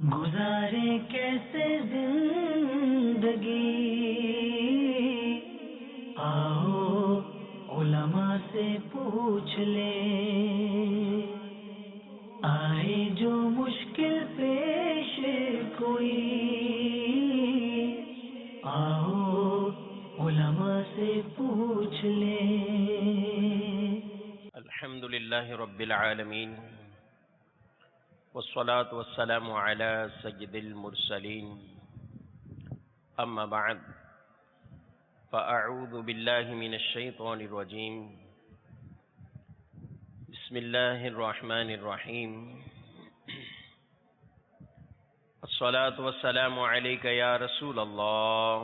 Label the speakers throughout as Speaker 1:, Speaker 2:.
Speaker 1: گزارے کیسے زندگی، آؤ علماء سے پوچھ لیں، آئے جو مشکل پیش کوئی، آؤ علماء سے پوچھ لیں۔
Speaker 2: الحمد للہ رب العالمین والصلاة والسلام على سید المرسلین، اما بعد فاعوذ باللہ من الشیطان الرجیم، بسم اللہ الرحمن الرحیم، الصلاة والسلام علیک یا رسول اللہ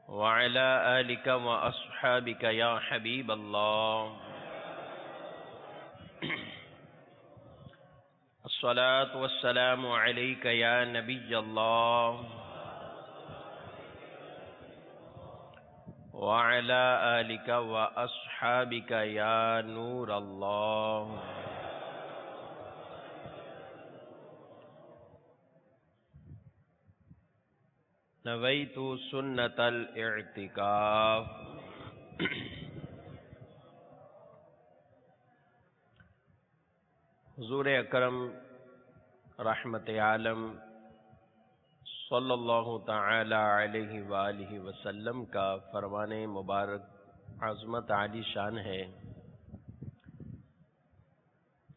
Speaker 2: وعلى آلك وأصحابك يا حبيب الله، الصلاة والسلام عليك يا نبي الله وعلى آلك وأصحابك يا نور الله۔ نویت سنت الاعتکاف۔ حضور اکرم رحمت عالم صلی اللہ تعالی علیہ وآلہ وسلم کا فرمان مبارک عظمت عالی شان ہے،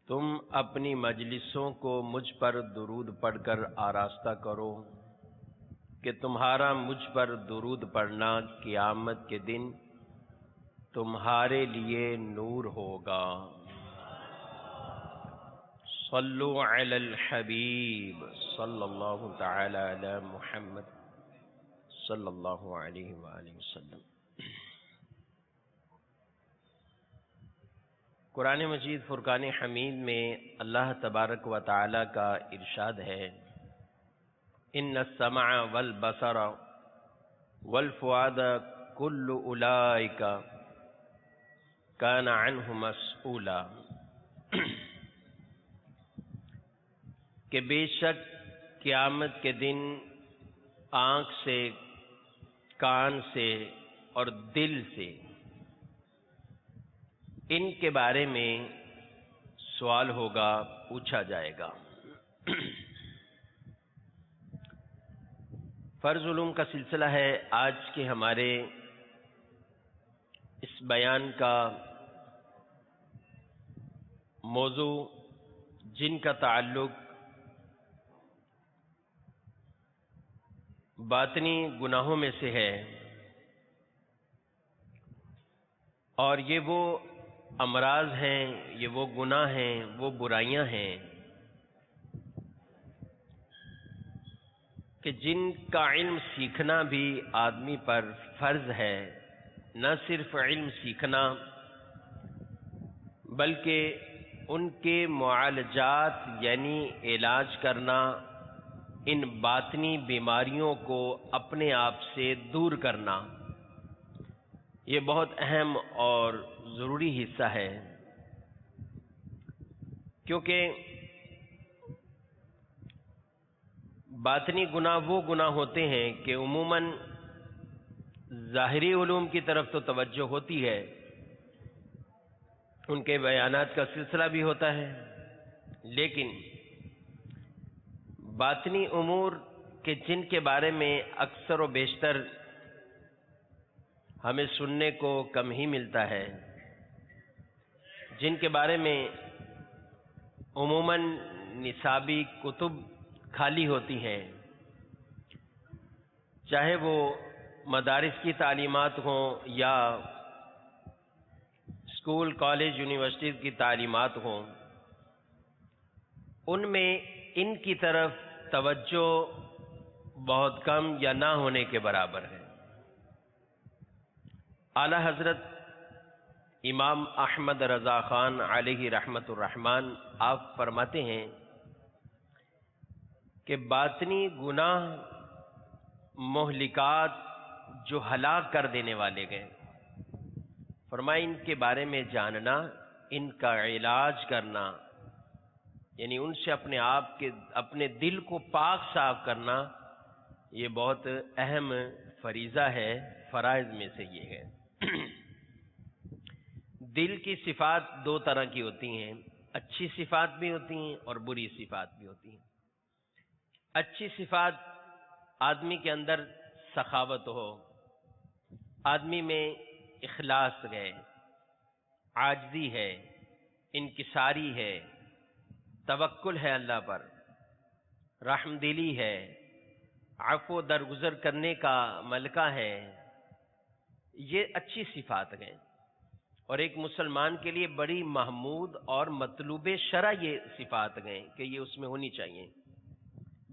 Speaker 2: تم اپنی مجلسوں کو مجھ پر درود پڑھ کر آراستہ کرو کہ تمہارا مجھ پر درود پڑھنا قیامت کے دن تمہارے لیے نور ہوگا۔ صلو علی الحبیب صلی اللہ تعالی علی محمد صلی اللہ علیہ وآلہ وسلم۔ قرآن مجید فرقان حمید میں اللہ تبارک و تعالی کا ارشاد ہے، ان السمع والبصر والفؤاد کل اولئک کان عنہ مسئولا، کہ بے شک قیامت کے دن آنکھ سے، کان سے اور دل سے ان کے بارے میں سوال ہوگا، پوچھا جائے گا۔ فرض علوم کا سلسلہ ہے۔ آج کے ہمارے اس بیان کا موضوع جن کا تعلق باطنی گناہوں میں سے ہے، اور یہ وہ امراض ہیں، یہ وہ گناہ ہیں، وہ برائیاں ہیں کہ جن کا علم سیکھنا بھی آدمی پر فرض ہے۔ نہ صرف علم سیکھنا بلکہ ان کے معالجات یعنی علاج کرنا، ان باطنی بیماریوں کو اپنے آپ سے دور کرنا، یہ بہت اہم اور ضروری حصہ ہے، کیونکہ باطنی گناہ وہ گناہ ہوتے ہیں کہ عموماً ظاہری علوم کی طرف تو توجہ ہوتی ہے، ان کے بیانات کا سلسلہ بھی ہوتا ہے، لیکن باطنی امور کے جن کے بارے میں اکثر و بیشتر ہمیں سننے کو کم ہی ملتا ہے، جن کے بارے میں عموماً نصابی کتب خالی ہوتی ہیں، چاہے وہ مدارس کی تعلیمات ہوں یا اسکول، کالج، یونیورسٹیز کی تعلیمات ہوں، ان میں ان کی طرف توجہ بہت کم یا نہ ہونے کے برابر ہے۔ اعلی حضرت امام احمد رضا خان علیہ رحمت الرحمن آپ فرماتے ہیں کہ باطنی گناہ مہلکات جو ہلاک کر دینے والے گئے، فرمائے ان کے بارے میں جاننا، ان کا علاج کرنا، یعنی ان سے اپنے دل کو پاک صاف کرنا، یہ بہت اہم فریضہ ہے، فرائض میں سے یہ ہے۔ دل کی صفات دو طرح کی ہوتی ہیں، اچھی صفات بھی ہوتی ہیں اور بری صفات بھی ہوتی ہیں۔ اچھی صفات آدمی کے اندر سخاوت ہو، آدمی میں اخلاص ہے، عاجزی ہے، انکساری ہے، توکل ہے اللہ پر، رحم دلی ہے، عفو درگزر کرنے کا ملکہ ہے، یہ اچھی صفات ہیں، اور ایک مسلمان کے لیے بڑی محمود اور مطلوب شرع یہ صفات ہیں کہ یہ اس میں ہونی چاہیے۔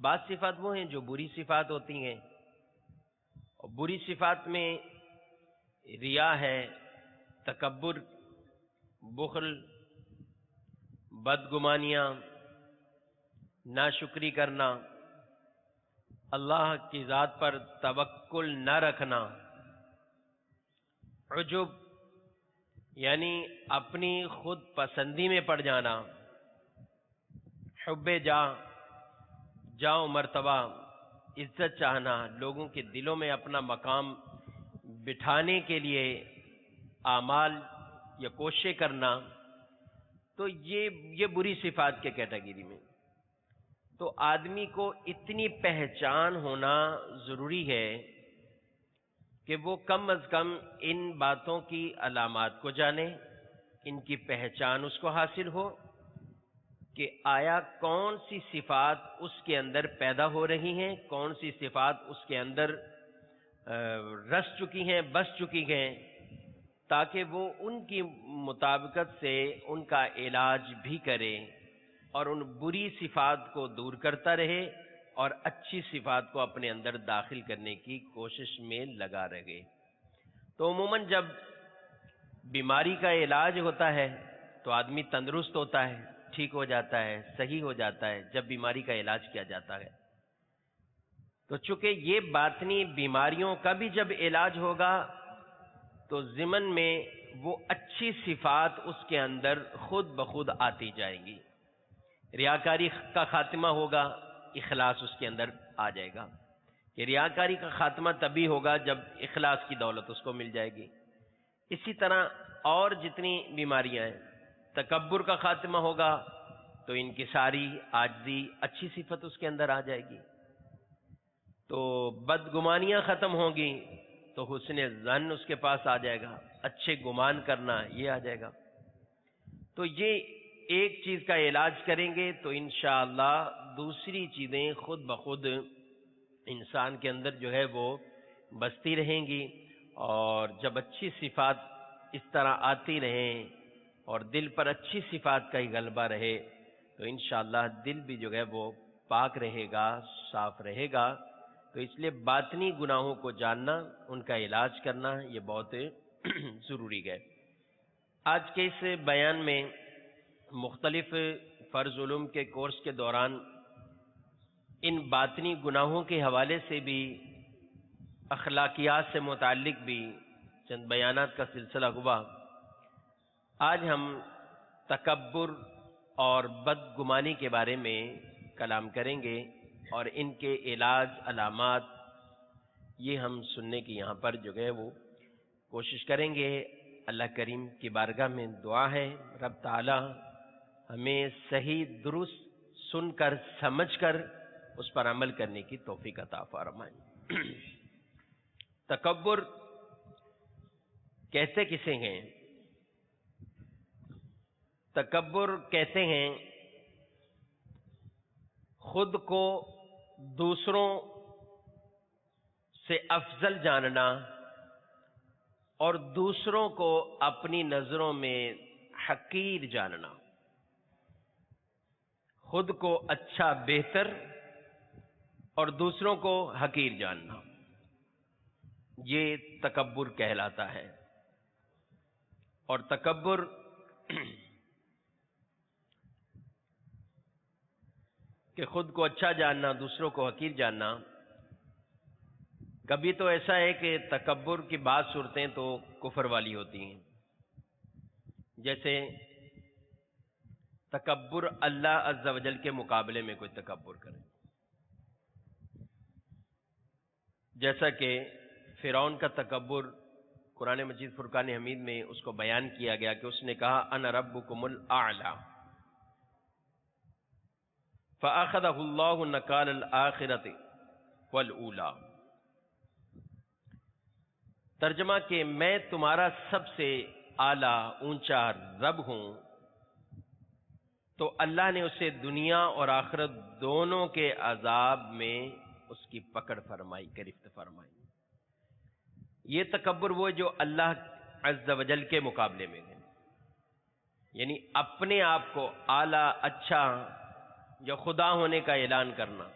Speaker 2: بعض صفات وہ ہیں جو بری صفات ہوتی ہیں، اور بری صفات میں ریا ہے، تکبر، بخل، بدگمانیاں، ناشکری کرنا، اللہ کی ذات پر توکل نہ رکھنا، عجب یعنی اپنی خود پسندی میں پڑ جانا، حب جاہ و مرتبہ، عزت چاہنا، لوگوں کے دلوں میں اپنا مقام بٹھانے کے لیے اعمال یا کوششیں کرنا، تو یہ بری صفات کے کیٹیگری میں۔ تو آدمی کو اتنی پہچان ہونا ضروری ہے کہ وہ کم از کم ان باتوں کی علامات کو جانے، ان کی پہچان اس کو حاصل ہو کہ آیا کون سی صفات اس کے اندر پیدا ہو رہی ہیں، کون سی صفات اس کے اندر رس چکی ہیں، بس چکی ہیں، تاکہ وہ ان کی مطابقت سے ان کا علاج بھی کرے اور ان بری صفات کو دور کرتا رہے اور اچھی صفات کو اپنے اندر داخل کرنے کی کوشش میں لگا رہے۔ تو عموماً جب بیماری کا علاج ہوتا ہے تو آدمی تندرست ہوتا ہے، ٹھیک ہو جاتا ہے، صحیح ہو جاتا ہے جب بیماری کا علاج کیا جاتا ہے۔ تو چونکہ یہ باطنی بیماریوں کا بھی جب علاج ہوگا تو ضمن میں وہ اچھی صفات اس کے اندر خود بخود آتی جائیں گی۔ ریاکاری کا خاتمہ ہوگا، اخلاص اس کے اندر آ جائے گا، کہ ریاکاری کا خاتمہ تبھی ہوگا جب اخلاص کی دولت اس کو مل جائے گی۔ اسی طرح اور جتنی بیماریاں ہیں، تکبر کا خاتمہ ہوگا تو انکساری، عاجزی، اچھی صفت اس کے اندر آ جائے گی۔ تو بدگمانیاں ختم ہوں گی تو حسن ظن اس کے پاس آ جائے گا، اچھے گمان کرنا یہ آ جائے گا۔ تو یہ ایک چیز کا علاج کریں گے تو انشاءاللہ دوسری چیزیں خود بخود انسان کے اندر جو ہے وہ بستی رہیں گی، اور جب اچھی صفات اس طرح آتی رہیں اور دل پر اچھی صفات کا ہی غلبہ رہے تو انشاءاللہ دل بھی جو ہے وہ پاک رہے گا، صاف رہے گا۔ تو اس لیے باطنی گناہوں کو جاننا، ان کا علاج کرنا یہ بہت ضروری ہے۔ آج کے اس بیان میں مختلف فرض علوم کے کورس کے دوران ان باطنی گناہوں کے حوالے سے بھی، اخلاقیات سے متعلق بھی چند بیانات کا سلسلہ ہوا۔ آج ہم تکبر اور بدگمانی کے بارے میں کلام کریں گے اور ان کے علاج، علامات، یہ ہم سننے کی یہاں پر جو ہے وہ کوشش کریں گے۔ اللہ کریم کی بارگاہ میں دعا ہے رب تعالی ہمیں صحیح درست سن کر سمجھ کر اس پر عمل کرنے کی توفیق عطا فرمائے۔ تکبر کہتے کسے ہیں؟ تکبر کہتے ہیں خود کو دوسروں سے افضل جاننا اور دوسروں کو اپنی نظروں میں حقیر جاننا، خود کو اچھا، بہتر اور دوسروں کو حقیر جاننا، یہ تکبر کہلاتا ہے۔ اور تکبر کہ خود کو اچھا جاننا، دوسروں کو حقیر جاننا، کبھی تو ایسا ہے کہ تکبر کی بعض صورتیں تو کفر والی ہوتی ہیں، جیسے تکبر اللہ عز و جل کے مقابلے میں کوئی تکبر کرے. جیسا کہ فرعون کا تکبر قرآن مجید فرقان حمید میں اس کو بیان کیا گیا کہ اس نے کہا انا ربکم الاعلی فاخذہ اللہ نکال الآخرۃ والاولی. ترجمہ کہ میں تمہارا سب سے اعلیٰ اونچا رب ہوں، تو اللہ نے اسے دنیا اور آخرت دونوں کے عذاب میں اس کی پکڑ فرمائی، گرفت فرمائی. یہ تکبر وہ جو اللہ عز و جل کے مقابلے میں ہے، یعنی اپنے آپ کو اعلیٰ، اچھا یا خدا ہونے کا اعلان کرنا.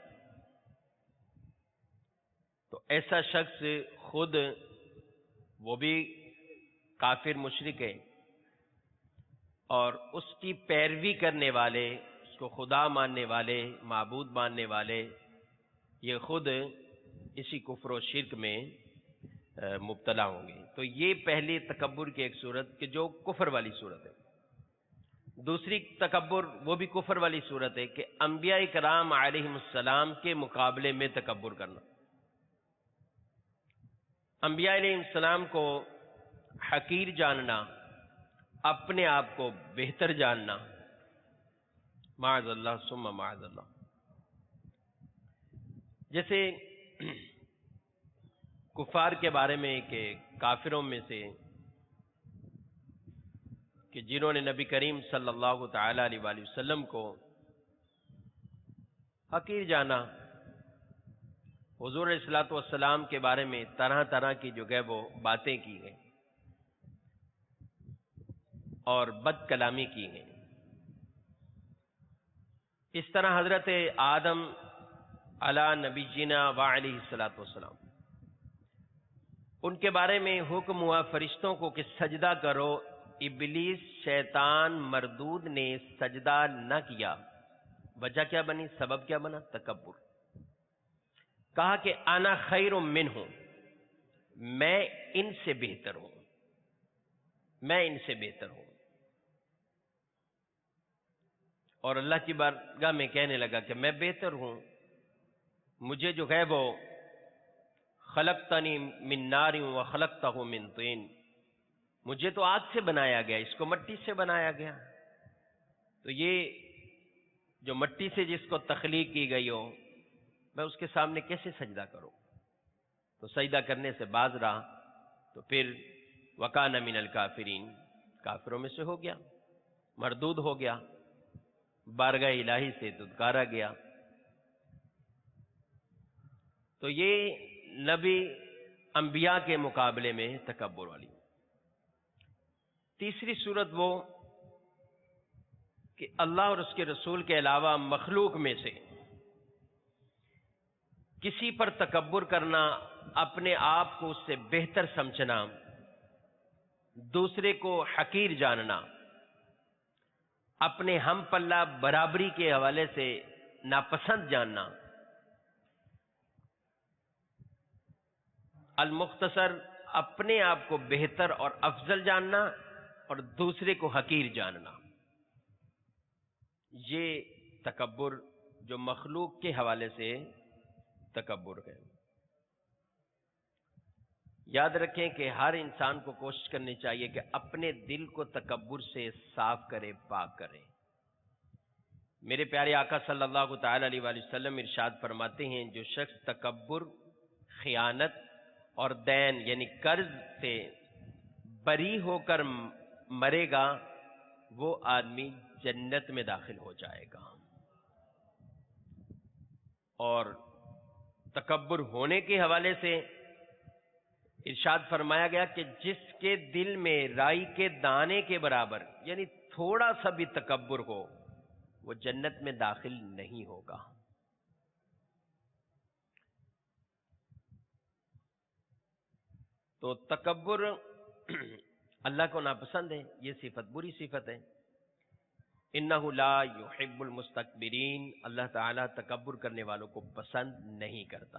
Speaker 2: تو ایسا شخص خود وہ بھی کافر مشرک ہے، اور اس کی پیروی کرنے والے، اس کو خدا ماننے والے، معبود ماننے والے، یہ خود اسی کفر و شرک میں مبتلا ہوں گے. تو یہ پہلی تکبر کی ایک صورت کہ جو کفر والی صورت ہے. دوسری تکبر وہ بھی کفر والی صورت ہے کہ انبیاء کرام علیہم السلام کے مقابلے میں تکبر کرنا. انبیاء علیہ السلام کو حقیر جاننا، اپنے آپ کو بہتر جاننا، معاذ اللہ ثم معاذ اللہ. جیسے کفار کے بارے میں کہ کافروں میں سے کہ جنہوں نے نبی کریم صلی اللہ تعالی علیہ وآلہ وسلم کو حقیر جانا، حضور علیہ الصلوۃ والسلام کے بارے میں طرح طرح کی جو ہے وہ باتیں کی گئیں اور بد کلامی کی گئی. اس طرح حضرت آدم علی نبینا وعلیہ الصلوۃ والسلام، ان کے بارے میں حکم ہوا فرشتوں کو کہ سجدہ کرو. ابلیس شیطان مردود نے سجدہ نہ کیا. وجہ کیا بنی؟ سبب کیا بنا؟ تکبر. کہا کہ انا خیر منہ، میں ان سے بہتر ہوں، میں ان سے بہتر ہوں. اور اللہ کی بارگاہ میں کہنے لگا کہ میں بہتر ہوں، مجھے جو ہے وہ خلقتنی من نار و خلقتہ من طین، مجھے تو آگ سے بنایا گیا، اس کو مٹی سے بنایا گیا. تو یہ جو مٹی سے جس کو تخلیق کی گئی ہو، میں اس کے سامنے کیسے سجدہ کروں؟ تو سجدہ کرنے سے باز رہا، تو پھر وکان من الکافرین، کافروں میں سے ہو گیا، مردود ہو گیا، بارگاہ الہی سے دھتکارا گیا. تو یہ نبی انبیاء کے مقابلے میں تکبر والی. تیسری صورت وہ کہ اللہ اور اس کے رسول کے علاوہ مخلوق میں سے کسی پر تکبر کرنا، اپنے آپ کو اس سے بہتر سمجھنا، دوسرے کو حقیر جاننا، اپنے ہم پلہ برابری کے حوالے سے ناپسند جاننا. المختصر، اپنے آپ کو بہتر اور افضل جاننا اور دوسرے کو حقیر جاننا. یہ تکبر جو مخلوق کے حوالے سے تکبر ہے. یاد رکھیں کہ ہر انسان کو کوشش کرنی چاہیے کہ اپنے دل کو تکبر سے صاف کرے، پاک کرے. میرے پیارے آقا صلی اللہ تعالی علیہ وآلہ وسلم ارشاد فرماتے ہیں، جو شخص تکبر، خیانت اور دین یعنی قرض سے بری ہو کر مرے گا، وہ آدمی جنت میں داخل ہو جائے گا. اور تکبر ہونے کے حوالے سے ارشاد فرمایا گیا کہ جس کے دل میں رائی کے دانے کے برابر یعنی تھوڑا سا بھی تکبر ہو، وہ جنت میں داخل نہیں ہوگا. تو تکبر اللہ کو ناپسند ہے، یہ صفت بری صفت ہے. انہ لا یحب المستکبرین، اللہ تعالیٰ تکبر کرنے والوں کو پسند نہیں کرتا.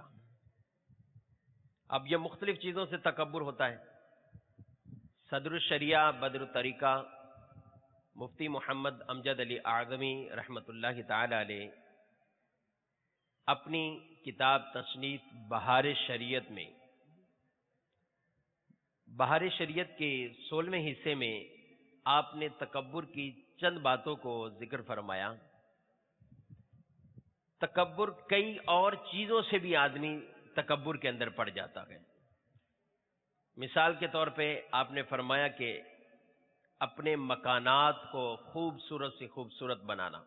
Speaker 2: اب یہ مختلف چیزوں سے تکبر ہوتا ہے. صدر الشریعہ بدر الطریقہ مفتی محمد امجد علی اعظمی رحمۃ اللہ تعالی علیہ اپنی کتاب تصنیف بہار شریعت میں بہار شریعت کے 16ویں حصے میں آپ نے تکبر کی چند باتوں کو ذکر فرمایا۔ تکبر کئی اور چیزوں سے بھی آدمی تکبر کے اندر پڑ جاتا ہے۔ مثال کے طور پہ آپ نے فرمایا کہ اپنے مکانات کو خوبصورت سے خوبصورت بنانا،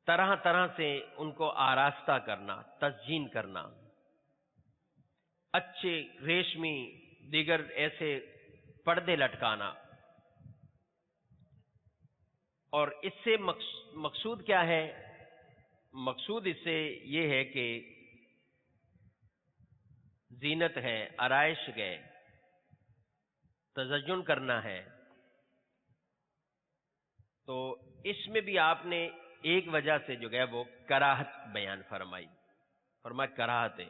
Speaker 2: طرح طرح سے ان کو آراستہ کرنا، تزئین کرنا، اچھے ریشمی دیگر ایسے پردے لٹکانا، اور اس سے مقصود کیا ہے؟ مقصود اس سے یہ ہے کہ زینت ہے، آرائش ہے، تزین کرنا ہے۔ تو اس میں بھی آپ نے ایک وجہ سے جو ہے وہ کراہت بیان فرمائی، فرمایا کراہت ہے،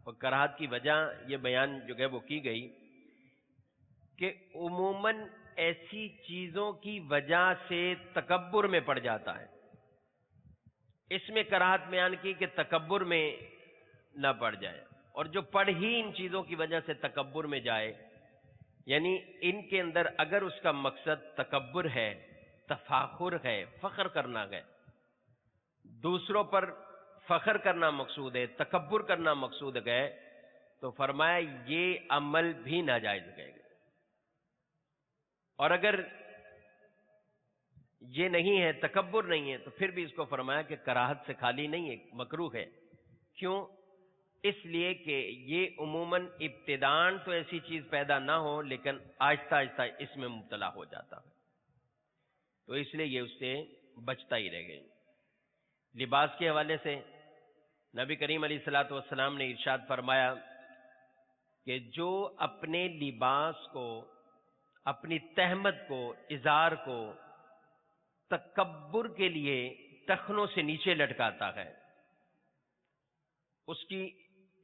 Speaker 2: اور کراہت کی وجہ یہ بیان جو ہے وہ کی گئی کہ عموماً ایسی چیزوں کی وجہ سے تکبر میں پڑ جاتا ہے۔ اس میں کراہت بیان کی کہ تکبر میں نہ پڑ جائے، اور جو پڑ ہی ان چیزوں کی وجہ سے تکبر میں جائے، یعنی ان کے اندر اگر اس کا مقصد تکبر ہے، تفاخر ہے، فخر کرنا ہے، دوسروں پر فخر کرنا مقصود ہے، تکبر کرنا مقصود ہے، تو فرمایا یہ عمل بھی ناجائز ہے۔ اور اگر یہ نہیں ہے، تکبر نہیں ہے، تو پھر بھی اس کو فرمایا کہ کراہت سے خالی نہیں ہے، مکروہ ہے۔ کیوں؟ اس لیے کہ یہ عموماً ابتداً تو ایسی چیز پیدا نہ ہو، لیکن آہستہ آہستہ اس میں مبتلا ہو جاتا ہے، تو اس لیے یہ اس سے بچتا ہی رہ گئے۔ لباس کے حوالے سے نبی کریم علیہ الصلوۃ والسلام نے ارشاد فرمایا کہ جو اپنے لباس کو، اپنی تہمت کو، ازار کو تکبر کے لیے ٹخنوں سے نیچے لٹکاتا ہے، اس کی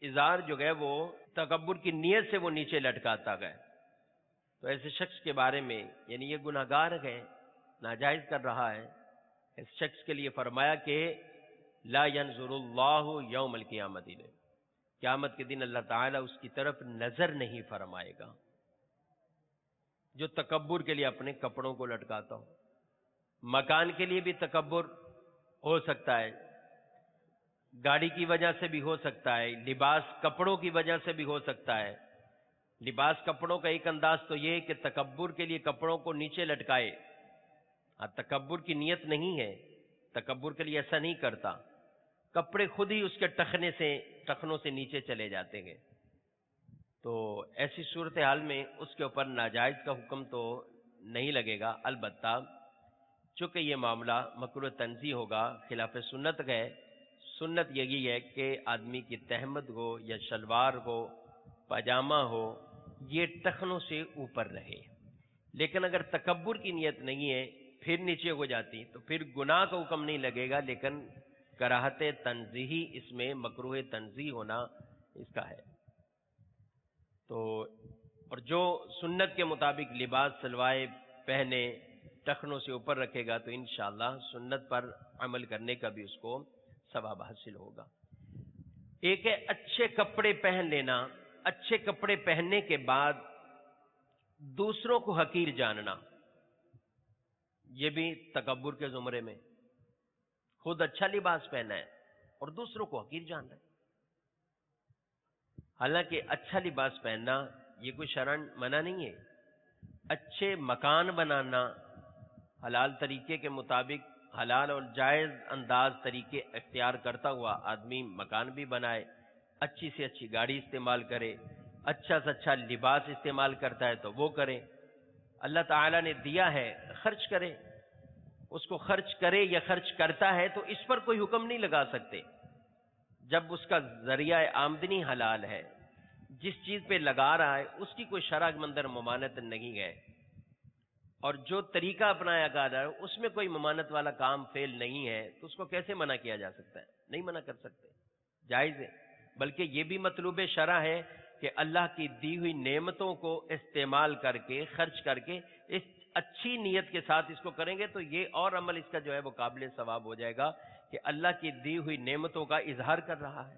Speaker 2: ازار جو ہے وہ تکبر کی نیت سے وہ نیچے لٹکاتا ہے، تو ایسے شخص کے بارے میں یعنی یہ گناہگار ہے، ناجائز کر رہا ہے، اس شخص کے لیے فرمایا کہ لا ينظر اللہ یوم القیامت الیہ، قیامت کے دن اللہ تعالیٰ اس کی طرف نظر نہیں فرمائے گا جو تکبر کے لیے اپنے کپڑوں کو لٹکاتا ہو۔ مکان کے لیے بھی تکبر ہو سکتا ہے، گاڑی کی وجہ سے بھی ہو سکتا ہے، لباس کپڑوں کی وجہ سے بھی ہو سکتا ہے۔ لباس کپڑوں کا ایک انداز تو یہ ہے کہ تکبر کے لیے کپڑوں کو نیچے لٹکائے، تکبر کی نیت نہیں ہے، تکبر کے لیے ایسا نہیں کرتا، کپڑے خود ہی اس کے ٹخنوں سے نیچے چلے جاتے ہیں، تو ایسی صورتحال میں اس کے اوپر ناجائز کا حکم تو نہیں لگے گا۔ البتہ چونکہ یہ معاملہ مکروہ تنزیہ ہوگا، خلاف سنت ہے، سنت یہی ہے کہ آدمی کی تہمت ہو یا شلوار ہو، پاجامہ ہو، یہ ٹخنوں سے اوپر رہے، لیکن اگر تکبر کی نیت نہیں ہے پھر نیچے ہو جاتی تو پھر گناہ کا حکم نہیں لگے گا، لیکن کراہت تنزیہی اس میں مکروہ تنزیہ ہونا اس کا ہے۔ تو اور جو سنت کے مطابق لباس سلوائے، پہنے، ٹخنوں سے اوپر رکھے گا تو انشاءاللہ سنت پر عمل کرنے کا بھی اس کو ثواب حاصل ہوگا۔ ایک ہے اچھے کپڑے پہن لینا، اچھے کپڑے پہننے کے بعد دوسروں کو حقیر جاننا، یہ بھی تکبر کے زمرے میں، خود اچھا لباس پہنا ہے اور دوسروں کو حقیر جان رہا ہے۔ حالانکہ اچھا لباس پہننا یہ کوئی شرعاً منع نہیں ہے، اچھے مکان بنانا، حلال طریقے کے مطابق حلال اور جائز انداز طریقے اختیار کرتا ہوا آدمی مکان بھی بنائے، اچھی سے اچھی گاڑی استعمال کرے، اچھا سے اچھا لباس استعمال کرتا ہے تو وہ کرے، اللہ تعالیٰ نے دیا ہے خرچ کرے، اس کو خرچ کرے یا خرچ کرتا ہے تو اس پر کوئی حکم نہیں لگا سکتے جب اس کا ذریعہ آمدنی حلال ہے، جس چیز پہ لگا رہا ہے اس کی کوئی شرع کے اندر ممانعت نہیں ہے، اور جو طریقہ اپنایا جا رہا ہے اس میں کوئی ممانعت والا کام فعل نہیں ہے تو اس کو کیسے منع کیا جا سکتا ہے؟ نہیں منع کر سکتے، جائز ہے۔ بلکہ یہ بھی مطلوب شرع ہے کہ اللہ کی دی ہوئی نعمتوں کو استعمال کر کے، خرچ کر کے اس اچھی نیت کے ساتھ اس کو کریں گے تو یہ اور عمل اس کا جو ہے وہ قابل ثواب ہو جائے گا کہ اللہ کی دی ہوئی نعمتوں کا اظہار کر رہا ہے.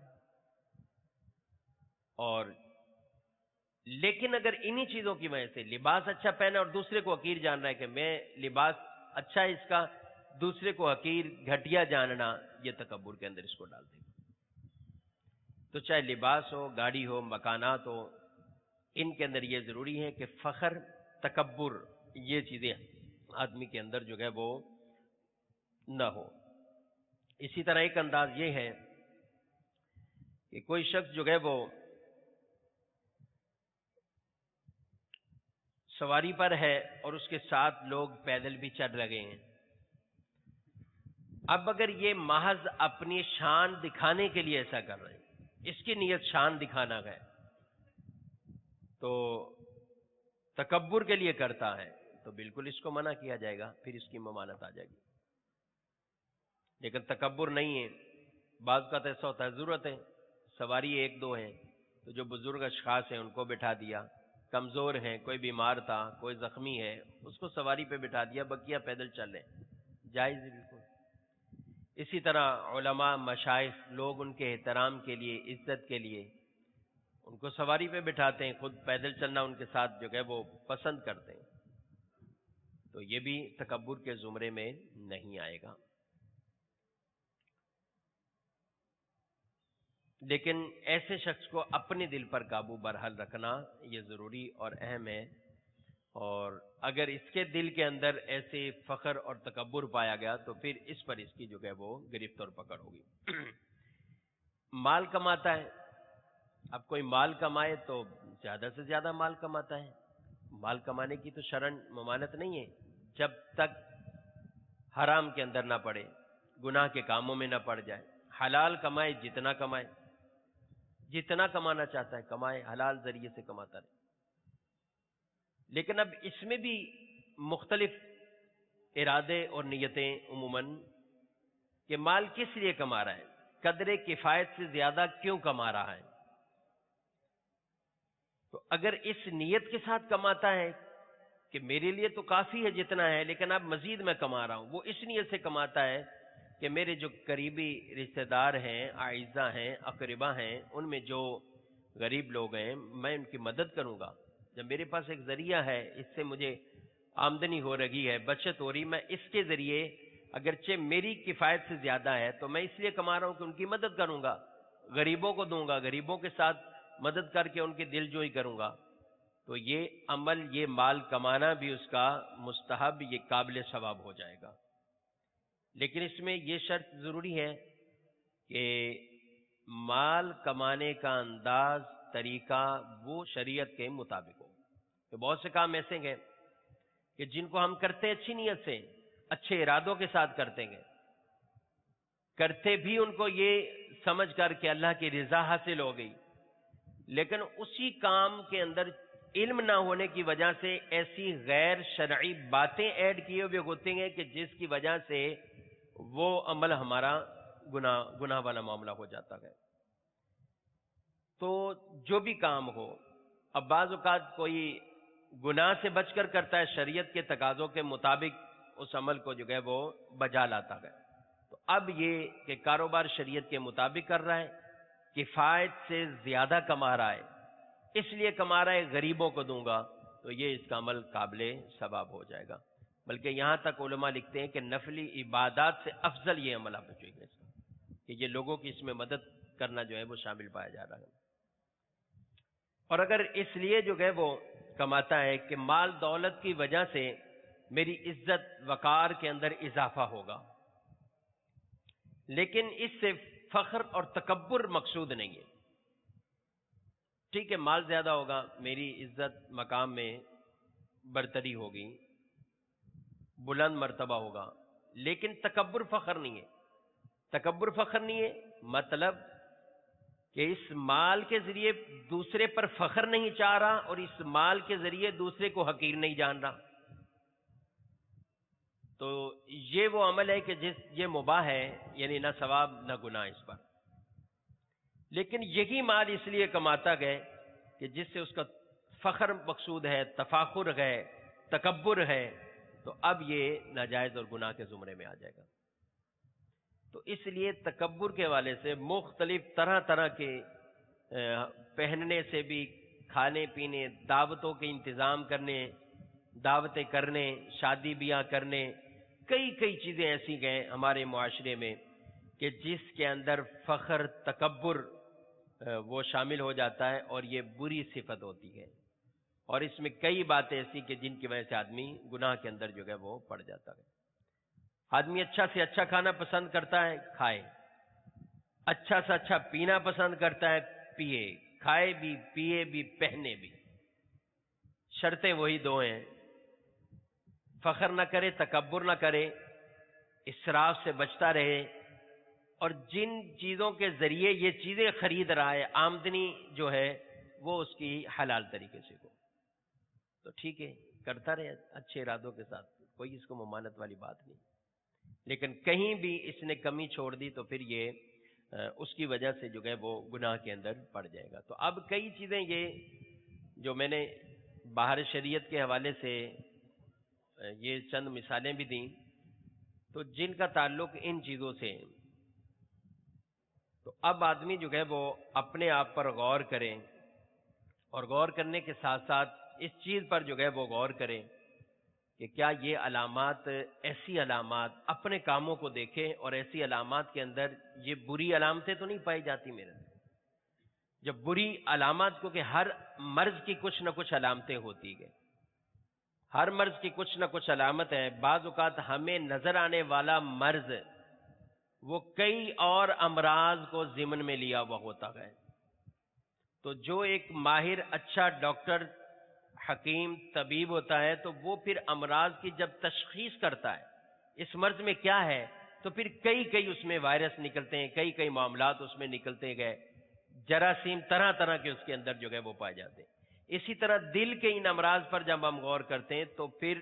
Speaker 2: اور لیکن اگر انہی چیزوں کی وجہ سے لباس اچھا پہنا اور دوسرے کو حقیر جان رہا ہے کہ میں لباس اچھا ہے اس کا، دوسرے کو حقیر گھٹیا جاننا، یہ تکبر کے اندر اس کو ڈال دے گا. تو چاہے لباس ہو، گاڑی ہو، مکانات ہو، ان کے اندر یہ ضروری ہے کہ فخر، تکبر، یہ چیزیں آدمی کے اندر جو ہے وہ نہ ہو. اسی طرح ایک انداز یہ ہے کہ کوئی شخص جو ہے وہ سواری پر ہے اور اس کے ساتھ لوگ پیدل بھی چل رہے ہیں. اب اگر یہ محض اپنی شان دکھانے کے لیے ایسا کر رہے ہیں، اس کی نیت شان دکھانا ہے، تو تکبر کے لیے کرتا ہے تو بالکل اس کو منع کیا جائے گا، پھر اس کی ممانعت آ جائے گی. لیکن تکبر نہیں ہے. بعض کا تو ایسا ہوتا ہے ضرورت ہے، سواری ایک دو ہیں تو جو بزرگ اشخاص ہیں ان کو بٹھا دیا، کمزور ہیں، کوئی بیمار تھا، کوئی زخمی ہے، اس کو سواری پہ بٹھا دیا، بقیہ پیدل چل رہے ہیں، جائز ہے بالکل. اسی طرح علماء، مشائخ، لوگ ان کے احترام کے لیے، عزت کے لیے ان کو سواری پہ بٹھاتے ہیں، خود پیدل چلنا ان کے ساتھ جو ہے وہ پسند کرتے ہیں. تو یہ بھی تکبر کے زمرے میں نہیں آئے گا. لیکن ایسے شخص کو اپنے دل پر قابو برحال رکھنا یہ ضروری اور اہم ہے. اور اگر اس کے دل کے اندر ایسے فخر اور تکبر پایا گیا تو پھر اس پر اس کی جو ہے وہ گرفت اور پکڑ ہوگی. مال کماتا ہے، اب کوئی مال کمائے تو زیادہ سے زیادہ مال کماتا ہے. مال کمانے کی تو شرعن ممانعت نہیں ہے جب تک حرام کے اندر نہ پڑے، گناہ کے کاموں میں نہ پڑ جائے. حلال کمائے، جتنا کمائے، جتنا کمانا چاہتا ہے کمائے، حلال ذریعے سے کماتا رہے. لیکن اب اس میں بھی مختلف ارادے اور نیتیں عموماً کہ مال کس لیے کما رہا ہے، قدر کفایت سے زیادہ کیوں کما رہا ہے. تو اگر اس نیت کے ساتھ کماتا ہے کہ میرے لیے تو کافی ہے جتنا ہے لیکن اب مزید میں کما رہا ہوں، وہ اس نیت سے کماتا ہے کہ میرے جو قریبی رشتہ دار ہیں، اعزاء ہیں، اقربا ہیں، ان میں جو غریب لوگ ہیں میں ان کی مدد کروں گا. جب میرے پاس ایک ذریعہ ہے، اس سے مجھے آمدنی ہو رہی ہے، بچت ہو رہی، میں اس کے ذریعے اگرچہ میری کفایت سے زیادہ ہے تو میں اس لیے کما رہا ہوں کہ ان کی مدد کروں گا، غریبوں کو دوں گا، غریبوں کے ساتھ مدد کر کے ان کی دل جوئی کروں گا. تو یہ عمل، یہ مال کمانا بھی اس کا مستحب، یہ قابل ثواب ہو جائے گا. لیکن اس میں یہ شرط ضروری ہے کہ مال کمانے کا انداز، طریقہ وہ شریعت کے مطابق ہو. کہ بہت سے کام ایسے ہیں کہ جن کو ہم کرتے اچھی نیت سے، اچھے ارادوں کے ساتھ کرتے ہیں، کرتے بھی ان کو یہ سمجھ کر کہ اللہ کی رضا حاصل ہو گئی، لیکن اسی کام کے اندر علم نہ ہونے کی وجہ سے ایسی غیر شرعی باتیں ایڈ کیے ہوئے ہوتے ہیں کہ جس کی وجہ سے وہ عمل ہمارا گناہ والا معاملہ ہو جاتا ہے. تو جو بھی کام ہو، اب بعض اوقات کوئی گناہ سے بچ کر کرتا ہے، شریعت کے تقاضوں کے مطابق اس عمل کو جو ہے وہ بجا لاتا ہے. تو اب یہ کہ کاروبار شریعت کے مطابق کر رہا ہے، کفایت سے زیادہ کما رہا ہے، اس لیے کما رہا ہے غریبوں کو دوں گا، تو یہ اس کا عمل قابل ثواب ہو جائے گا. بلکہ یہاں تک علماء لکھتے ہیں کہ نفلی عبادات سے افضل یہ عمل آپ جو ہے کہ یہ لوگوں کی اس میں مدد کرنا جو ہے وہ شامل پایا جا رہا ہے. اور اگر اس لیے جو ہے وہ کماتا ہے کہ مال دولت کی وجہ سے میری عزت وقار کے اندر اضافہ ہوگا، لیکن اس سے فخر اور تکبر مقصود نہیں ہے. ٹھیک ہے، مال زیادہ ہوگا، میری عزت مقام میں برتری ہوگی، بلند مرتبہ ہوگا، لیکن تکبر فخر نہیں ہے. تکبر فخر نہیں ہے مطلب کہ اس مال کے ذریعے دوسرے پر فخر نہیں چاہ رہا اور اس مال کے ذریعے دوسرے کو حقیر نہیں جان رہا. تو یہ وہ عمل ہے کہ یہ مباح ہے، یعنی نہ ثواب نہ گناہ اس پر. لیکن یہی مال اس لیے کماتا گئے کہ جس سے اس کا فخر مقصود ہے، تفاخر ہے، تکبر ہے، تو اب یہ ناجائز اور گناہ کے زمرے میں آ جائے گا۔ تو اس لیے تکبر کے حوالے سے مختلف طرح طرح کے پہننے سے بھی، کھانے پینے، دعوتوں کے انتظام کرنے، دعوتیں کرنے، شادی بیاہ کرنے، کئی چیزیں ایسی گئے ہمارے معاشرے میں کہ جس کے اندر فخر، تکبر وہ شامل ہو جاتا ہے، اور یہ بری صفت ہوتی ہے، اور اس میں کئی باتیں ایسی کہ جن کی وجہ سے آدمی گناہ کے اندر جو ہے وہ پڑ جاتا ہے۔ آدمی اچھا سے اچھا کھانا پسند کرتا ہے، کھائے، اچھا سے اچھا پینا پسند کرتا ہے، پیے، کھائے بھی، پیے بھی، پہنے بھی، شرطیں وہی دو ہیں، فخر نہ کرے، تکبر نہ کرے، اسراف سے بچتا رہے، اور جن چیزوں کے ذریعے یہ چیزیں خرید رہا ہے، آمدنی جو ہے وہ اس کی حلال طریقے سے ہو، تو ٹھیک ہے، کرتا رہے اچھے ارادوں کے ساتھ، کوئی اس کو ممانت والی بات نہیں۔ لیکن کہیں بھی اس نے کمی چھوڑ دی تو پھر یہ اس کی وجہ سے جو ہے وہ گناہ کے اندر پڑ جائے گا۔ تو اب کئی چیزیں یہ جو میں نے باہر شریعت کے حوالے سے یہ چند مثالیں بھی دیں، تو جن کا تعلق ان چیزوں سے ہے، تو اب آدمی جو ہے وہ اپنے آپ پر غور کرے، اور غور کرنے کے ساتھ ساتھ اس چیز پر جو ہے وہ غور کرے کہ کیا یہ علامات، ایسی علامات اپنے کاموں کو دیکھیں، اور ایسی علامات کے اندر یہ بری علامتیں تو نہیں پائی جاتی میرے اندر۔ جب بری علامات، کیونکہ ہر مرض کی کچھ نہ کچھ علامتیں ہوتی ہیں، ہر مرض کی کچھ نہ کچھ علامت ہے۔ بعض اوقات ہمیں نظر آنے والا مرض وہ کئی اور امراض کو ضمن میں لیا ہوا ہوتا ہے، تو جو ایک ماہر اچھا ڈاکٹر، حکیم، طبیب ہوتا ہے، تو وہ پھر امراض کی جب تشخیص کرتا ہے اس مرض میں کیا ہے، تو پھر کئی اس میں وائرس نکلتے ہیں، کئی معاملات اس میں نکلتے گئے، جراثیم طرح طرح کے اس کے اندر جو ہے وہ پائے جاتے ہیں۔ اسی طرح دل کے ان امراض پر جب ہم غور کرتے ہیں تو پھر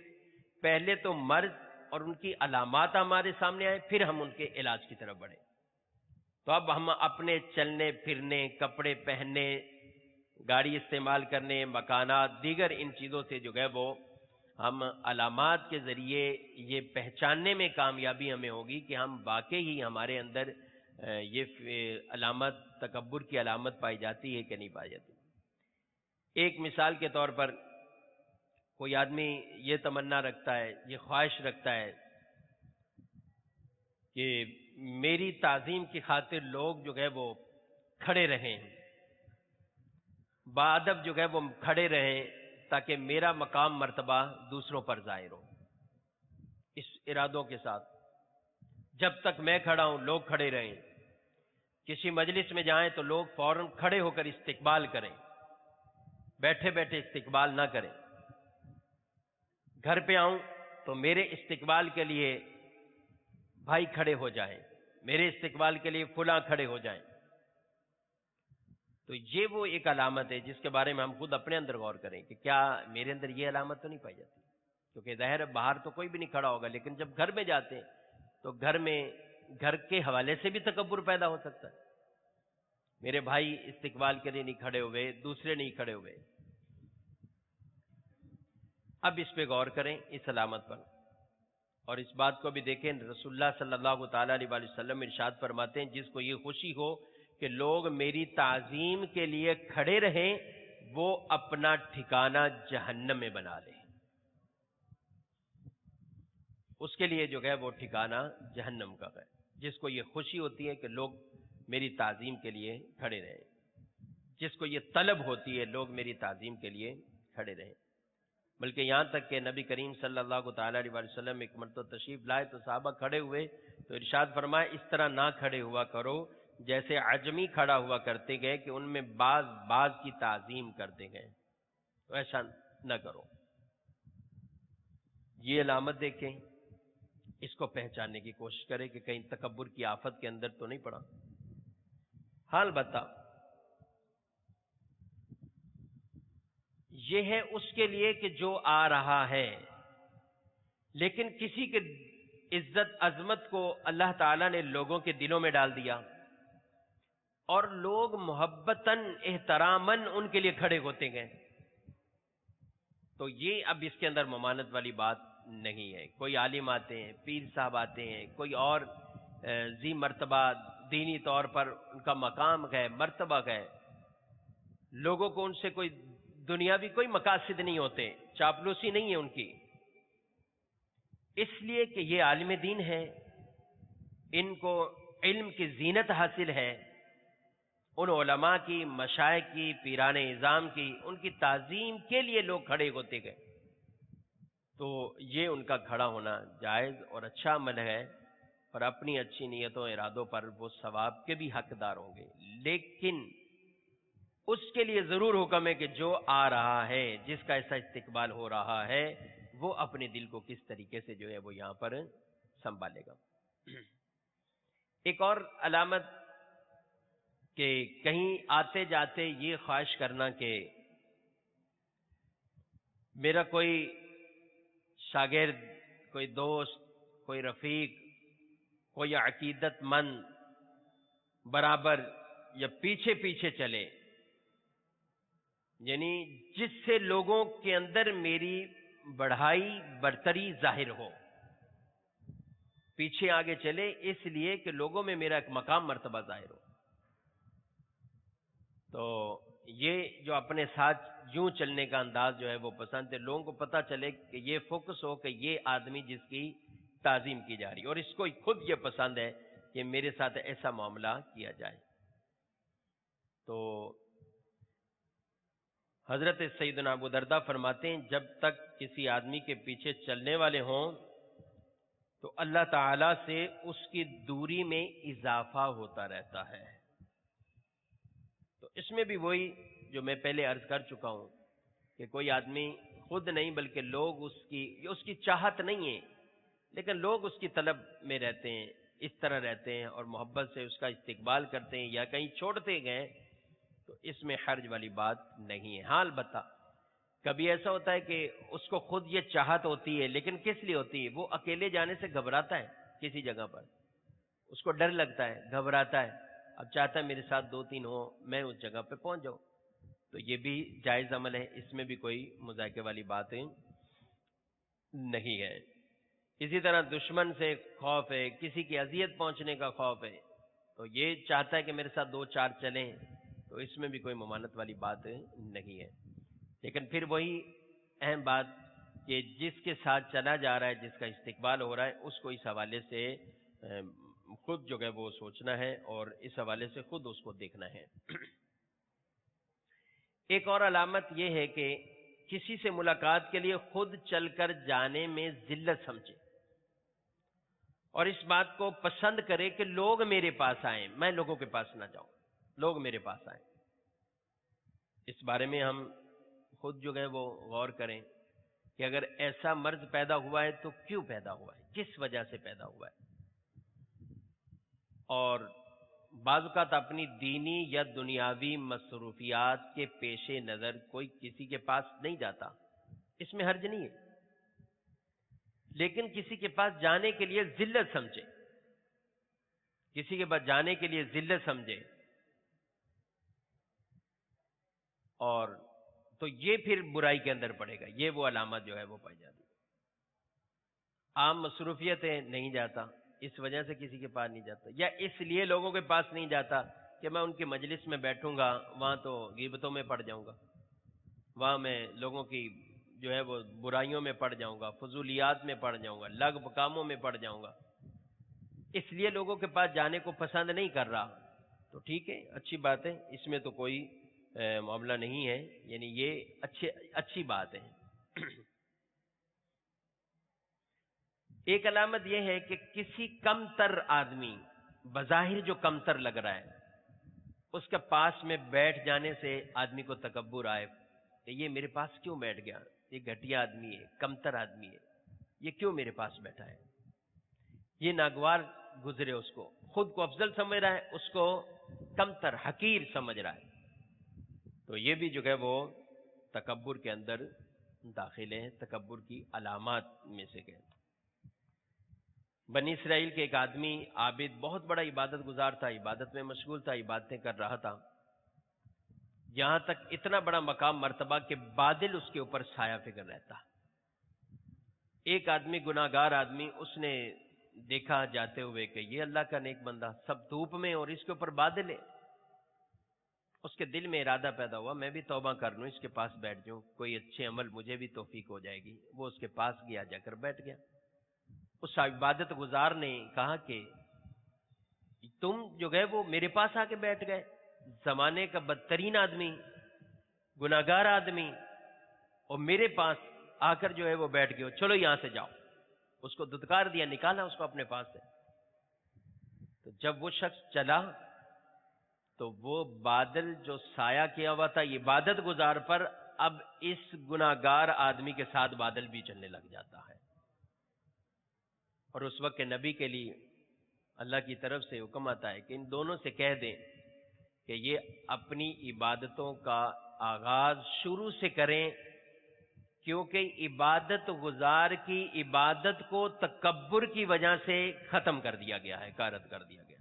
Speaker 2: پہلے تو مرض اور ان کی علامات ہمارے سامنے آئے، پھر ہم ان کے علاج کی طرف بڑھیں۔ تو اب ہم اپنے چلنے پھرنے، کپڑے پہننے، گاڑی استعمال کرنے، مکانات، دیگر ان چیزوں سے جو ہے وہ ہم علامات کے ذریعے یہ پہچاننے میں کامیابی ہمیں ہوگی کہ ہم واقعی ہی ہمارے اندر یہ علامت، تکبر کی علامت پائی جاتی ہے کہ نہیں پائی جاتی۔ ایک مثال کے طور پر کوئی آدمی یہ تمنا رکھتا ہے، یہ خواہش رکھتا ہے کہ میری تعظیم کی خاطر لوگ جو ہے وہ کھڑے رہیں، بادب جو ہے وہ کھڑے رہیں، تاکہ میرا مقام مرتبہ دوسروں پر ظاہر ہو۔ اس ارادوں کے ساتھ جب تک میں کھڑا ہوں لوگ کھڑے رہیں، کسی مجلس میں جائیں تو لوگ فوراً کھڑے ہو کر استقبال کریں، بیٹھے بیٹھے استقبال نہ کریں۔ گھر پہ آؤں تو میرے استقبال کے لیے بھائی کھڑے ہو جائیں، میرے استقبال کے لیے فلاں کھڑے ہو جائیں۔ تو یہ وہ ایک علامت ہے جس کے بارے میں ہم خود اپنے اندر غور کریں کہ کیا میرے اندر یہ علامت تو نہیں پائی جاتی، کیونکہ ظاہر ہے باہر تو کوئی بھی نہیں کھڑا ہوگا، لیکن جب گھر میں جاتے ہیں تو گھر میں گھر کے حوالے سے بھی تکبر پیدا ہو سکتا ہے۔ میرے بھائی استقبال کے لیے نہیں کھڑے ہوئے، دوسرے نہیں کھڑے ہوئے۔ اب اس پہ غور کریں، اس علامت پر، اور اس بات کو بھی دیکھیں، رسول اللہ صلی اللہ تعالیٰ علیہ وسلم ارشاد فرماتے ہیں جس کو یہ خوشی ہو کہ لوگ میری تعظیم کے لیے کھڑے رہیں، وہ اپنا ٹھکانہ جہنم میں بنا لے۔ اس کے لیے جو ہے وہ ٹھکانہ جہنم کا ہے، جس کو یہ خوشی ہوتی ہے کہ لوگ میری تعظیم کے لیے کھڑے رہیں، جس کو یہ طلب ہوتی ہے لوگ میری تعظیم کے لیے کھڑے رہیں۔ بلکہ یہاں تک کہ نبی کریم صلی اللہ تعالیٰ علیہ وسلم ایک مرتبہ تشریف لائے تو صحابہ کھڑے ہوئے تو ارشاد فرمایا اس طرح نہ کھڑے ہوا کرو جیسے عجمی کھڑا ہوا کرتے گئے کہ ان میں بعض کی تعظیم کرتے گئے، تو ایسا نہ کرو۔ یہ علامت دیکھیں، اس کو پہچاننے کی کوشش کریں کہ کہیں تکبر کی آفت کے اندر تو نہیں پڑا۔ حال بتا یہ ہے اس کے لیے کہ جو آ رہا ہے، لیکن کسی کے عزت عظمت کو اللہ تعالیٰ نے لوگوں کے دلوں میں ڈال دیا، اور لوگ محبتاً احتراماً ان کے لیے کھڑے ہوتے گئے، تو یہ اب اس کے اندر ممانت والی بات نہیں ہے. کوئی عالم آتے ہیں، پیر صاحب آتے ہیں، کوئی اور ذی مرتبہ دینی طور پر ان کا مقام ہے، مرتبہ ہے، لوگوں کو ان سے کوئی دنیاوی کوئی مقاصد نہیں ہوتے، چاپلوسی نہیں ہے ان کی، اس لیے کہ یہ عالم دین ہے، ان کو علم کی زینت حاصل ہے. ان علماء کی، مشائخ کی، پیران اعظام کی، ان کی تعظیم کے لیے لوگ کھڑے ہوتے گئے. تو یہ ان کا کھڑا ہونا جائز اور اچھا عمل ہے، اور اپنی اچھی نیتوں ارادوں پر وہ ثواب کے بھی حقدار ہوں گے. لیکن اس کے لیے ضرور حکم ہے کہ جو آ رہا ہے، جس کا ایسا استقبال ہو رہا ہے، وہ اپنے دل کو کس طریقے سے جو ہے وہ یہاں پر سنبھالے گا. ایک اور علامت کہ کہیں آتے جاتے یہ خواہش کرنا کہ میرا کوئی شاگرد، کوئی دوست، کوئی رفیق، کوئی عقیدت مند برابر یا پیچھے پیچھے چلے، یعنی جس سے لوگوں کے اندر میری بڑھائی برتری ظاہر ہو، پیچھے آگے چلے اس لیے کہ لوگوں میں میرا ایک مقام مرتبہ ظاہر ہو. تو یہ جو اپنے ساتھ یوں چلنے کا انداز جو ہے وہ پسند ہے، لوگوں کو پتہ چلے کہ یہ فوکس ہو کہ یہ آدمی جس کی تعظیم کی جا رہی ہے، اور اس کو خود یہ پسند ہے کہ میرے ساتھ ایسا معاملہ کیا جائے. تو حضرت سیدنا ابو درداء فرماتے ہیں جب تک کسی آدمی کے پیچھے چلنے والے ہوں تو اللہ تعالی سے اس کی دوری میں اضافہ ہوتا رہتا ہے. تو اس میں بھی وہی جو میں پہلے عرض کر چکا ہوں کہ کوئی آدمی خود نہیں بلکہ لوگ اس کی چاہت نہیں ہے، لیکن لوگ اس کی طلب میں رہتے ہیں، اس طرح رہتے ہیں اور محبت سے اس کا استقبال کرتے ہیں یا کہیں چھوڑتے گئے، تو اس میں حرج والی بات نہیں ہے. حال بتا کبھی ایسا ہوتا ہے کہ اس کو خود یہ چاہت ہوتی ہے، لیکن کس لیے ہوتی ہے؟ وہ اکیلے جانے سے گھبراتا ہے، کسی جگہ پر اس کو ڈر لگتا ہے، گھبراتا ہے، اب چاہتا ہے میرے ساتھ 2-3 ہو، میں اس جگہ پہ پہنچ جاؤں. تو یہ بھی جائز عمل ہے، اس میں بھی کوئی مذاکرے والی باتیں نہیں ہے. اسی طرح دشمن سے خوف ہے، کسی کی اذیت پہنچنے کا خوف ہے، تو یہ چاہتا ہے کہ میرے ساتھ 2-4 چلیں، تو اس میں بھی کوئی ممانعت والی بات نہیں ہے. لیکن پھر وہی اہم بات کہ جس کے ساتھ چلا جا رہا ہے، جس کا استقبال ہو رہا ہے، اس کو اس حوالے سے خود جو ہے وہ سوچنا ہے اور اس حوالے سے خود اس کو دیکھنا ہے. ایک اور علامت یہ ہے کہ کسی سے ملاقات کے لیے خود چل کر جانے میں ذلت سمجھے اور اس بات کو پسند کرے کہ لوگ میرے پاس آئیں، میں لوگوں کے پاس نہ جاؤں، لوگ میرے پاس آئیں. اس بارے میں ہم خود جو ہے وہ غور کریں کہ اگر ایسا مرض پیدا ہوا ہے تو کیوں پیدا ہوا ہے، کس وجہ سے پیدا ہوا ہے. اور بعض اوقات اپنی دینی یا دنیاوی مصروفیات کے پیش نظر کوئی کسی کے پاس نہیں جاتا، اس میں حرج نہیں ہے، لیکن کسی کے پاس جانے کے لیے ذلت سمجھے، کسی کے پاس جانے کے لیے ذلت سمجھے، اور تو یہ پھر برائی کے اندر پڑے گا. یہ وہ علامت جو ہے وہ پائی جاتی ہے. عام مصروفیت ہے، نہیں جاتا، اس وجہ سے کسی کے پاس نہیں جاتا، یا اس لیے لوگوں کے پاس نہیں جاتا کہ میں ان کی مجلس میں بیٹھوں گا، وہاں تو غیبتوں میں پڑ جاؤں گا، وہاں میں لوگوں کی جو ہے وہ برائیوں میں پڑ جاؤں گا، فضولیات میں پڑ جاؤں گا، لغو کاموں میں پڑ جاؤں گا، اس لیے لوگوں کے پاس جانے کو پسند نہیں کر رہا. تو ٹھیک ہے، اچھی بات ہے، اس میں تو کوئی معاملہ نہیں ہے، یعنی یہ اچھی بات ہے. ایک علامت یہ ہے کہ کسی کم تر آدمی، بظاہر جو کم تر لگ رہا ہے، اس کے پاس میں بیٹھ جانے سے آدمی کو تکبر آئے کہ یہ میرے پاس کیوں بیٹھ گیا، یہ گھٹیا آدمی ہے، کم تر آدمی ہے، یہ کیوں میرے پاس بیٹھا ہے، یہ ناگوار گزرے، اس کو خود کو افضل سمجھ رہا ہے، اس کو کم تر حقیر سمجھ رہا ہے. تو یہ بھی جو ہے وہ تکبر کے اندر داخل ہے، تکبر کی علامات میں سے کہ بنی اسرائیل کے ایک آدمی عابد، بہت بڑا عبادت گزار تھا، عبادت میں مشغول تھا، عبادتیں کر رہا تھا، یہاں تک اتنا بڑا مقام مرتبہ کہ بادل اس کے اوپر سایہ فکر رہتا، ایک آدمی گناہگار آدمی، اس نے دیکھا جاتے ہوئے کہ یہ اللہ کا نیک بندہ، سب دھوپ میں اور اس کے اوپر بادل ہے. اس کے دل میں ارادہ پیدا ہوا میں بھی توبہ کر لوں، اس کے پاس بیٹھ جاؤں، کوئی اچھے عمل مجھے بھی توفیق ہو جائے گی. وہ اس کے پاس گیا، جا کر بیٹھ گیا. اس عبادت گزار نے کہا کہ تم جو گئے وہ میرے پاس آ کے بیٹھ گئے، زمانے کا بدترین آدمی، گناہگار آدمی، اور میرے پاس آ کر جو ہے وہ بیٹھ گئے، چلو یہاں سے جاؤ. اس کو دھتکار دیا، نکالا اس کو اپنے پاس سے. تو جب وہ شخص چلا تو وہ بادل جو سایہ کیا ہوا تھا عبادت گزار پر، اب اس گناہگار آدمی کے ساتھ بادل بھی چلنے لگ جاتا ہے. اور اس وقت کے نبی کے لیے اللہ کی طرف سے حکم آتا ہے کہ ان دونوں سے کہہ دیں کہ یہ اپنی عبادتوں کا آغاز شروع سے کریں، کیونکہ عبادت گزار کی عبادت کو تکبر کی وجہ سے ختم کر دیا گیا ہے، غارت کر دیا گیا.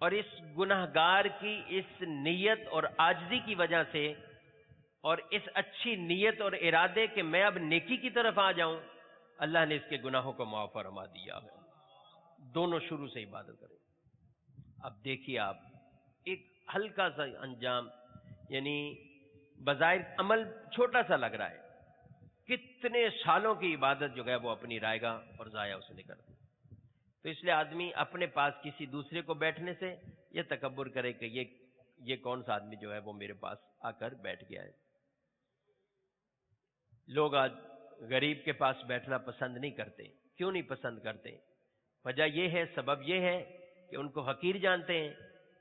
Speaker 2: اور اس گناہگار کی اس نیت اور عاجزی کی وجہ سے، اور اس اچھی نیت اور ارادے کہ میں اب نیکی کی طرف آ جاؤں، اللہ نے اس کے گناہوں کو معاف فرما دیا ہے. دونوں شروع سے عبادت کریں. اب دیکھیے آپ، ایک ہلکا سا انجام، یعنی بظاہر عمل چھوٹا سا لگ رہا ہے، کتنے سالوں کی عبادت جو ہے وہ اپنی رائے گا اور ضائع اس نے کر دی. تو اس لیے آدمی اپنے پاس کسی دوسرے کو بیٹھنے سے یہ تکبر کرے کہ یہ کون سا آدمی جو ہے وہ میرے پاس آ کر بیٹھ گیا ہے. لوگ آج غریب کے پاس بیٹھنا پسند نہیں کرتے. کیوں نہیں پسند کرتے؟ وجہ یہ ہے، سبب یہ ہے کہ ان کو حقیر جانتے ہیں،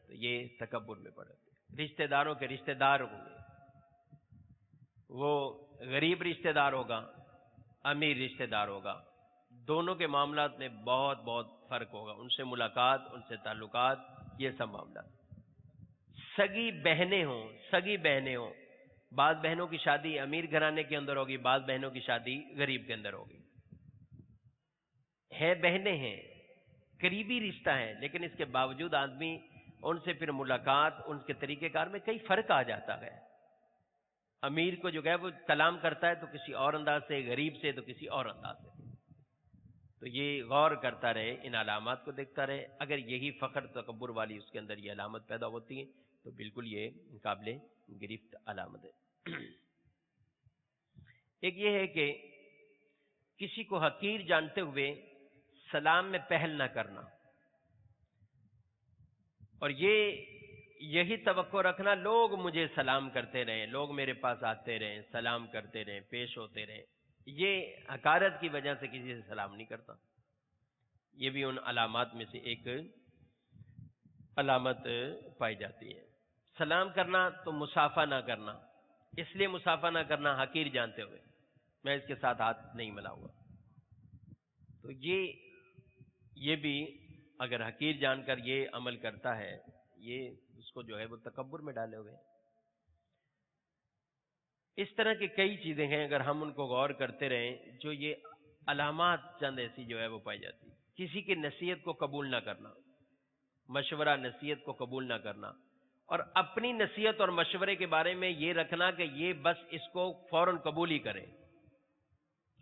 Speaker 2: تو یہ تکبر میں پڑتے. رشتہ داروں کے رشتہ دار ہوں گے، وہ غریب رشتہ دار ہوگا، امیر رشتہ دار ہوگا، دونوں کے معاملات میں بہت بہت فرق ہوگا. ان سے ملاقات، ان سے تعلقات، یہ سب معاملات. سگی بہنیں ہوں، بعض بہنوں کی شادی امیر گھرانے کے اندر ہوگی، بعض بہنوں کی شادی غریب کے اندر ہوگی. ہے بہنیں ہیں، قریبی رشتہ ہے، لیکن اس کے باوجود آدمی ان سے پھر ملاقات، ان کے طریقہ کار میں کئی فرق آ جاتا ہے. امیر کو جو ہے وہ کلام کرتا ہے تو کسی اور انداز سے، غریب سے تو کسی اور انداز سے. تو یہ غور کرتا رہے، ان علامات کو دیکھتا رہے. اگر یہی فخر تکبر والی اس کے اندر یہ علامت پیدا ہوتی ہے تو بالکل یہ قابل گرفت علامت ہے. ایک یہ ہے کہ کسی کو حقیر جانتے ہوئے سلام میں پہل نہ کرنا، اور یہی توقع رکھنا لوگ مجھے سلام کرتے رہیں، لوگ میرے پاس آتے رہیں، سلام کرتے رہیں، پیش ہوتے رہیں. یہ حقارت کی وجہ سے کسی سے سلام نہیں کرتا. یہ بھی ان علامات میں سے ایک علامت پائی جاتی ہے. سلام کرنا تو مسافہ نہ کرنا. اس لیے مسافہ نہ کرنا حقیر جانتے ہوئے میں اس کے ساتھ ہاتھ نہیں ملاؤں گا. تو یہ بھی اگر حقیر جان کر یہ عمل کرتا ہے، یہ اس کو جو ہے وہ تکبر میں ڈالے ہوئے. اس طرح کی کئی چیزیں ہیں، اگر ہم ان کو غور کرتے رہیں، جو یہ علامات چند ایسی جو ہے وہ پائی جاتی. کسی کی نصیحت کو قبول نہ کرنا، مشورہ نصیحت کو قبول نہ کرنا، اور اپنی نصیحت اور مشورے کے بارے میں یہ رکھنا کہ یہ بس اس کو فوراً قبول ہی کرے.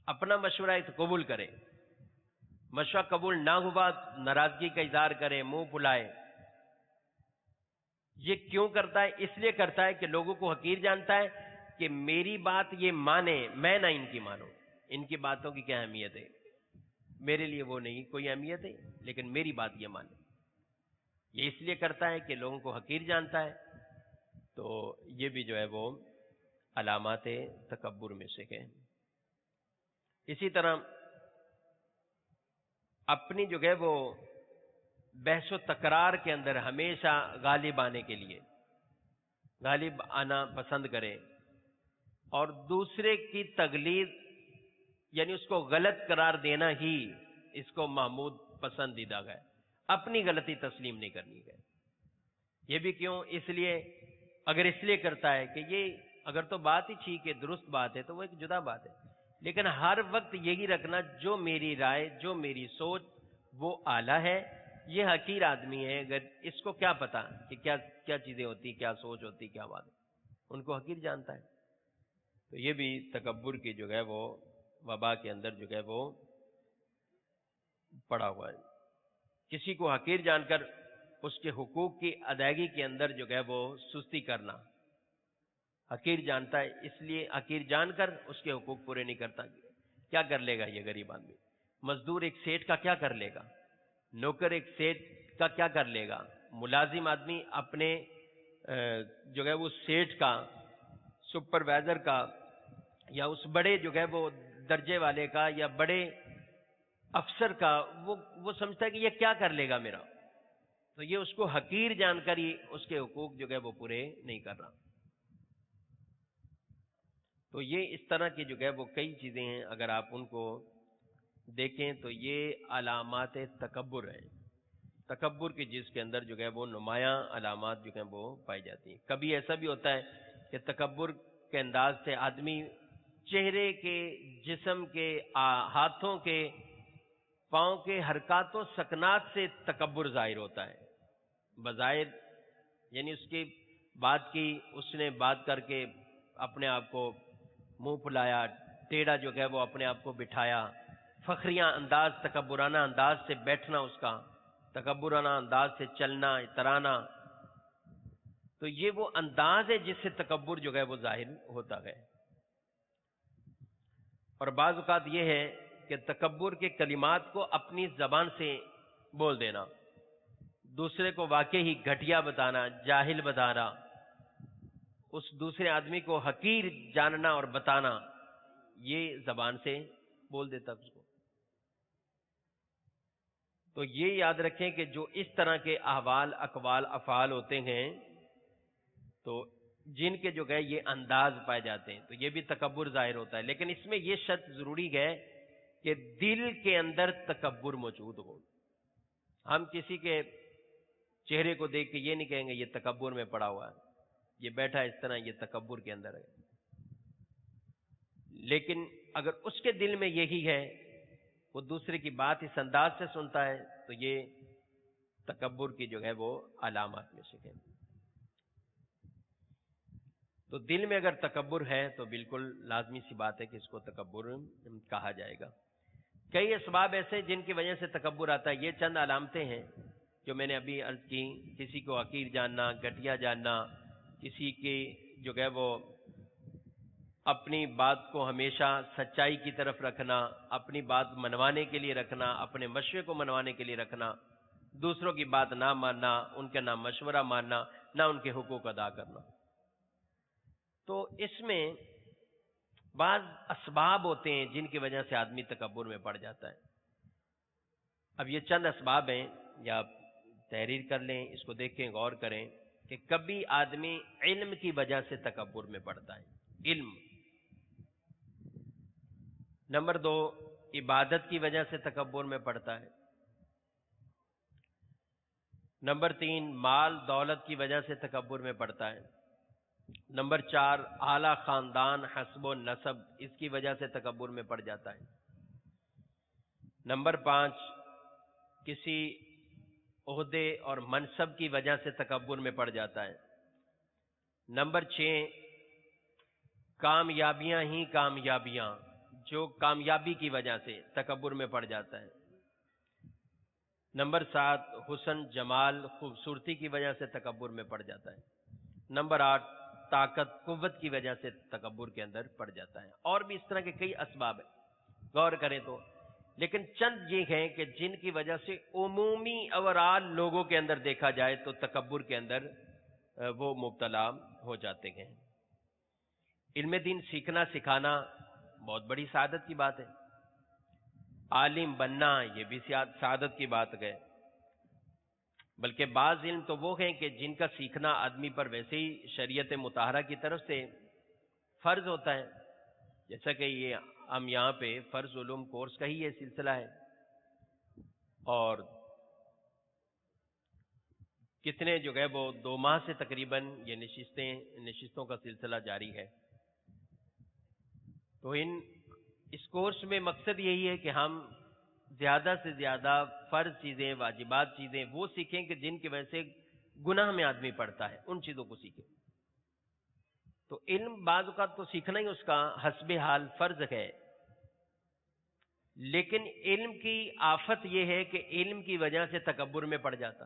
Speaker 2: اپنا مشورہ قبول کرے، مشورہ قبول نہ ہوا ناراضگی کا اظہار کرے، منہ پھلائے. یہ کیوں کرتا ہے؟ اس لیے کرتا ہے کہ لوگوں کو حقیر جانتا ہے کہ میری بات یہ مانے، میں نہ ان کی مانوں. ان کی باتوں کی کیا اہمیت ہے؟ میرے لیے وہ نہیں کوئی اہمیت ہے، لیکن میری بات یہ مانے. یہ اس لیے کرتا ہے کہ لوگوں کو حقیر جانتا ہے. تو یہ بھی جو ہے وہ علامات تکبر میں سے ہے. اسی طرح اپنی جو ہے وہ بحث و تکرار کے اندر ہمیشہ غالب آنے کے لیے، غالب آنا پسند کرے، اور دوسرے کی تقلید یعنی اس کو غلط قرار دینا ہی اس کو محمود پسندیدہ ہے. اپنی غلطی تسلیم نہیں کرنی ہے. یہ بھی کیوں؟ اس لیے اگر اس لیے کرتا ہے کہ یہ اگر تو بات ہی ٹھیک ہے، درست بات ہے، تو وہ ایک جدا بات ہے، لیکن ہر وقت یہی رکھنا جو میری رائے، جو میری سوچ وہ اعلیٰ ہے. یہ حقیر آدمی ہے، اگر اس کو کیا پتا کہ کیا چیزیں ہوتی، کیا سوچ ہوتی، کیا بات، ان کو حقیر جانتا ہے. تو یہ بھی تکبر کی جو ہے وہ وبا کے اندر جو ہے وہ پڑا ہوا ہے. کسی کو حقیر جان کر اس کے حقوق کی ادائیگی کے اندر جو ہے وہ سستی کرنا، حقیر جانتا ہے اس لیے حقیر جان کر اس کے حقوق پورے نہیں کرتا. کیا کر لے گا یہ غریب آدمی؟ مزدور ایک سیٹ کا کیا کر لے گا؟ نوکر ایک سیٹ کا کیا کر لے گا؟ ملازم آدمی اپنے جو ہے وہ سیٹ کا، سپروائزر کا، یا اس بڑے جو ہے وہ درجے والے کا یا بڑے افسر کا، وہ سمجھتا ہے کہ یہ کیا کر لے گا میرا، تو یہ اس کو حقیر جان کر ہی اس کے حقوق جو ہے وہ پورے نہیں کر رہا. تو یہ اس طرح کی جو ہے وہ کئی چیزیں ہیں، اگر آپ ان کو دیکھیں تو یہ علامات تکبر ہیں. تکبر کی جس کے اندر جو ہے وہ نمایاں علامات جو ہیں وہ پائی جاتی ہیں. کبھی ایسا بھی ہوتا ہے کہ تکبر کے انداز سے آدمی چہرے کے، جسم کے، ہاتھوں کے، پاؤں کے حرکات و سکنات سے تکبر ظاہر ہوتا ہے. بظاہر یعنی اس کی بات کی، اس نے بات کر کے اپنے آپ کو منہ پھلایا، ٹیڑھا جو ہے وہ اپنے آپ کو بٹھایا، فخریہ انداز، تکبرانہ انداز سے بیٹھنا، اس کا تکبرانہ انداز سے چلنا، اترانا، تو یہ وہ انداز ہے جس سے تکبر جو ہے وہ ظاہر ہوتا ہے. اور بعض اوقات یہ ہے کہ تکبر کے کلمات کو اپنی زبان سے بول دینا، دوسرے کو واقعی گھٹیا بتانا، جاہل بتانا، اس دوسرے آدمی کو حقیر جاننا اور بتانا، یہ زبان سے بول دیتا اس کو. تو یہ یاد رکھیں کہ جو اس طرح کے احوال، اقوال، افعال ہوتے ہیں تو جن کے جو ہے یہ انداز پائے جاتے ہیں تو یہ بھی تکبر ظاہر ہوتا ہے. لیکن اس میں یہ شرط ضروری ہے کہ دل کے اندر تکبر موجود ہو. ہم کسی کے چہرے کو دیکھ کے یہ نہیں کہیں گے یہ تکبر میں پڑا ہوا ہے، یہ بیٹھا اس طرح، یہ تکبر کے اندر ہے. لیکن اگر اس کے دل میں یہی ہے، وہ دوسرے کی بات اس انداز سے سنتا ہے، تو یہ تکبر کی جو ہے وہ علامات میں سے ہے. تو دل میں اگر تکبر ہے تو بالکل لازمی سی بات ہے کہ اس کو تکبر کہا جائے گا. کئی اسباب ایسے جن کی وجہ سے تکبر آتا ہے. یہ چند علامتیں ہیں جو میں نے ابھی عرض کی. کسی کو حقیر جاننا، گھٹیا جاننا، کسی کی جو ہے وہ اپنی بات کو ہمیشہ سچائی کی طرف رکھنا، اپنی بات منوانے کے لیے رکھنا، اپنے مشورے کو منوانے کے لیے رکھنا، دوسروں کی بات نہ ماننا، ان کا نہ مشورہ ماننا، نہ ان کے حقوق ادا کرنا. تو اس میں بعض اسباب ہوتے ہیں جن کی وجہ سے آدمی تکبر میں پڑ جاتا ہے. اب یہ چند اسباب ہیں، یا آپ تحریر کر لیں، اس کو دیکھیں، غور کریں کہ کبھی آدمی علم کی وجہ سے تکبر میں پڑتا ہے. علم. نمبر 2، عبادت کی وجہ سے تکبر میں پڑتا ہے. نمبر 3، مال دولت کی وجہ سے تکبر میں پڑتا ہے. نمبر 4، اعلی خاندان، حسب و نسب، اس کی وجہ سے تکبر میں پڑ جاتا ہے. نمبر 5، کسی عہدے اور منصب کی وجہ سے تکبر میں پڑ جاتا ہے. نمبر 6، کامیابیاں ہی کامیابیاں، جو کامیابی کی وجہ سے تکبر میں پڑ جاتا ہے. نمبر 7، حسن، جمال، خوبصورتی کی وجہ سے تکبر میں پڑ جاتا ہے. نمبر 8، طاقت، قوت کی وجہ سے تکبر کے اندر پڑ جاتا ہے. اور بھی اس طرح کے کئی اسباب ہیں، غور کریں تو. لیکن چند یہ ہیں کہ جن کی وجہ سے عمومی اوورال لوگوں کے اندر دیکھا جائے تو تکبر کے اندر وہ مبتلا ہو جاتے ہیں. علم دین سیکھنا، سکھانا بہت بڑی سعادت کی بات ہے. عالم بننا یہ بھی سعادت کی بات ہے. بلکہ بعض علم تو وہ ہیں کہ جن کا سیکھنا آدمی پر ویسے ہی شریعت مطہرہ کی طرف سے فرض ہوتا ہے. جیسا کہ یہ ہم یہاں پہ فرض علوم کورس کا ہی یہ سلسلہ ہے، اور کتنے جو ہے وہ 2 ماہ سے تقریباً یہ نشستوں کا سلسلہ جاری ہے. تو اس کورس میں مقصد یہی ہے کہ ہم زیادہ سے زیادہ فرض چیزیں، واجبات چیزیں وہ سیکھیں کہ جن کی وجہ سے گناہ میں آدمی پڑتا ہے، ان چیزوں کو سیکھیں. تو علم بعض اوقات تو سیکھنا ہی اس کا حسب حال فرض ہے. لیکن علم کی آفت یہ ہے کہ علم کی وجہ سے تکبر میں پڑ جاتا.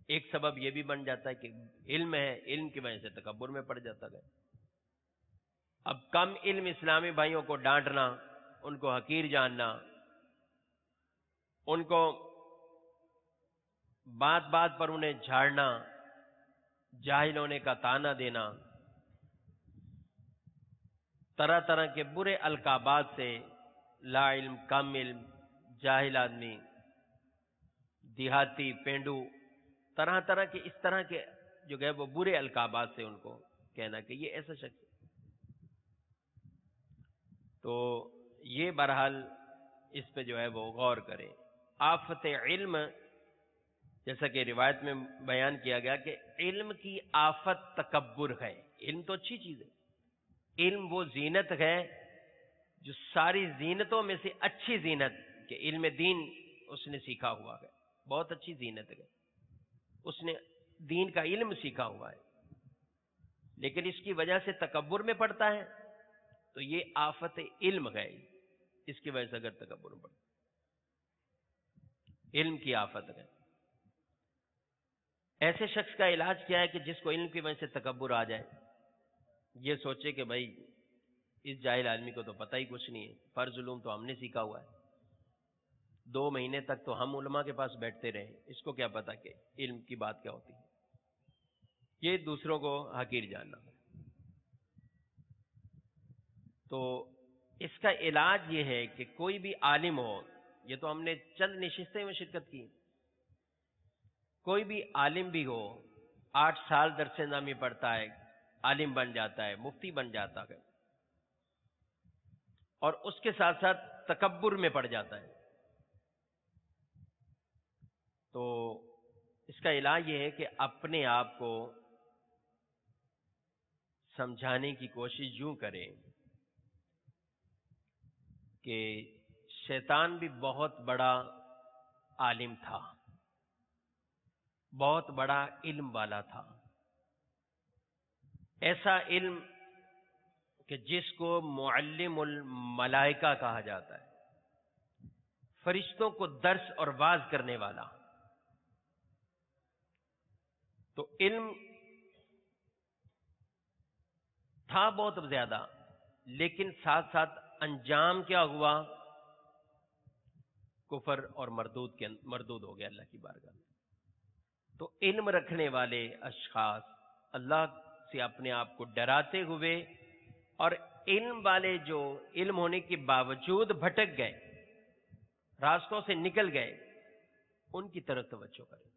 Speaker 2: ایک سبب یہ بھی بن جاتا ہے کہ علم ہے، علم کی وجہ سے تکبر میں پڑ جاتا ہے. اب کم علم اسلامی بھائیوں کو ڈانٹنا، ان کو حقیر جاننا، ان کو بات بات پر انہیں جھاڑنا، جاہل ہونے کا طعنہ دینا، طرح طرح کے برے القابات سے لا علم، کم علم، جاہل آدمی، دیہاتی، پینڈو، طرح طرح کے اس طرح کے جو ہے وہ برے القابات سے ان کو کہنا کہ یہ ایسا شخص ہے. تو یہ بہرحال اس پہ جو ہے وہ غور کرے. آفت علم، جیسا کہ روایت میں بیان کیا گیا کہ علم کی آفت تکبر ہے. علم تو اچھی چیز ہے، علم وہ زینت ہے جو ساری زینتوں میں سے اچھی زینت، کہ علم دین اس نے سیکھا ہوا ہے، بہت اچھی زینت ہے، اس نے دین کا علم سیکھا ہوا ہے. لیکن اس کی وجہ سے تکبر میں پڑتا ہے تو یہ آفت علم ہے. اس کی وجہ سے اگر تکبر میں پڑتا، علم کی آفت ہے. ایسے شخص کا علاج کیا ہے کہ جس کو علم کی وجہ سے تکبر آ جائے، یہ سوچے کہ بھائی اس جاہل آدمی کو تو پتہ ہی کچھ نہیں ہے، فرض علوم تو ہم نے سیکھا ہوا ہے، 2 مہینے تک تو ہم علماء کے پاس بیٹھتے رہے، اس کو کیا پتا کہ علم کی بات کیا ہوتی ہے. یہ دوسروں کو حقیر جاننا. تو اس کا علاج یہ ہے کہ کوئی بھی عالم ہو، یہ تو ہم نے چند نشستیں میں شرکت کی، کوئی بھی عالم بھی ہو، 8 سال درس نظامی پڑھتا ہے، عالم بن جاتا ہے، مفتی بن جاتا ہے، اور اس کے ساتھ ساتھ تکبر میں پڑ جاتا ہے. تو اس کا علاج یہ ہے کہ اپنے آپ کو سمجھانے کی کوشش یوں کرے کہ شیطان بھی بہت بڑا عالم تھا، بہت بڑا علم والا تھا. ایسا علم کہ جس کو معلم الملائکہ کہا جاتا ہے، فرشتوں کو درس اور واز کرنے والا. تو علم تھا بہت زیادہ، لیکن ساتھ ساتھ انجام کیا ہوا؟ کفر اور مردود ہو گیا اللہ کی بارگاہ میں. تو علم رکھنے والے اشخاص اللہ سے اپنے آپ کو ڈراتے ہوئے، اور علم والے جو علم ہونے کے باوجود بھٹک گئے، راستوں سے نکل گئے، ان کی طرف توجہ کریں.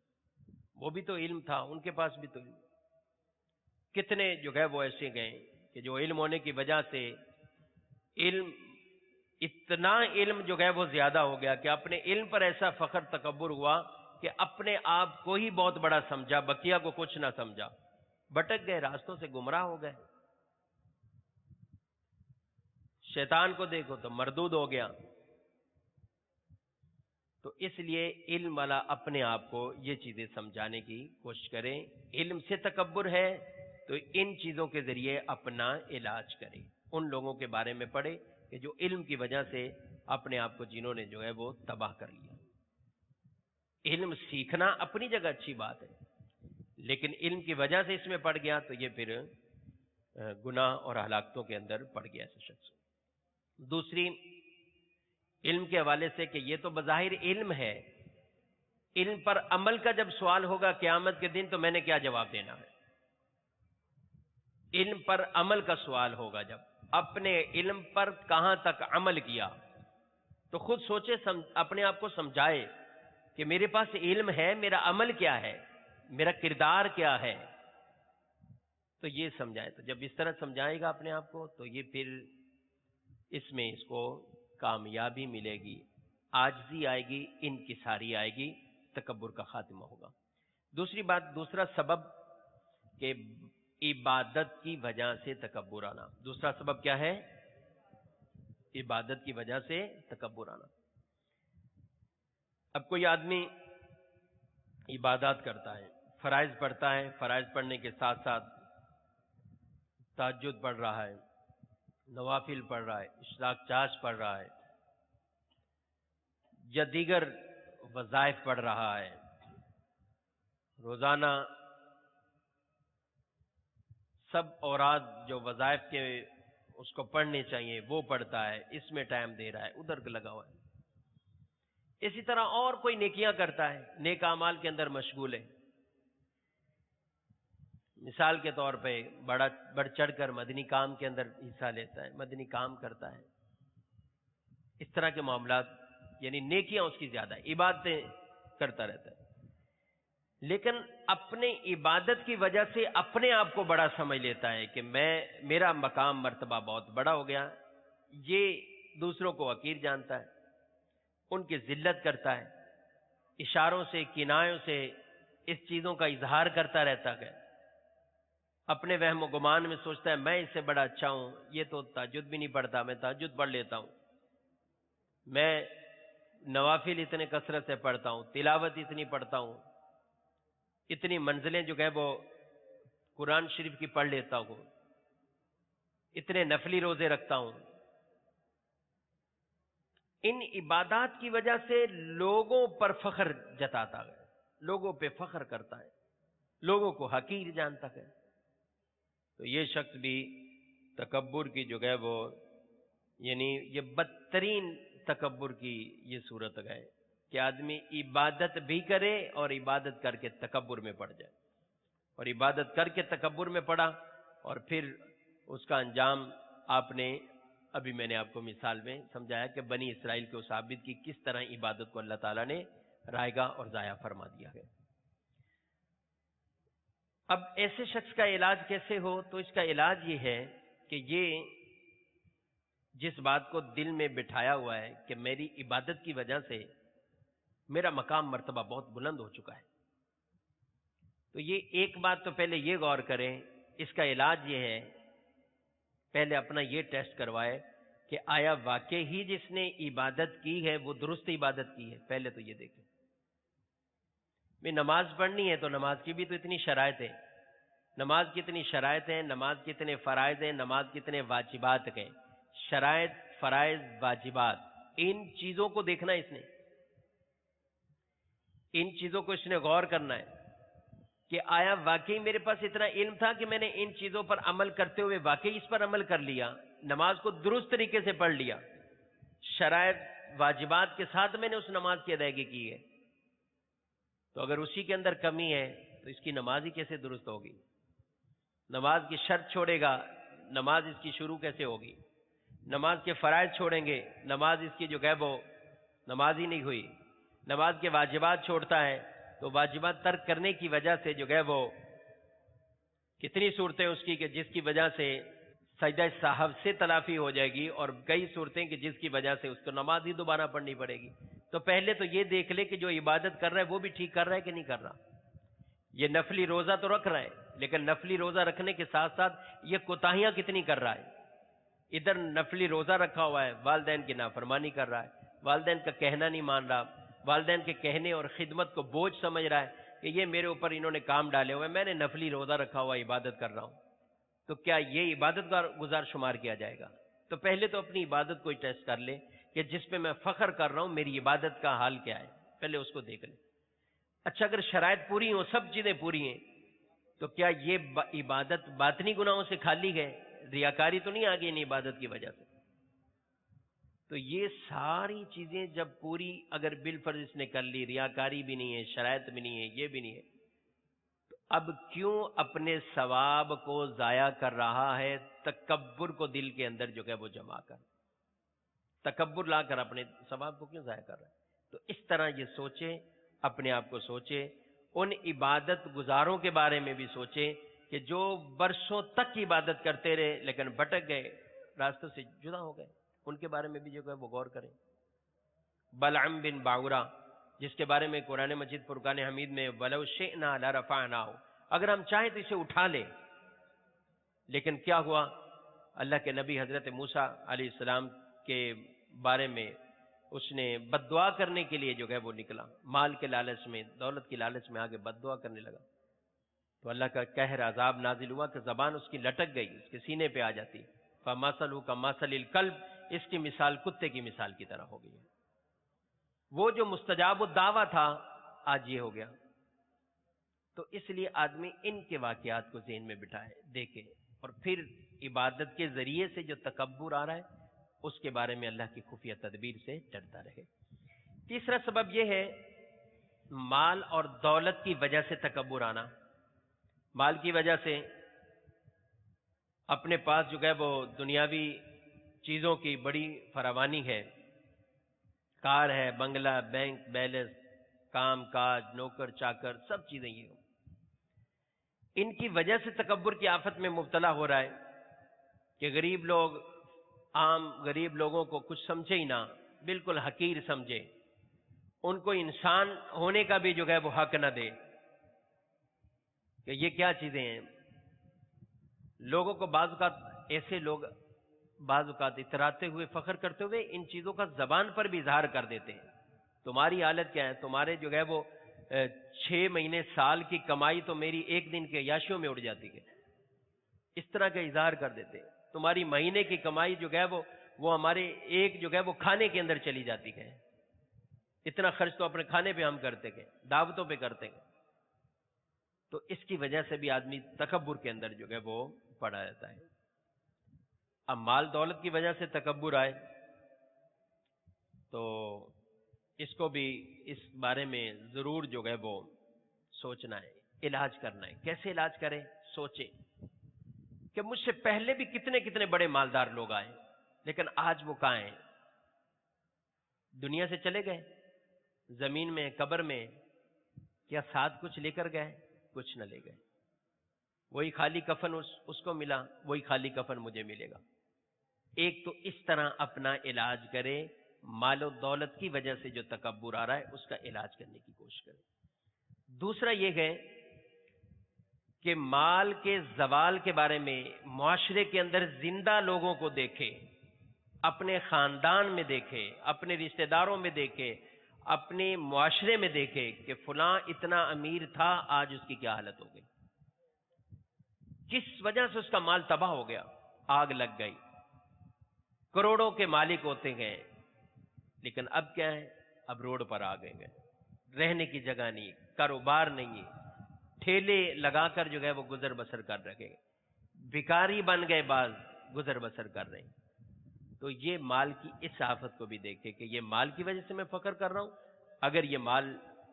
Speaker 2: وہ بھی تو علم تھا، ان کے پاس بھی تو علم. کتنے جو ہے وہ ایسے گئے کہ جو علم ہونے کی وجہ سے علم، اتنا علم جو ہے وہ زیادہ ہو گیا کہ اپنے علم پر ایسا فخر تکبر ہوا کہ اپنے آپ کو ہی بہت بڑا سمجھا، بقیہ کو کچھ نہ سمجھا. بھٹک گئے، راستوں سے گمراہ ہو گئے. شیطان کو دیکھو تو مردود ہو گیا. تو اس لیے علم والا اپنے آپ کو یہ چیزیں سمجھانے کی کوشش کرے. علم سے تکبر ہے تو ان چیزوں کے ذریعے اپنا علاج کرے. ان لوگوں کے بارے میں پڑھے کہ جو علم کی وجہ سے اپنے آپ کو جنہوں نے جو ہے وہ تباہ کر لیا. علم سیکھنا اپنی جگہ اچھی بات ہے، لیکن علم کی وجہ سے اس میں پڑ گیا تو یہ پھر گناہ اور ہلاکتوں کے اندر پڑ گیا ایسے شخص. دوسری، علم کے حوالے سے کہ یہ تو بظاہر علم ہے، علم پر عمل کا جب سوال ہوگا قیامت کے دن تو میں نے کیا جواب دینا ہے؟ علم پر عمل کا سوال ہوگا، جب اپنے علم پر کہاں تک عمل کیا، تو خود سوچے، اپنے آپ کو سمجھائے کہ میرے پاس علم ہے، میرا عمل کیا ہے، میرا کردار کیا ہے. تو یہ سمجھائے. تو جب اس طرح سمجھائے گا اپنے آپ کو تو یہ پھر اس میں اس کو کامیابی ملے گی، عاجزی آئے گی، انکساری آئے گی، تکبر کا خاتمہ ہوگا. دوسری بات، دوسرا سبب کہ عبادت کی وجہ سے تکبر آنا. دوسرا سبب کیا ہے؟ عبادت کی وجہ سے تکبر آنا. اب کوئی آدمی عبادات کرتا ہے، فرائض پڑھتا ہے، فرائض پڑھنے کے ساتھ ساتھ تہجد پڑھ رہا ہے، نوافل پڑھ رہا ہے، اشراق چاش پڑھ رہا ہے، یا دیگر وظائف پڑھ رہا ہے، روزانہ سب اوراد جو وظائف کے اس کو پڑھنے چاہیے وہ پڑھتا ہے، اس میں ٹائم دے رہا ہے، ادھر لگا ہوا ہے. اسی طرح اور کوئی نیکیاں کرتا ہے، نیک اعمال کے اندر مشغول ہے. مثال کے طور پہ بڑھ چڑھ کر مدنی کام کے اندر حصہ لیتا ہے، مدنی کام کرتا ہے. اس طرح کے معاملات یعنی نیکیاں اس کی زیادہ ہے، عبادتیں کرتا رہتا ہے. لیکن اپنے عبادت کی وجہ سے اپنے آپ کو بڑا سمجھ لیتا ہے کہ میرا مقام مرتبہ بہت بڑا ہو گیا. یہ دوسروں کو حقیر جانتا ہے، ان کی ذلت کرتا ہے، اشاروں سے کنایوں سے اس چیزوں کا اظہار کرتا رہتا ہے. اپنے وہم و گمان میں سوچتا ہے میں اس سے بڑا اچھا ہوں، یہ تو تہجد بھی نہیں پڑھتا، میں تہجد پڑھ لیتا ہوں، میں نوافل اتنے کثرت سے پڑھتا ہوں، تلاوت اتنی پڑھتا ہوں، اتنی منزلیں جو ہے وہ قرآن شریف کی پڑھ لیتا ہوں، اتنے نفلی روزے رکھتا ہوں. ان عبادات کی وجہ سے لوگوں پر فخر جتاتا ہے، لوگوں پہ فخر کرتا ہے، لوگوں کو حقیر جانتا ہے. تو یہ شخص بھی تکبر کی جو ہے وہ یعنی یہ بدترین تکبر کی یہ صورت ہے کہ آدمی عبادت بھی کرے اور عبادت کر کے تکبر میں پڑ جائے. اور عبادت کر کے تکبر میں پڑا اور پھر اس کا انجام آپ نے ابھی میں نے آپ کو مثال میں سمجھایا کہ بنی اسرائیل کے اس عابد کی کس طرح عبادت کو اللہ تعالیٰ نے رائگاں اور ضائع فرما دیا ہے. اب ایسے شخص کا علاج کیسے ہو؟ تو اس کا علاج یہ ہے کہ یہ جس بات کو دل میں بٹھایا ہوا ہے کہ میری عبادت کی وجہ سے میرا مقام مرتبہ بہت بلند ہو چکا ہے، تو یہ ایک بات تو پہلے یہ غور کریں. اس کا علاج یہ ہے پہلے اپنا یہ ٹیسٹ کروائے کہ آیا واقعی ہی جس نے عبادت کی ہے وہ درست عبادت کی ہے. پہلے تو یہ دیکھیں. میں نماز پڑھنی ہے تو نماز کی بھی تو اتنی شرائط ہے، نماز کی اتنی شرائط ہیں، نماز کے اتنے فرائض ہیں، نماز کے اتنے واجبات ہیں. شرائط، فرائض، واجبات، ان چیزوں کو دیکھنا اس نے، ان چیزوں کو اس نے غور کرنا ہے کہ آیا واقعی میرے پاس اتنا علم تھا کہ میں نے ان چیزوں پر عمل کرتے ہوئے واقعی اس پر عمل کر لیا، نماز کو درست طریقے سے پڑھ لیا، شرائط واجبات کے ساتھ میں نے اس نماز کی ادائیگی کی ہے. تو اگر اسی کے اندر کمی ہے تو اس کی نماز ہی کیسے درست ہوگی؟ نماز کی شرط چھوڑے گا، نماز اس کی شروع کیسے ہوگی؟ نماز کے فرائض چھوڑیں گے، نماز اس کی جو ہے وہ نماز ہی نہیں ہوئی. نماز کے واجبات چھوڑتا ہے تو واجبات ترک کرنے کی وجہ سے جو ہے وہ کتنی صورتیں اس کی کہ جس کی وجہ سے سجدہ صاحب سے تلافی ہو جائے گی، اور کئی صورتیں کہ جس کی وجہ سے اس کو نماز ہی دوبارہ پڑھنی پڑے گی. تو پہلے تو یہ دیکھ لے کہ جو عبادت کر رہا ہے وہ بھی ٹھیک کر رہا ہے کہ نہیں کر رہا. یہ نفلی روزہ تو رکھ رہا ہے لیکن نفلی روزہ رکھنے کے ساتھ ساتھ یہ کوتاہیاں کتنی کر رہا ہے. ادھر نفلی روزہ رکھا ہوا ہے، والدین کی نافرمانی کر رہا ہے، والدین کا کہنا نہیں مان رہا، والدین کے کہنے اور خدمت کو بوجھ سمجھ رہا ہے کہ یہ میرے اوپر انہوں نے کام ڈالے ہوئے، میں نے نفلی روزہ رکھا ہوا عبادت کر رہا ہوں. تو کیا یہ عبادت گزار شمار کیا جائے گا؟ تو پہلے تو اپنی عبادت کو ٹیسٹ کر لے کہ جس پہ میں فخر کر رہا ہوں میری عبادت کا حال کیا ہے، پہلے اس کو دیکھ لے. اچھا، اگر شرائط پوری ہوں، سب چیزیں پوری ہیں، تو کیا یہ عبادت باطنی گناہوں سے خالی ہے؟ ریاکاری تو نہیں آ گئی ان عبادت کی وجہ سے؟ تو یہ ساری چیزیں جب پوری اگر بالفرض اس نے کر لی، ریاکاری بھی نہیں ہے، شرائط بھی نہیں ہے، یہ بھی نہیں ہے، تو اب کیوں اپنے ثواب کو ضائع کر رہا ہے؟ تکبر کو دل کے اندر جو ہے وہ جما کر، تکبر لا کر اپنے ثواب کو کیوں ضائع کر رہا ہے؟ تو اس طرح یہ سوچے، اپنے آپ کو سوچے. ان عبادت گزاروں کے بارے میں بھی سوچے کہ جو برسوں تک عبادت کرتے رہے لیکن بھٹک گئے، راستوں سے جدا ہو گئے، ان کے بارے میں بھی جو ہے وہ غور کریں. بلعم بن باورا، جس کے بارے میں قرآن مجید فرقان حمید میں وَلَوْ شِئْنَا لَرَفَعْنَاهُ، اگر ہم چاہیں تو اسے اٹھا لیں، لیکن کیا ہوا؟ اللہ کے نبی حضرت موسیٰ علیہ السلام کے بارے میں اس نے بد دعا کرنے کے لیے جو ہے وہ نکلا، مال کے لالچ میں، دولت کی لالچ میں آگے بد دعا کرنے لگا. تو اللہ کا قہر عذاب نازل ہوا کہ زبان اس کی لٹک گئی، اس کے سینے پہ آ جاتی. فَمَثَلُهُ كَمَثَلِ الْكَلْبِ، اس کی مثال کتے کی مثال کی طرح ہو گئی. وہ جو مستجاب الدعویٰ تھا آج یہ ہو گیا. تو اس لیے آدمی ان کے واقعات کو ذہن میں بٹھائے، دیکھے، اور پھر عبادت کے ذریعے سے جو تکبر آ رہا ہے اس کے بارے میں اللہ کی خفیہ تدبیر سے ڈرتا رہے. تیسرا سبب یہ ہے مال اور دولت کی وجہ سے تکبر آنا. مال کی وجہ سے اپنے پاس جو ہے وہ دنیاوی چیزوں کی بڑی فراوانی ہے، کار ہے، بنگلہ، بینک بیلنس، کام کاج، نوکر چاکر، سب چیزیں یہ ان کی وجہ سے تکبر کی آفت میں مبتلا ہو رہا ہے کہ غریب لوگ، عام غریب لوگوں کو کچھ سمجھے ہی نہ، بالکل حقیر سمجھے، ان کو انسان ہونے کا بھی جو ہے وہ حق نہ دے کہ یہ کیا چیزیں ہیں. لوگوں کو بعض اوقات ایسے لوگ بعض اوقات اتراتے ہوئے، فخر کرتے ہوئے ان چیزوں کا زبان پر بھی اظہار کر دیتے ہیں. تمہاری حالت کیا ہے؟ تمہارے جو ہے وہ 6 مہینے سال کی کمائی تو میری ایک دن کے عیاشیوں میں اڑ جاتی ہے. اس طرح کا اظہار کر دیتے ہیں. تمہاری مہینے کی کمائی جو ہے وہ ہمارے ایک جو ہے وہ کھانے کے اندر چلی جاتی ہے. اتنا خرچ تو اپنے کھانے پہ ہم کرتے ہیں، دعوتوں پہ کرتے ہیں. تو اس کی وجہ سے بھی آدمی تکبر کے اندر جو ہے وہ پڑا رہتا ہے. اب مال دولت کی وجہ سے تکبر آئے تو اس کو بھی اس بارے میں ضرور جو ہے وہ سوچنا ہے، علاج کرنا ہے. کیسے علاج کریں؟ سوچیں کہ مجھ سے پہلے بھی کتنے کتنے بڑے مالدار لوگ آئے، لیکن آج وہ کہاں ہیں؟ دنیا سے چلے گئے، زمین میں، قبر میں. کیا ساتھ کچھ لے کر گئے؟ کچھ نہ لے گئے. وہی خالی کفن اس کو ملا، وہی خالی کفن مجھے ملے گا. ایک تو اس طرح اپنا علاج کرے، مال و دولت کی وجہ سے جو تکبر آ رہا ہے اس کا علاج کرنے کی کوشش کرے. دوسرا یہ ہے کہ مال کے زوال کے بارے میں معاشرے کے اندر زندہ لوگوں کو دیکھے، اپنے خاندان میں دیکھے، اپنے رشتہ داروں میں دیکھے، اپنے معاشرے میں دیکھے کہ فلاں اتنا امیر تھا، آج اس کی کیا حالت ہو گئی، کس وجہ سے اس کا مال تباہ ہو گیا، آگ لگ گئی. کروڑوں کے مالک ہوتے گئے، لیکن اب کیا ہے؟ اب روڈ پر آ گئے، رہنے کی جگہ نہیں، کاروبار نہیں ہے، ٹھیلے لگا کر جو ہے وہ گزر بسر کر رہے، بھکاری بن گئے، بعض گزر بسر کر رہے ہیں. تو یہ مال کی اس آفت کو بھی دیکھے کہ یہ مال کی وجہ سے میں فخر کر رہا ہوں. اگر یہ مال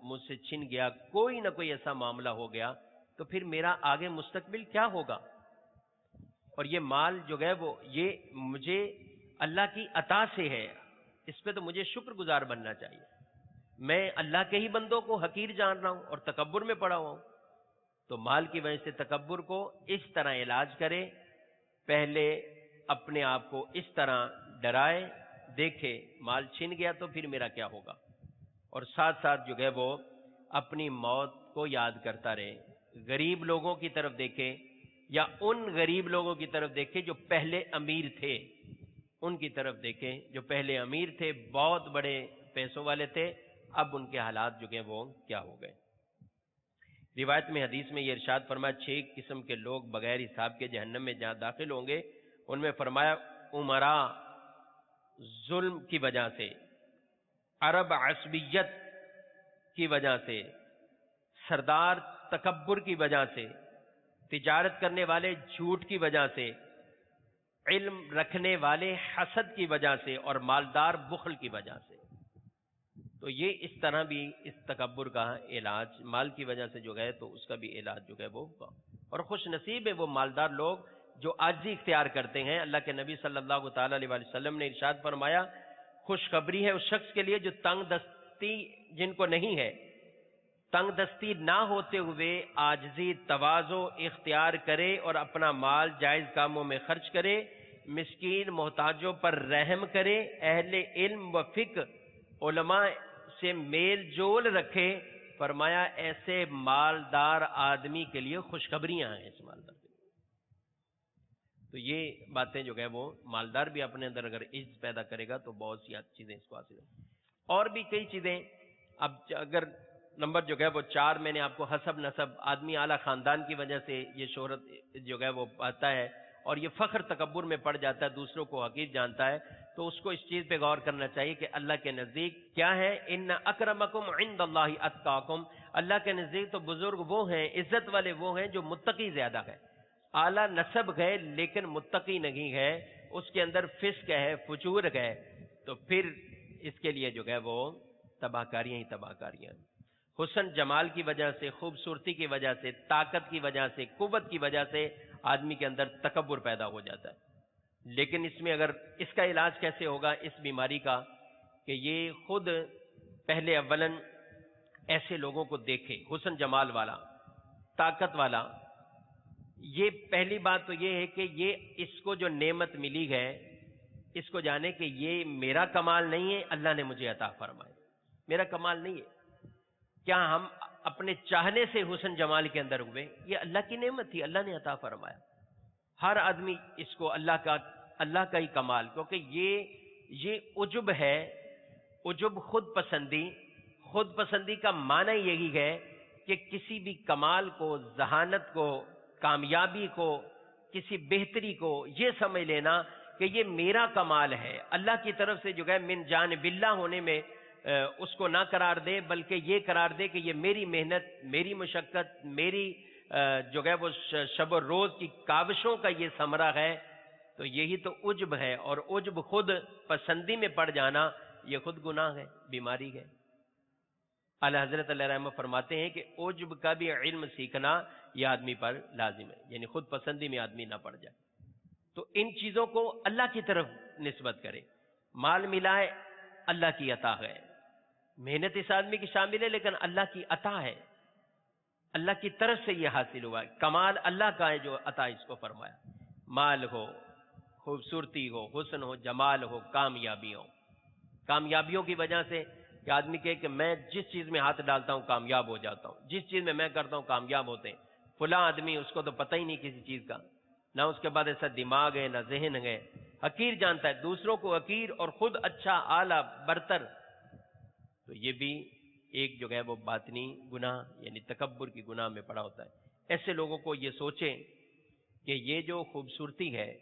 Speaker 2: مجھ سے چھن گیا، کوئی نہ کوئی ایسا معاملہ ہو گیا، تو پھر میرا آگے مستقبل کیا ہوگا؟ اور یہ مال جو ہے وہ یہ مجھے اللہ کی عطا سے ہے، اس پہ تو مجھے شکر گزار بننا چاہیے. میں اللہ کے ہی بندوں کو حقیر جان رہا ہوں اور تکبر میں پڑا ہوا ہوں. تو مال کی وجہ سے تکبر کو اس طرح علاج کرے، پہلے اپنے آپ کو اس طرح ڈرائے، دیکھے مال چھن گیا تو پھر میرا کیا ہوگا، اور ساتھ ساتھ جو ہے وہ اپنی موت کو یاد کرتا رہے. غریب لوگوں کی طرف دیکھے، یا ان غریب لوگوں کی طرف دیکھے جو پہلے امیر تھے، ان کی طرف دیکھیں جو پہلے امیر تھے، بہت بڑے پیسوں والے تھے، اب ان کے حالات جو ہیں وہ کیا ہو گئے. روایت میں، حدیث میں یہ ارشاد فرمایا 6 قسم کے لوگ بغیر حساب کے جہنم میں جہاں داخل ہوں گے. ان میں فرمایا امراء ظلم کی وجہ سے، عرب عصبیت کی وجہ سے، سردار تکبر کی وجہ سے، تجارت کرنے والے جھوٹ کی وجہ سے، علم رکھنے والے حسد کی وجہ سے، اور مالدار بخل کی وجہ سے. تو یہ اس طرح بھی اس تکبر کا علاج مال کی وجہ سے جو ہے تو اس کا بھی علاج جو ہے وہ ہوگا. اور خوش نصیب ہے وہ مالدار لوگ جو عاجزی اختیار کرتے ہیں. اللہ کے نبی صلی اللہ تعالی علیہ وسلم نے ارشاد فرمایا، خوشخبری ہے اس شخص کے لیے جو تنگ دستی جن کو نہیں ہے، تنگ دستی نہ ہوتے ہوئے عاجزی تواضع اختیار کرے اور اپنا مال جائز کاموں میں خرچ کرے، مسکین محتاجوں پر رحم کرے، اہل علم و فقہ علماء سے میل جول رکھے. فرمایا ایسے مالدار آدمی کے لیے خوشخبریاں ہیں اس مالدار کے لیے. تو یہ باتیں جو ہے وہ مالدار بھی اپنے اندر اگر عز پیدا کرے گا تو بہت سی چیزیں اس کو حاصل ہیں. اور بھی کئی چیزیں. اب اگر نمبر جو ہے وہ 4 میں نے آپ کو حسب نسب، آدمی اعلیٰ خاندان کی وجہ سے یہ شہرت جو ہے وہ پاتا ہے اور یہ فخر تکبر میں پڑ جاتا ہے، دوسروں کو حقیر جانتا ہے. تو اس کو اس چیز پہ غور کرنا چاہیے کہ اللہ کے نزدیک کیا ہے. ان اکرمکم عند اللہ اتقاکم، اللہ کے نزدیک تو بزرگ وہ ہیں، عزت والے وہ ہیں جو متقی زیادہ ہے. اعلیٰ نسب ہے لیکن متقی نہیں ہے، اس کے اندر فسق ہے، فجور ہے، تو پھر اس کے لیے جو ہے وہ تباہ کاریاں ہی تباہ کاریاں. حسن جمال کی وجہ سے، خوبصورتی کی وجہ سے، طاقت کی وجہ سے، قوت کی وجہ سے آدمی کے اندر تکبر پیدا ہو جاتا ہے. لیکن اس میں اگر اس کا علاج کیسے ہوگا اس بیماری کا، کہ یہ خود پہلے اولن ایسے لوگوں کو دیکھے، حسن جمال والا، طاقت والا. یہ پہلی بات تو یہ ہے کہ یہ اس کو جو نعمت ملی ہے اس کو جانے کہ یہ میرا کمال نہیں ہے، اللہ نے مجھے عطا فرمائے، میرا کمال نہیں ہے. کیا ہم اپنے چاہنے سے حسن جمال کے اندر ہوئے؟ یہ اللہ کی نعمت تھی، اللہ نے عطا فرمایا. ہر آدمی اس کو اللہ کا ہی کمال، کیونکہ یہ عجب ہے. عجب خود پسندی. خود پسندی کا معنی یہی ہے کہ کسی بھی کمال کو، ذہانت کو، کامیابی کو، کسی بہتری کو یہ سمجھ لینا کہ یہ میرا کمال ہے. اللہ کی طرف سے جو ہے من جانب اللہ ہونے میں اس کو نہ قرار دے، بلکہ یہ قرار دے کہ یہ میری محنت، میری مشقت، میری جو ہے وہ شب و روز کی کاوشوں کا یہ ثمرہ ہے. تو یہی تو عجب ہے، اور عجب خود پسندی میں پڑ جانا یہ خود گناہ ہے، بیماری ہے. اعلی حضرت علیہ رحمہ فرماتے ہیں کہ عجب کا بھی علم سیکھنا یہ آدمی پر لازم ہے، یعنی خود پسندی میں آدمی نہ پڑ جائے. تو ان چیزوں کو اللہ کی طرف نسبت کرے. مال ملا ہے، اللہ کی عطا ہے. محنت اس آدمی کی شامل ہے لیکن اللہ کی عطا ہے، اللہ کی طرف سے یہ حاصل ہوا ہے. کمال اللہ کا ہے جو عطا اس کو فرمایا. مال ہو، خوبصورتی ہو، حسن ہو، جمال ہو، کامیابی ہو. کامیابیوں کی وجہ سے کہ آدمی کہے کہ میں جس چیز میں ہاتھ ڈالتا ہوں کامیاب ہو جاتا ہوں، جس چیز میں کرتا ہوں کامیاب ہوتے ہیں. فلاں آدمی، اس کو تو پتہ ہی نہیں کسی چیز کا، نہ اس کے بعد ایسا دماغ ہے، نہ ذہن ہے، حقیر جانتا ہے، دوسروں کو حقیر اور خود اچھا، اعلیٰ، برتر. تو یہ بھی ایک جو ہے وہ باطنی گناہ یعنی تکبر کی گناہ میں پڑا ہوتا ہے. ایسے لوگوں کو یہ سوچیں کہ یہ جو خوبصورتی ہے،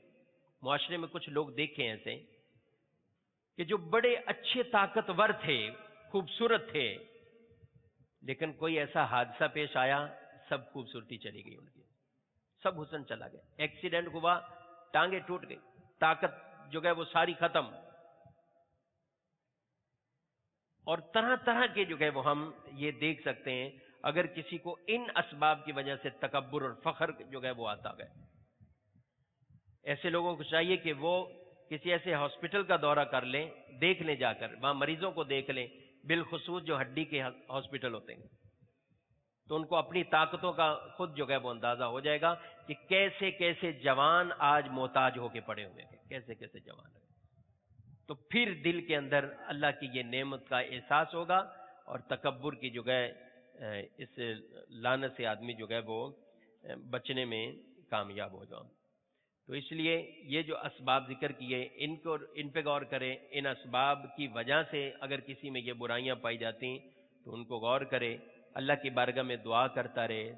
Speaker 2: معاشرے میں کچھ لوگ دیکھیں ایسے کہ جو بڑے اچھے طاقتور تھے، خوبصورت تھے، لیکن کوئی ایسا حادثہ پیش آیا، سب خوبصورتی چلی گئی ان کی، سب حسن چلا گیا. ایکسیڈنٹ ہوا، ٹانگیں ٹوٹ گئی، طاقت جو ہے وہ ساری ختم. اور طرح طرح کے جو ہے وہ ہم یہ دیکھ سکتے ہیں اگر کسی کو ان اسباب کی وجہ سے تکبر اور فخر جو ہے وہ آتا ہے. ایسے لوگوں کو چاہیے کہ وہ کسی ایسے ہاسپٹل کا دورہ کر لیں، دیکھ لیں، جا کر وہاں مریضوں کو دیکھ لیں، بالخصوص جو ہڈی کے ہاسپٹل ہوتے ہیں، تو ان کو اپنی طاقتوں کا خود جو ہے وہ اندازہ ہو جائے گا کہ کیسے کیسے جوان آج محتاج ہو کے پڑے ہوئے ہیں، کیسے کیسے جوان ہیں. تو پھر دل کے اندر اللہ کی یہ نعمت کا احساس ہوگا اور تکبر کی جو ہے اس لعنت سے آدمی جو ہے وہ بچنے میں کامیاب ہو جائے. تو اس لیے یہ جو اسباب ذکر کیے ان پہ غور کریں. ان اسباب کی وجہ سے اگر کسی میں یہ برائیاں پائی جاتی تو ان کو غور کرے، اللہ کی بارگاہ میں دعا کرتا رہے.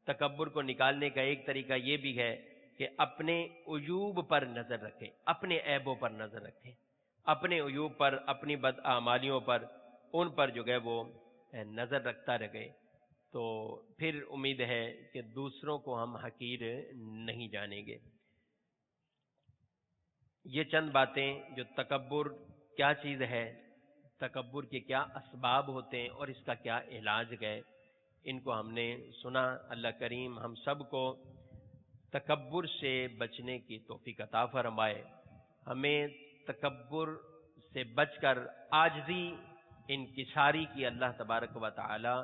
Speaker 2: تکبر کو نکالنے کا ایک طریقہ یہ بھی ہے کہ اپنے عیوب پر نظر رکھے، اپنے عیبوں پر نظر رکھے، اپنے عیوب پر، اپنی بداعمالیوں پر، ان پر جو ہے وہ نظر رکھتا رہے. تو پھر امید ہے کہ دوسروں کو ہم حقیر نہیں جانیں گے. یہ چند باتیں جو تکبر کیا چیز ہے، تکبر کے کیا اسباب ہوتے ہیں اور اس کا کیا علاج ہے، ان کو ہم نے سنا. اللہ کریم ہم سب کو تکبر سے بچنے کی توفیق عطا فرمائے. ہمیں تکبر سے بچ کر عاجزی، انکساری کی اللہ تبارک و تعالی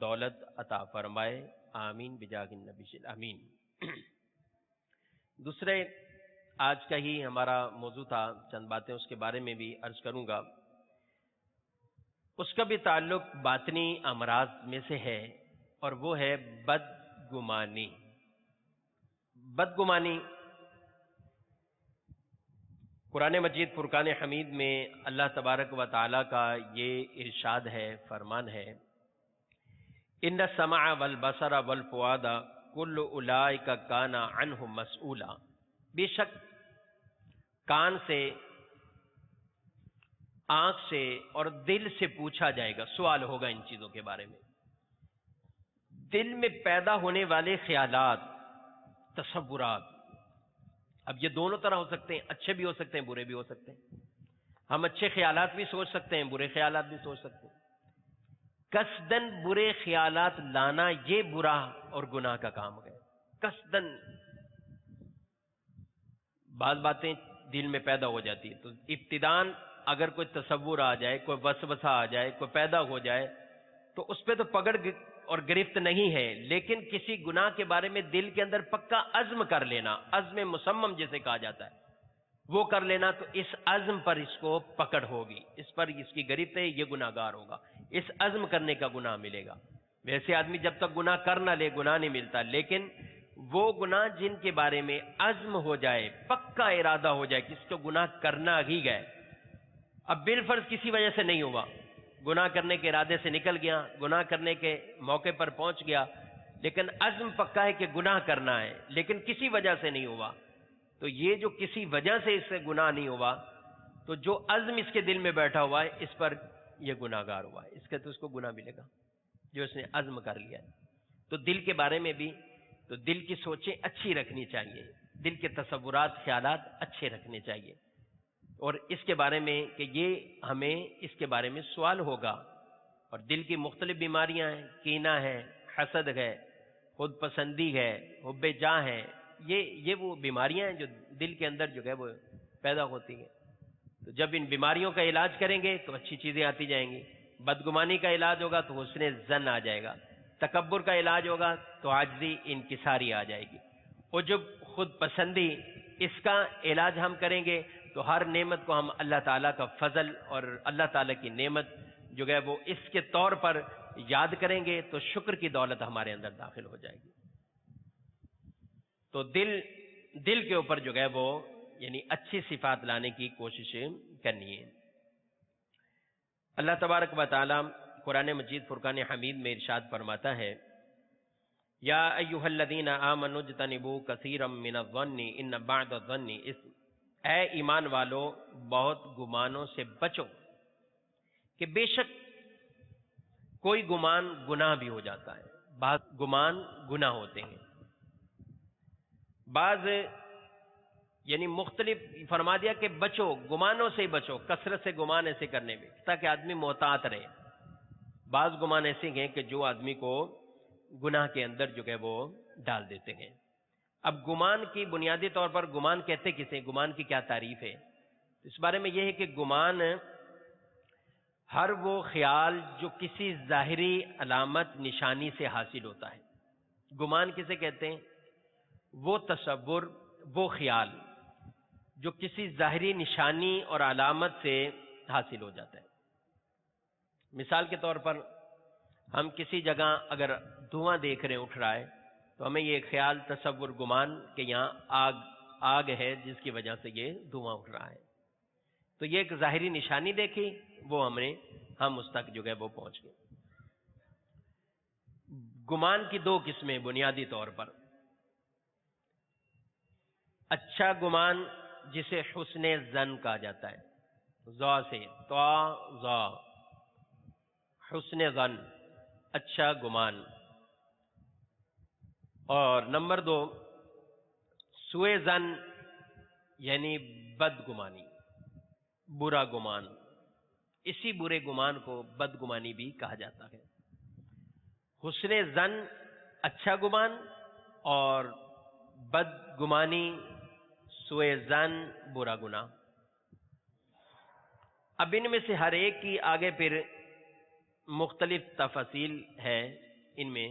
Speaker 2: دولت عطا فرمائے. آمین بجاہ النبی امین. دوسرے آج کا ہی ہمارا موضوع تھا، چند باتیں اس کے بارے میں بھی عرض کروں گا. اس کا بھی تعلق باطنی امراض میں سے ہے اور وہ ہے بدگمانی. بدگمانی قرآن مجید فرقان حمید میں اللہ تبارک و تعالی کا یہ ارشاد ہے، فرمان ہے، ان السمع والبصر والفؤاد کل اولئک کان عنہ مسئولا. بے شک کان سے آنکھ سے اور دل سے پوچھا جائے گا، سوال ہوگا ان چیزوں کے بارے میں۔ دل میں پیدا ہونے والے خیالات، تصورات، اب یہ دونوں طرح ہو سکتے ہیں، اچھے بھی ہو سکتے ہیں، برے بھی ہو سکتے ہیں۔ ہم اچھے خیالات بھی سوچ سکتے ہیں، برے خیالات بھی سوچ سکتے ہیں۔ قصدن برے خیالات لانا یہ برا اور گناہ کا کام ہے۔ قصدن بعض باتیں دل میں پیدا ہو جاتی ہے، تو ابتداً اگر کوئی تصور آ جائے، کوئی وسوسہ آ جائے، کوئی پیدا ہو جائے، تو اس پہ تو پکڑ اور گرفت نہیں ہے، لیکن کسی گناہ کے بارے میں دل کے اندر پکا عزم کر لینا، عزم مصمم جسے کہا جاتا ہے، وہ کر لینا، تو اس عزم پر اس کو پکڑ ہوگی، اس پر اس کی گرفت ہے، یہ گناہ گار ہوگا، اس عزم کرنے کا گناہ ملے گا۔ ویسے آدمی جب تک گناہ کر نہ لے گناہ نہیں ملتا، لیکن وہ گناہ جن کے بارے میں عزم ہو جائے، پکا ارادہ ہو جائے کہ اس کو گناہ کرنا ہی گئے، اب بالفرض کسی وجہ سے نہیں ہوا، گناہ کرنے کے ارادے سے نکل گیا، گناہ کرنے کے موقع پر پہنچ گیا، لیکن عزم پکا ہے کہ گناہ کرنا ہے، لیکن کسی وجہ سے نہیں ہوا، تو یہ جو کسی وجہ سے اس سے گناہ نہیں ہوا، تو جو عزم اس کے دل میں بیٹھا ہوا ہے، اس پر یہ گناہ گار ہوا ہے، اس کا تو اس کو گناہ ملے گا جو اس نے عزم کر لیا ہے۔ تو دل کے بارے میں بھی تو دل کی سوچیں اچھی رکھنی چاہیے، دل کے تصورات، خیالات اچھے رکھنے چاہیے، اور اس کے بارے میں کہ یہ ہمیں اس کے بارے میں سوال ہوگا، اور دل کی مختلف بیماریاں ہیں، کینہ ہے، حسد ہے، خود پسندی ہے، حب جاہ ہے، یہ وہ بیماریاں ہیں جو دل کے اندر جو ہے وہ پیدا ہوتی ہیں۔ تو جب ان بیماریوں کا علاج کریں گے تو اچھی چیزیں آتی جائیں گی، بدگمانی کا علاج ہوگا تو حسن ظن آ جائے گا، تکبر کا علاج ہوگا تو عاجزی، انکساری آ جائے گی، اور جب خود پسندی، اس کا علاج ہم کریں گے تو ہر نعمت کو ہم اللہ تعالیٰ کا فضل اور اللہ تعالیٰ کی نعمت جو ہے وہ اس کے طور پر یاد کریں گے، تو شکر کی دولت ہمارے اندر داخل ہو جائے گی۔ تو دل کے اوپر جو ہے وہ یعنی اچھی صفات لانے کی کوشش کرنی ہے۔ اللہ تبارک و تعالی قرآن مجید فرقان حمید میں ارشاد فرماتا ہے، یا ایھا الذین آمنوا اجتنبوا کثیرا من الظن ان بعض الظن اثم، اے ایمان والو بہت گمانوں سے بچو کہ بے شک کوئی گمان گناہ بھی ہو جاتا ہے، بعض گمان گناہ ہوتے ہیں، بعض یعنی مختلف فرما دیا کہ بچو، گمانوں سے بچو، کثرت سے گمان ایسے کرنے میں تاکہ آدمی محتاط رہے۔ بعض گمان ایسے ہیں کہ جو آدمی کو گناہ کے اندر جو ہے وہ ڈال دیتے ہیں۔ اب گمان کی بنیادی طور پر گمان کہتے کسے، گمان کی کیا تعریف ہے؟ اس بارے میں یہ ہے کہ گمان ہر وہ خیال جو کسی ظاہری علامت نشانی سے حاصل ہوتا ہے۔ گمان کسے کہتے ہیں؟ وہ تصور، وہ خیال جو کسی ظاہری نشانی اور علامت سے حاصل ہو جاتا ہے۔ مثال کے طور پر ہم کسی جگہ اگر دھواں دیکھ رہے ہیں اٹھ رہا ہے تو ہمیں یہ خیال، تصور، گمان کہ یہاں آگ ہے جس کی وجہ سے یہ دھواں اٹھ رہا ہے، تو یہ ایک ظاہری نشانی دیکھی، وہ ہم اس تک جو ہے وہ پہنچ گئے۔ گمان کی دو قسمیں بنیادی طور پر، اچھا گمان جسے حسن ظن کہا جاتا ہے، ذا سے ذا، حسن ظن، اچھا گمان، اور نمبر دو سوء ظن یعنی بدگمانی، برا گمان، اسی برے گمان کو بدگمانی بھی کہا جاتا ہے۔ حسن ظن اچھا گمان اور بدگمانی، سوء ظن برا گناہ۔ اب ان میں سے ہر ایک کی آگے پھر مختلف تفاصیل ہے۔ ان میں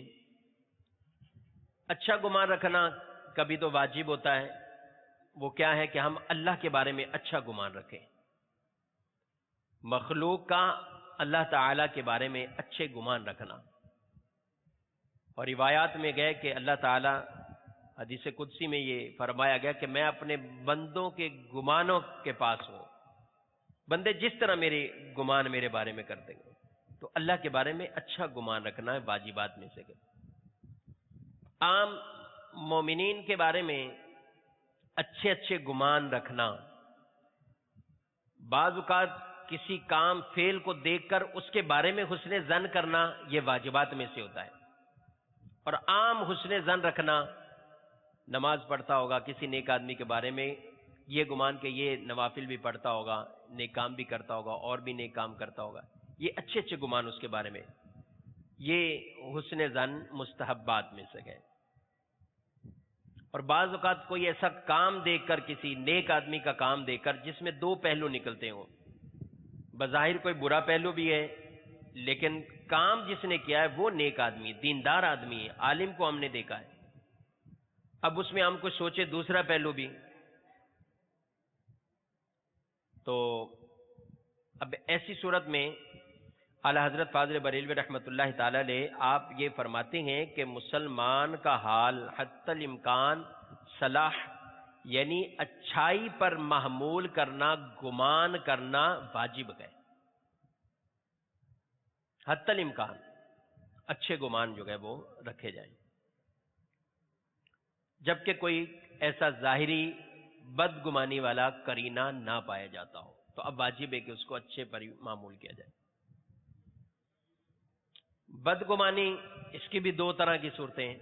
Speaker 2: اچھا گمان رکھنا کبھی تو واجب ہوتا ہے، وہ کیا ہے کہ ہم اللہ کے بارے میں اچھا گمان رکھیں، مخلوق کا اللہ تعالی کے بارے میں اچھے گمان رکھنا۔ اور روایات میں گئے کہ اللہ تعالی، حدیث قدسی میں یہ فرمایا گیا کہ میں اپنے بندوں کے گمانوں کے پاس ہوں، بندے جس طرح میرے گمان میرے بارے میں کرتے ہیں، تو اللہ کے بارے میں اچھا گمان رکھنا ہے واجبات میں سے۔ عام مومنین کے بارے میں اچھے گمان رکھنا بعض اوقات کسی کام فعل کو دیکھ کر اس کے بارے میں حسن ظن کرنا یہ واجبات میں سے ہوتا ہے. اور عام حسن ظن رکھنا، نماز پڑھتا ہوگا کسی نیک آدمی کے بارے میں یہ گمان کہ یہ نوافل بھی پڑھتا ہوگا، نیک کام بھی کرتا ہوگا اور بھی نیک کام کرتا ہوگا، یہ اچھے اچھے گمان اس کے بارے میں، یہ حسن ظن مستحبات میں سے ہے. اور بعض اوقات کوئی ایسا کام دیکھ کر، کسی نیک آدمی کا کام دیکھ کر جس میں دو پہلو نکلتے ہوں، بظاہر کوئی برا پہلو بھی ہے لیکن کام جس نے کیا ہے وہ نیک آدمی، دیندار آدمی ہے، عالم کو ہم نے دیکھا ہے، اب اس میں ہم کچھ سوچے دوسرا پہلو بھی، تو اب ایسی صورت میں اعلی حضرت فاضل بریلوی رحمۃ اللہ تعالی علیہ آپ یہ فرماتے ہیں کہ مسلمان کا حال حتی الامکان صلاح یعنی اچھائی پر محمول کرنا، گمان کرنا واجب ہے. حتی الامکان اچھے گمان جو ہے وہ رکھے جائیں، جبکہ کوئی ایسا ظاہری بدگمانی والا کرینہ نہ پایا جاتا ہو تو اب واجب ہے کہ اس کو اچھے پر معمول کیا جائے. بدگمانی اس کی بھی دو طرح کی صورتیں ہیں،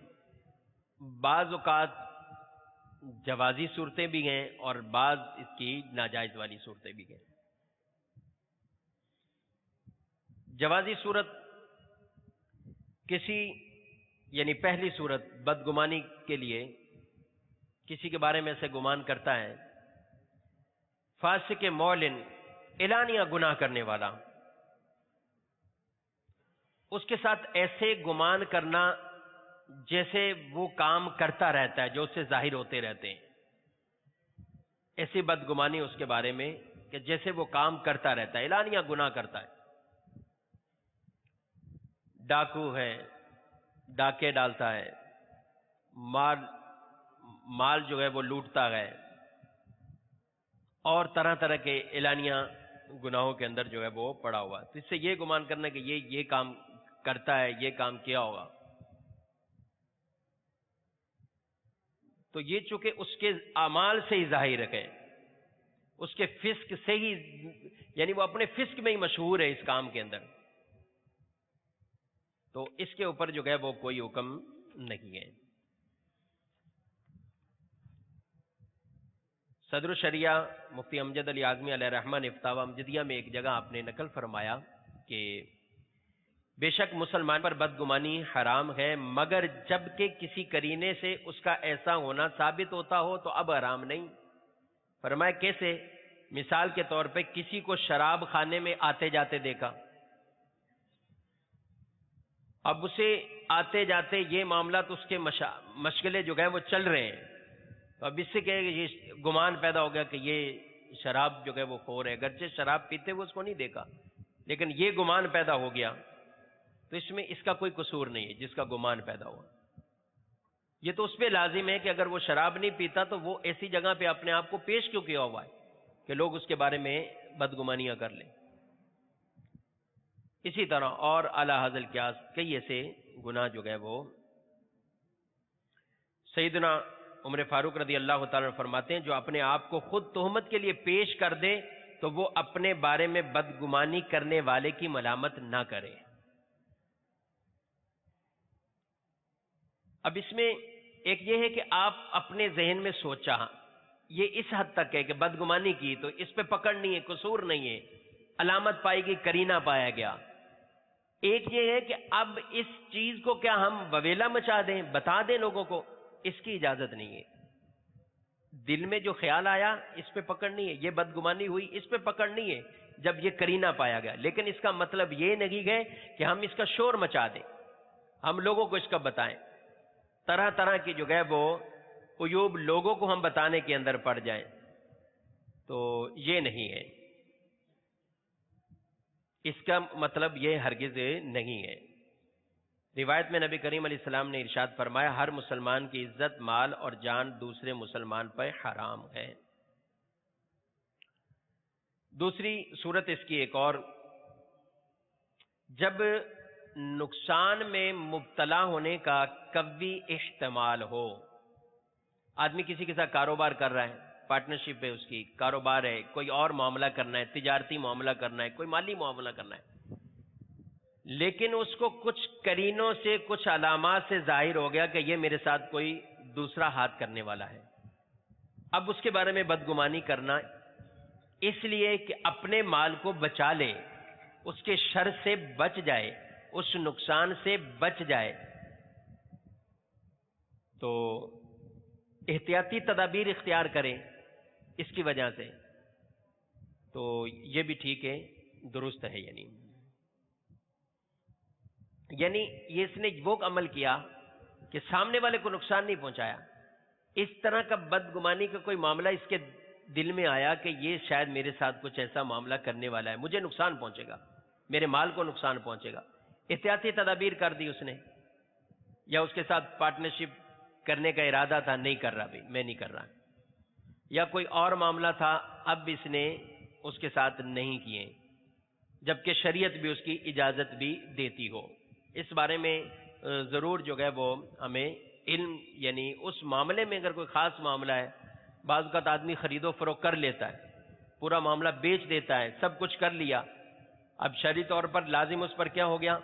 Speaker 2: بعض اوقات جوازی صورتیں بھی ہیں اور بعض اس کی ناجائز والی صورتیں بھی ہیں. جوازی صورت کسی یعنی پہلی صورت بدگمانی کے لیے کسی کے بارے میں سے گمان کرتا ہے، فاسق معلن اعلانیہ گناہ کرنے والا، اس کے ساتھ ایسے گمان کرنا جیسے وہ کام کرتا رہتا ہے جو اس سے ظاہر ہوتے رہتے ہیں، ایسی بدگمانی اس کے بارے میں کہ جیسے وہ کام کرتا رہتا ہے، اعلانیہ گناہ کرتا ہے. ڈاکو ہے، ڈاکے ڈالتا ہے، مال جو ہے وہ لوٹتا ہے، اور طرح طرح کے اعلانیہ گناہوں کے اندر جو ہے وہ پڑا ہوا ہے. تو اس سے یہ گمان کرنا کہ یہ کام کرتا ہے، یہ کام کیا ہوگا، تو یہ چونکہ اس کے اعمال سے ہی ظاہر ہے، اس کے فسق سے ہی، یعنی وہ اپنے فسق میں ہی مشہور ہے اس کام کے اندر، تو اس کے اوپر جو ہے وہ کوئی حکم نہیں ہے. صدر الشریعہ مفتی امجد علی اعظمی علیہ رحمہ نے فتاوی امجدیہ میں ایک جگہ آپ نے نقل فرمایا کہ بے شک مسلمان پر بدگمانی حرام ہے مگر جب کہ کسی کرینے سے اس کا ایسا ہونا ثابت ہوتا ہو تو اب حرام نہیں. فرمایا کیسے؟ مثال کے طور پہ کسی کو شراب خانے میں آتے جاتے دیکھا، اب اسے آتے جاتے یہ معاملات اس کے مشغلے جو گئے وہ چل رہے ہیں، تو اب اس سے کہ یہ گمان پیدا ہو گیا کہ یہ شراب جو ہے وہ خور ہے، اگرچہ شراب پیتے ہوئے اس کو نہیں دیکھا لیکن یہ گمان پیدا ہو گیا، تو اس میں اس کا کوئی قصور نہیں ہے جس کا گمان پیدا ہوا. یہ تو اس پہ لازم ہے کہ اگر وہ شراب نہیں پیتا تو وہ ایسی جگہ پہ اپنے آپ کو پیش کیوں کیا ہوا ہے کہ لوگ اس کے بارے میں بدگمانیاں کر لیں. اسی طرح اور اعلی حاصل قیاس کئی ایسے گناہ جو گئے وہ سیدنا عمر فاروق رضی اللہ تعالیٰ فرماتے ہیں جو اپنے آپ کو خود تہمت کے لیے پیش کر دے تو وہ اپنے بارے میں بدگمانی کرنے والے کی ملامت نہ کرے. اب اس میں ایک یہ ہے کہ آپ اپنے ذہن میں سوچا یہ اس حد تک ہے کہ بدگمانی کی تو اس پہ پکڑ نہیں ہے، قصور نہیں ہے، علامت پائی گئی، کرینہ پایا گیا. ایک یہ ہے کہ اب اس چیز کو کیا ہم وویلا مچا دیں، بتا دیں لوگوں کو، اس کی اجازت نہیں ہے. دل میں جو خیال آیا اس پہ پکڑ نہیں ہے، یہ بدگمانی ہوئی اس پہ پکڑ نہیں ہے جب یہ کرینہ پایا گیا، لیکن اس کا مطلب یہ نہیں ہے کہ ہم اس کا شور مچا دیں، ہم لوگوں کو اس کا بتائیں، طرح طرح کی جو ہے وہ عیوب لوگوں کو ہم بتانے کے اندر پڑ جائیں، تو یہ نہیں ہے، اس کا مطلب یہ ہرگز نہیں ہے. روایت میں نبی کریم علیہ السلام نے ارشاد فرمایا ہر مسلمان کی عزت، مال اور جان دوسرے مسلمان پر حرام ہے. دوسری صورت اس کی ایک اور، جب نقصان میں مبتلا ہونے کا قوی احتمال ہو، آدمی کسی کے ساتھ کاروبار کر رہا ہے، پارٹنرشپ ہے اس کی، کاروبار ہے، کوئی اور معاملہ کرنا ہے، تجارتی معاملہ کرنا ہے، کوئی مالی معاملہ کرنا ہے، لیکن اس کو کچھ قرینوں سے، کچھ علامات سے ظاہر ہو گیا کہ یہ میرے ساتھ کوئی دوسرا ہاتھ کرنے والا ہے، اب اس کے بارے میں بدگمانی کرنا اس لیے کہ اپنے مال کو بچا لے، اس کے شر سے بچ جائے، اس نقصان سے بچ جائے، تو احتیاطی تدابیر اختیار کریں اس کی وجہ سے، تو یہ بھی ٹھیک ہے، درست ہے۔ یعنی یہ اس نے وہ عمل کیا کہ سامنے والے کو نقصان نہیں پہنچایا، اس طرح کا بدگمانی کا کوئی معاملہ اس کے دل میں آیا کہ یہ شاید میرے ساتھ کچھ ایسا معاملہ کرنے والا ہے، مجھے نقصان پہنچے گا، میرے مال کو نقصان پہنچے گا، احتیاطی تدابیر کر دی اس نے، یا اس کے ساتھ پارٹنرشپ کرنے کا ارادہ تھا، نہیں کر رہا، بھی میں نہیں کر رہا، یا کوئی اور معاملہ تھا، اب اس نے اس کے ساتھ نہیں کیے، جبکہ شریعت بھی اس کی اجازت بھی دیتی ہو۔ اس بارے میں ضرور جو ہے وہ ہمیں علم، یعنی اس معاملے میں اگر کوئی خاص معاملہ ہے، بعض اوقات آدمی خرید و فروخت کر لیتا ہے، پورا معاملہ بیچ دیتا ہے، سب کچھ کر لیا، اب شرعی طور پر لازم اس پر کیا ہو گیا،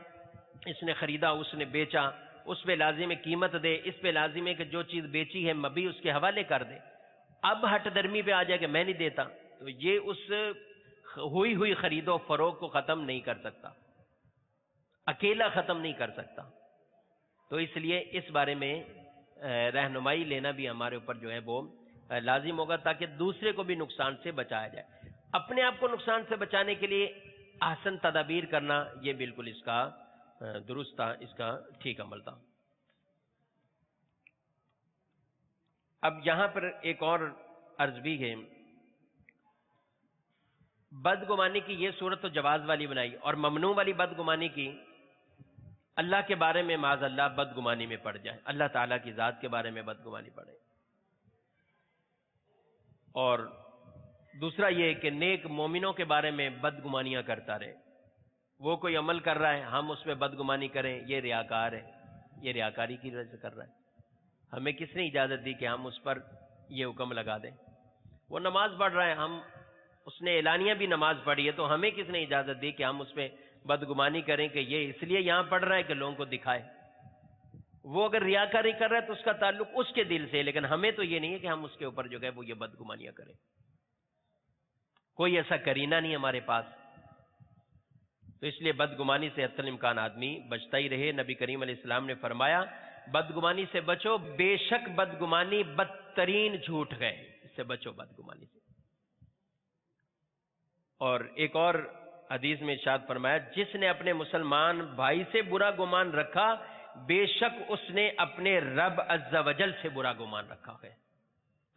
Speaker 2: اس نے خریدا، اس نے بیچا، اس پہ لازم ہے قیمت دے، اس پہ لازم ہے کہ جو چیز بیچی ہے مبی اس کے حوالے کر دے، اب ہٹ درمی پہ آ جائے کہ میں نہیں دیتا، تو یہ اس ہوئی خرید و فروخت کو ختم نہیں کر سکتا، اکیلا ختم نہیں کر سکتا، تو اس لیے اس بارے میں رہنمائی لینا بھی ہمارے اوپر جو ہے وہ لازم ہوگا، تاکہ دوسرے کو بھی نقصان سے بچایا جائے۔ اپنے آپ کو نقصان سے بچانے کے لیے احسن تدابیر کرنا، یہ بالکل اس کا درست تھا، اس کا ٹھیک عمل تھا۔ اب یہاں پر ایک اور عرض بھی ہے، بدگمانی کی یہ صورت تو جواز والی بنائی، اور ممنوع والی بدگمانی کی اللہ کے بارے میں معاذ اللہ بدگمانی میں پڑ جائے، اللہ تعالیٰ کی ذات کے بارے میں بدگمانی پڑے، اور دوسرا یہ کہ نیک مومنوں کے بارے میں بدگمانیاں کرتا رہے، وہ کوئی عمل کر رہا ہے ہم اس میں بدگمانی کریں، یہ ریاکار ہے، یہ ریاکاری کی وجہ سے کر رہا ہے، ہمیں کس نے اجازت دی کہ ہم اس پر یہ حکم لگا دیں؟ وہ نماز پڑھ رہا ہے، ہم اس نے اعلانیہ بھی نماز پڑھی ہے، تو ہمیں کس نے اجازت دی کہ ہم اس پہ بدگمانی کریں کہ یہ اس لیے یہاں پڑھ رہا ہے کہ لوگوں کو دکھائے؟ وہ اگر ریاکاری کر رہا ہے تو اس کا تعلق اس کے دل سے ہے، لیکن ہمیں تو یہ نہیں ہے کہ ہم اس کے اوپر جو ہے وہ یہ بدگمانیاں کریں، کوئی ایسا کرینہ نہیں ہمارے پاس، تو اس لیے بدگمانی سے حتی الامکان آدمی بچتا ہی رہے۔ نبی کریم علیہ السلام نے فرمایا بدگمانی سے بچو، بے شک بدگمانی بدترین جھوٹ ہے، اس سے بچو بدگمانی سے۔ اور ایک اور حدیث میں ارشاد فرمایا جس نے اپنے مسلمان بھائی سے برا گمان رکھا، بے شک اس نے اپنے رب عز و جل سے برا گمان رکھا ہے۔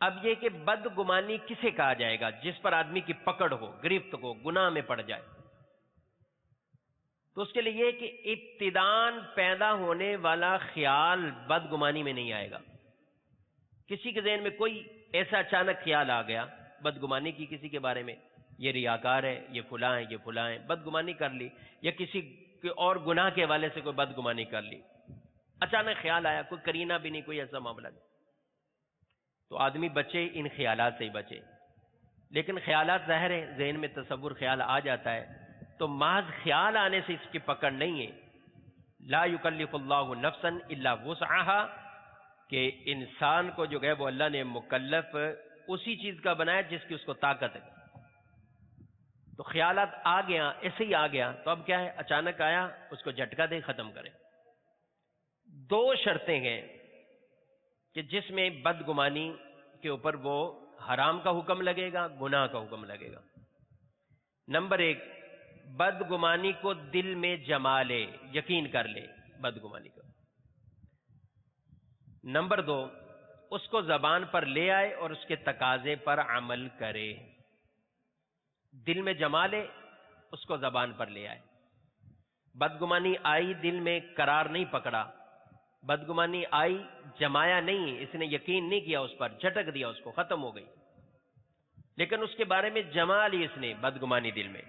Speaker 2: اب یہ کہ بدگمانی کسے کہا جائے گا؟ جس پر آدمی کی پکڑ ہو، گرفت ہو، گناہ میں پڑ جائے، تو اس کے لیے یہ کہ ابتداءً پیدا ہونے والا خیال بدگمانی میں نہیں آئے گا۔ کسی کے ذہن میں کوئی ایسا اچانک خیال آ گیا بدگمانی کی کسی کے بارے میں، یہ ریاکار ہے، یہ فلاں ہے، یہ فلاں ہے، بدگمانی کر لی، یا کسی اور گناہ کے حوالے سے کوئی بدگمانی کر لی، اچانک خیال آیا، کوئی کرینہ بھی نہیں، کوئی ایسا معاملہ نہیں، تو آدمی بچے، ان خیالات سے ہی بچے۔ لیکن خیالات ظاہر ہے، ذہن میں تصور خیال آ جاتا ہے، تو محض خیال آنے سے اس کی پکڑ نہیں ہے۔ لا یکلف اللہ نفسا الا وسعها، کہ انسان کو جو ہے وہ اللہ نے مکلف اسی چیز کا بنایا جس کی اس کو طاقت ہے، تو خیالات آ گیا، ایسے ہی آ گیا، تو اب کیا ہے، اچانک آیا، اس کو جھٹکا دے، ختم کرے۔ دو شرطیں ہیں کہ جس میں بدگمانی کے اوپر وہ حرام کا حکم لگے گا، گناہ کا حکم لگے گا۔ نمبر ایک، بدگمانی کو دل میں جما لے، یقین کر لے بدگمانی کا۔ نمبر دو، اس کو زبان پر لے آئے اور اس کے تقاضے پر عمل کرے۔ دل میں جما لے، اس کو زبان پر لے آئے۔ بدگمانی آئی، دل میں قرار نہیں پکڑا، بدگمانی آئی، جمایا نہیں، اس نے یقین نہیں کیا اس پر، جھٹک دیا اس کو، ختم ہو گئی، لیکن اس کے بارے میں جما لی اس نے بدگمانی دل میں۔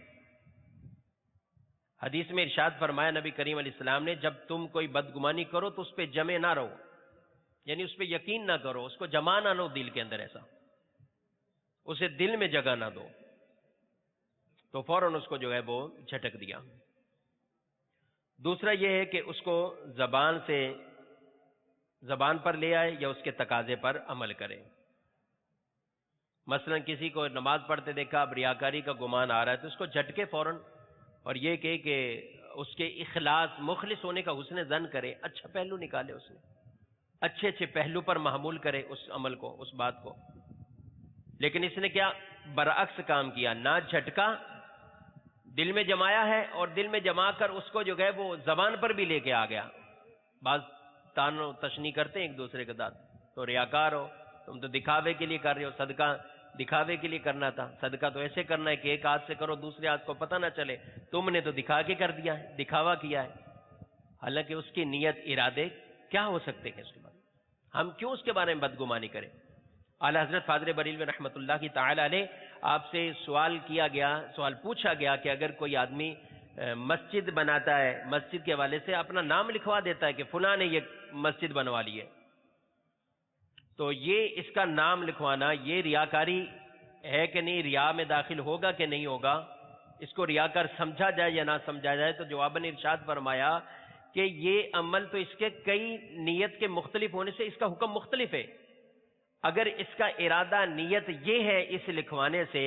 Speaker 2: حدیث میں ارشاد فرمایا نبی کریم علیہ السلام نے، جب تم کوئی بدگمانی کرو تو اس پہ جمے نہ رہو، یعنی اس پہ یقین نہ کرو، اس کو جما نہ لو دل کے اندر ایسا۔ اسے دل میں جگہ نہ دو، تو فوراً اس کو جو ہے وہ جھٹک دیا۔ دوسرا یہ ہے کہ اس کو زبان پر لے آئے یا اس کے تقاضے پر عمل کرے۔ مثلا کسی کو نماز پڑھتے دیکھا، اب ریاکاری کا گمان آ رہا ہے تو اس کو جھٹکے فوراً، اور یہ کہ اس کے اخلاص مخلص ہونے کا حسن ظن کرے، اچھا پہلو نکالے، اس نے اچھے اچھے پہلو پر محمول کرے اس عمل کو، اس بات کو۔ لیکن اس نے کیا برعکس کام کیا، نہ جھٹکا، دل میں جمایا ہے، اور دل میں جما کر اس کو جو ہے وہ زبان پر بھی لے کے آ گیا۔ بعض تان و تشنی کرتے ہیں ایک دوسرے کے ساتھ، تو ریاکار ہو، تم تو دکھاوے کے لیے کر رہے ہو، صدقہ دکھاوے کے لیے کرنا تھا، صدقہ تو ایسے کرنا ہے کہ ایک ہاتھ سے کرو دوسرے ہاتھ کو پتہ نہ چلے، تم نے تو دکھا کے کر دیا ہے، دکھاوا کیا ہے۔ حالانکہ اس کی نیت ارادے کیا ہو سکتے ہیں اس کے بارے میں، ہم کیوں اس کے بارے میں بدگمانی کریں؟ اعلیٰ حضرت فاضل بریلوی رحمۃ اللہ کی تعالی علیہ، آپ سے سوال پوچھا گیا کہ اگر کوئی آدمی مسجد بناتا ہے، مسجد کے حوالے سے اپنا نام لکھوا دیتا ہے کہ فلاں نے یہ مسجد بنوا لی ہے، تو یہ اس کا نام لکھوانا یہ ریاکاری ہے کہ نہیں، ریا میں داخل ہوگا کہ نہیں ہوگا؟ اس کو ریاکار سمجھا جائے یا نہ سمجھا جائے؟ تو جواباً ارشاد فرمایا کہ یہ عمل تو اس کے کئی نیت کے مختلف ہونے سے اس کا حکم مختلف ہے۔ اگر اس کا ارادہ نیت یہ ہے اس لکھوانے سے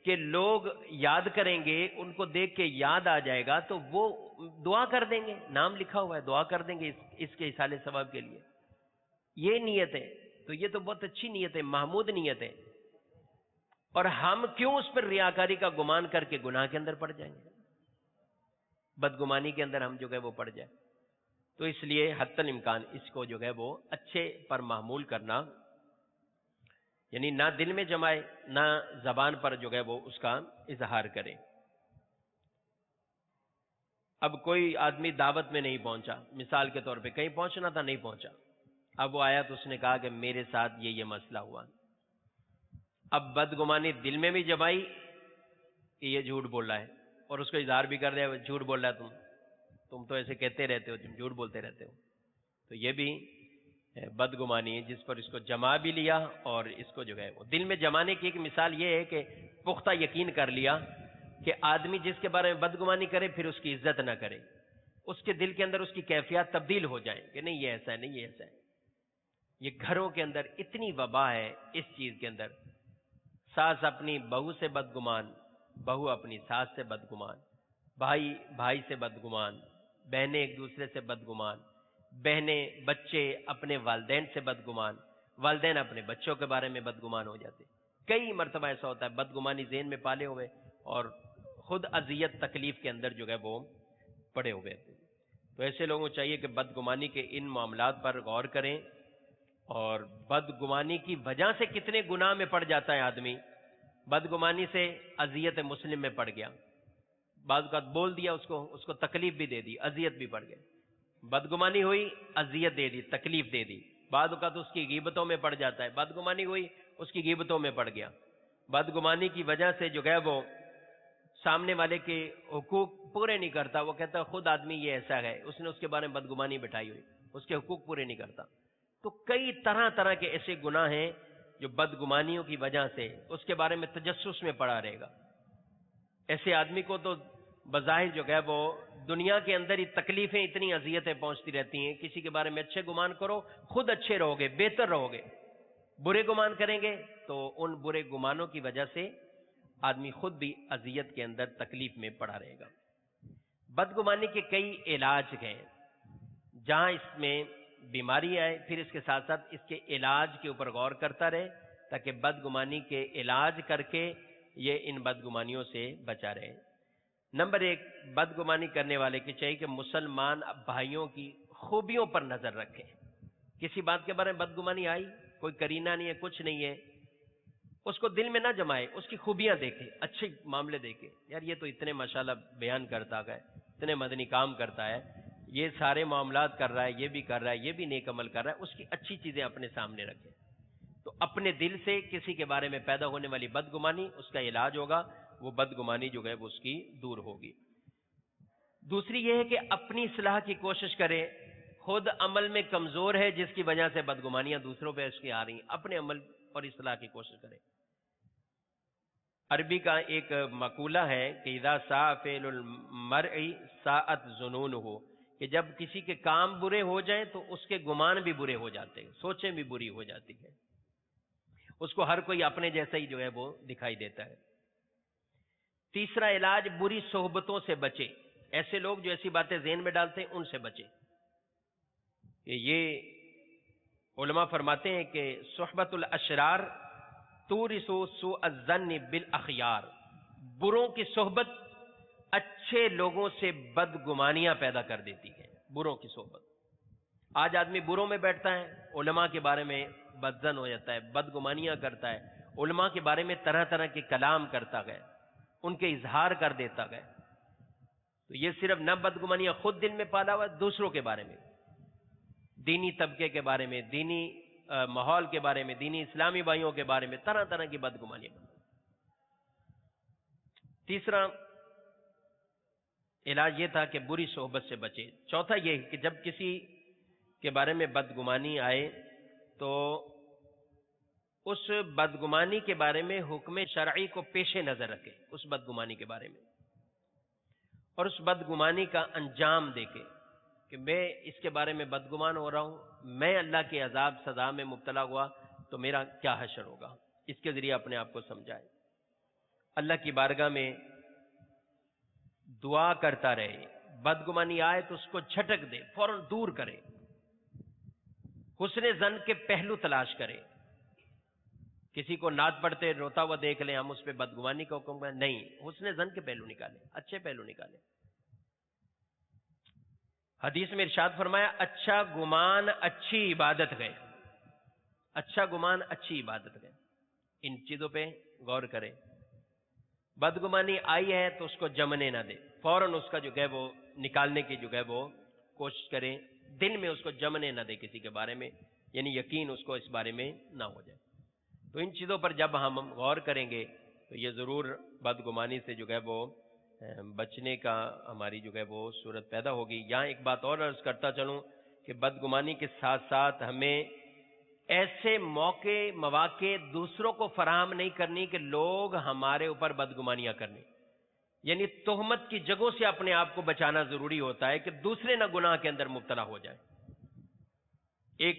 Speaker 2: کہ لوگ یاد کریں گے، ان کو دیکھ کے یاد آ جائے گا، تو وہ دعا کر دیں گے، نام لکھا ہوا ہے، دعا کر دیں گے اس کے ایصال ثواب کے لیے، یہ نیت ہے، تو یہ تو بہت اچھی نیت ہے، محمود نیت ہے۔ اور ہم کیوں اس پر ریاکاری کا گمان کر کے گناہ کے اندر پڑ جائیں گے، بدگمانی کے اندر ہم جو ہے وہ پڑ جائیں؟ تو اس لیے حتی الامکان اس کو جو ہے وہ اچھے پر محمول کرنا، یعنی نہ دل میں جمائے، نہ زبان پر جو ہے وہ اس کا اظہار کرے۔ اب کوئی آدمی دعوت میں نہیں پہنچا، مثال کے طور پہ کہیں پہنچنا تھا، نہیں پہنچا، اب وہ آیا تو اس نے کہا کہ میرے ساتھ یہ مسئلہ ہوا، اب بدگمانی دل میں بھی جمائی کہ یہ جھوٹ بول رہا ہے، اور اس کو اظہار بھی کر دیا، جھوٹ بول رہا ہے، تم تو ایسے کہتے رہتے ہو، تم جھوٹ بولتے رہتے ہو، تو یہ بھی بدگمانی ہے جس پر اس کو جما بھی لیا، اور اس کو جو ہے وہ دل میں جمانے کی ایک مثال یہ ہے کہ پختہ یقین کر لیا کہ آدمی جس کے بارے میں بدگمانی کرے پھر اس کی عزت نہ کرے، اس کے دل کے اندر اس کی کیفیات تبدیل ہو جائیں کہ نہیں یہ ایسا ہے، نہیں یہ ایسا ہے۔ یہ گھروں کے اندر اتنی وبا ہے اس چیز کے اندر، ساس اپنی بہو سے بدگمان، بہو اپنی ساس سے بدگمان، بھائی بھائی سے بدگمان، بہنیں ایک دوسرے سے بدگمان، بہنیں بچے اپنے والدین سے بدگمان، والدین اپنے بچوں کے بارے میں بدگمان ہو جاتے۔ کئی مرتبہ ایسا ہوتا ہے بدگمانی ذہن میں پالے ہوئے اور خود اذیت تکلیف کے اندر جو ہے وہ پڑے ہوئے تھے۔ تو ایسے لوگوں کو چاہیے کہ بدگمانی کے ان معاملات پر غور کریں، اور بدگمانی کی وجہ سے کتنے گناہ میں پڑ جاتا ہے آدمی، بدگمانی سے اذیت مسلم میں پڑ گیا، بعض اوقات بول دیا اس کو تکلیف بھی دے دی، اذیت بھی پڑ گئی، بدگمانی ہوئی اذیت دے دی، تکلیف دے دی، بعض اوقات اس کی غیبتوں میں پڑ جاتا ہے، بدگمانی ہوئی اس کی غیبتوں میں پڑ گیا، بدگمانی کی وجہ سے جو ہے وہ سامنے والے کے حقوق پورے نہیں کرتا، وہ کہتا ہے خود آدمی یہ ایسا ہے، اس نے اس کے بارے میں بدگمانی بٹھائی ہوئی، اس کے حقوق پورے نہیں کرتا۔ تو کئی طرح طرح کے ایسے گناہ ہیں جو بدگمانیوں کی وجہ سے اس کے بارے میں تجسس میں پڑا رہے گا۔ ایسے آدمی کو تو بظاہر جو ہے وہ دنیا کے اندر ہی تکلیفیں، اتنی اذیتیں پہنچتی رہتی ہیں، کسی کے بارے میں اچھے گمان کرو خود اچھے رہو گے، بہتر رہو گے، برے گمان کریں گے تو ان برے گمانوں کی وجہ سے آدمی خود بھی اذیت کے اندر تکلیف میں پڑا رہے گا۔ بدگمانی کے کئی علاج ہیں، جہاں اس میں بیماری آئے پھر اس کے ساتھ ساتھ اس کے علاج کے اوپر غور کرتا رہے، تاکہ بدگمانی کے علاج کر کے یہ ان بدگمانیوں سے بچا رہے۔ نمبر 1، بدگمانی کرنے والے کی چاہیے کہ مسلمان بھائیوں کی خوبیوں پر نظر رکھے۔ کسی بات کے بارے میں بدگمانی آئی، کوئی کرینہ نہیں ہے، کچھ نہیں ہے، اس کو دل میں نہ جمائے، اس کی خوبیاں دیکھے، اچھے معاملے دیکھے، یار یہ تو اتنے ماشاءاللہ بیان کرتا ہے، اتنے مدنی کام کرتا ہے، یہ سارے معاملات کر رہا ہے، یہ بھی کر رہا ہے، یہ بھی نیک عمل کر رہا ہے، اس کی اچھی چیزیں اپنے سامنے رکھے، تو اپنے دل سے کسی کے بارے میں پیدا ہونے والی بدگمانی اس کا علاج ہوگا، وہ بدگمانی جو ہے وہ اس کی دور ہوگی۔ دوسری یہ ہے کہ اپنی اصلاح کی کوشش کرے، خود عمل میں کمزور ہے جس کی وجہ سے بدگمانیاں دوسروں پہ اس کی آ رہی ہیں، اپنے عمل اور اصلاح کی کوشش کرے۔ عربی کا ایک مقولہ ہے کہ اذا ساء فعل المرء ساءت ظنونہ، کہ جب کسی کے کام برے ہو جائیں تو اس کے گمان بھی برے ہو جاتے ہیں، سوچیں بھی بری ہو جاتی ہے، اس کو ہر کوئی اپنے جیسا ہی جو ہے وہ دکھائی دیتا ہے۔ تیسرا علاج، بری صحبتوں سے بچے، ایسے لوگ جو ایسی باتیں ذہن میں ڈالتے ہیں ان سے بچے۔ کہ یہ علماء فرماتے ہیں کہ صحبت الاشرار تورث سوء الظن بالاخیار، بروں کی صحبت اچھے لوگوں سے بدگمانیاں پیدا کر دیتی ہے۔ بروں کی صحبت، آج آدمی بروں میں بیٹھتا ہے، علماء کے بارے میں بدظن ہو جاتا ہے، بدگمانیاں کرتا ہے، علماء کے بارے میں طرح طرح کے کلام کرتا گیا، ان کے اظہار کر دیتا گیا، تو یہ صرف نہ بدگمانیاں خود دل میں پالا ہوا، دوسروں کے بارے میں، دینی طبقے کے بارے میں، دینی ماحول کے بارے میں، دینی اسلامی بھائیوں کے بارے میں طرح طرح کی بدگمانیاں۔ تیسرا علاج یہ تھا کہ بری صحبت سے بچے۔ چوتھا یہ کہ جب کسی کے بارے میں بدگمانی آئے تو اس بدگمانی کے بارے میں حکم شرعی کو پیش نظر رکھے، اس بدگمانی کے بارے میں، اور اس بدگمانی کا انجام دیکھے کہ میں اس کے بارے میں بدگمان ہو رہا ہوں، میں اللہ کے عذاب سزا میں مبتلا ہوا تو میرا کیا حشر ہوگا، اس کے ذریعے اپنے آپ کو سمجھائے، اللہ کی بارگاہ میں دعا کرتا رہے، بدگمانی آئے تو اس کو جھٹک دے، فوراً دور کرے، حسن ظن کے پہلو تلاش کرے۔ کسی کو نعت پڑھتے روتا ہوا دیکھ لیں، ہم اس پہ بدگمانی کا حکم کریں، نہیں، حسن ظن کے پہلو نکالیں، اچھے پہلو نکالیں۔ حدیث میں ارشاد فرمایا، اچھا گمان اچھی عبادت ہے، اچھا گمان اچھی عبادت ہے۔ ان چیزوں پہ غور کریں۔ بدگمانی آئی ہے تو اس کو جمنے نہ دے، فوراً اس کا جو ہے وہ نکالنے کی جو ہے وہ کوشش کریں، دل میں اس کو جمنے نہ دے کسی کے بارے میں، یعنی یقین اس کو اس بارے میں نہ ہو جائے۔ تو ان چیزوں پر جب ہم غور کریں گے تو یہ ضرور بدگمانی سے جو ہے وہ بچنے کا ہماری جو ہے وہ صورت پیدا ہوگی۔ یہاں ایک بات اور عرض کرتا چلوں کہ بدگمانی کے ساتھ ساتھ ہمیں ایسے موقع مواقع دوسروں کو فراہم نہیں کرنی کہ لوگ ہمارے اوپر بدگمانیاں کرنے، یعنی تہمت کی جگہوں سے اپنے آپ کو بچانا ضروری ہوتا ہے کہ دوسرے نہ گناہ کے اندر مبتلا ہو جائے۔ ایک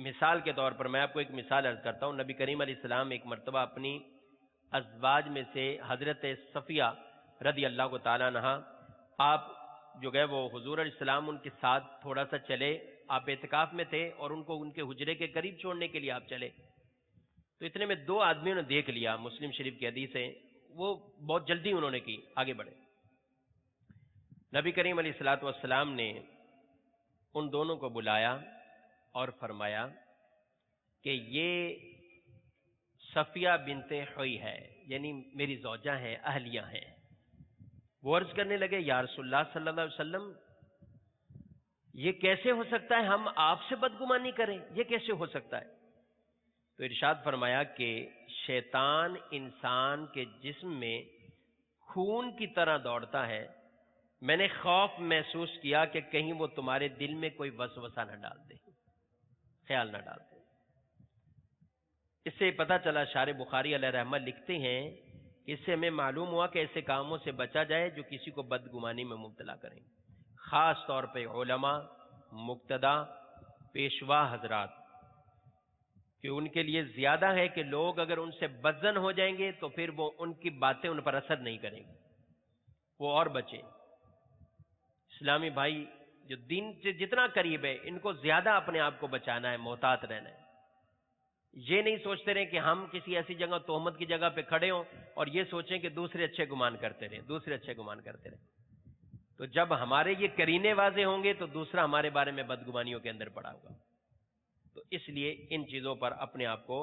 Speaker 2: مثال کے طور پر میں آپ کو ایک مثال عرض کرتا ہوں۔ نبی کریم علیہ السلام ایک مرتبہ اپنی ازواج میں سے حضرت صفیہ رضی اللہ تعالیٰ عنہا، آپ جو گئے وہ حضور علیہ السلام ان کے ساتھ تھوڑا سا چلے، آپ اعتکاف میں تھے اور ان کو ان کے حجرے کے قریب چھوڑنے کے لیے آپ چلے، تو اتنے میں دو آدمیوں نے دیکھ لیا، مسلم شریف کی حدیث ہے، وہ بہت جلدی انہوں نے کی، آگے بڑھے۔ نبی کریم علیہ الصلوۃ والسلام نے ان دونوں کو بلایا اور فرمایا کہ یہ صفیہ بنت حوی ہے، یعنی میری زوجہ ہیں، اہلیہ ہیں۔ وہ عرض کرنے لگے، یا رسول اللہ صلی اللہ علیہ وسلم، یہ کیسے ہو سکتا ہے ہم آپ سے بدگمانی کریں، یہ کیسے ہو سکتا ہے؟ تو ارشاد فرمایا کہ شیطان انسان کے جسم میں خون کی طرح دوڑتا ہے، میں نے خوف محسوس کیا کہ کہیں وہ تمہارے دل میں کوئی وسوسہ نہ ڈال دے، خیال نہ ڈال دے۔ اس سے پتہ چلا، شارح بخاری علیہ رحمہ لکھتے ہیں، اس سے ہمیں معلوم ہوا کہ ایسے کاموں سے بچا جائے جو کسی کو بدگمانی میں مبتلا کریں، خاص طور پہ علماء، مقتدی، پیشوا حضرات، کہ ان کے لیے زیادہ ہے کہ لوگ اگر ان سے بدظن ہو جائیں گے تو پھر وہ ان کی باتیں ان پر اثر نہیں کریں گی، وہ اور بچیں۔ اسلامی بھائی جو دین سے جتنا قریب ہے، ان کو زیادہ اپنے آپ کو بچانا ہے، محتاط رہنا ہے۔ یہ نہیں سوچتے رہیں کہ ہم کسی ایسی جگہ تہمت کی جگہ پہ کھڑے ہوں اور یہ سوچیں کہ دوسرے اچھے گمان کرتے رہیں، دوسرے اچھے گمان کرتے رہیں۔ تو جب ہمارے یہ قرینے واضح ہوں گے تو دوسرا ہمارے بارے میں بدگمانیوں کے اندر پڑا ہوگا۔ تو اس لیے ان چیزوں پر اپنے آپ کو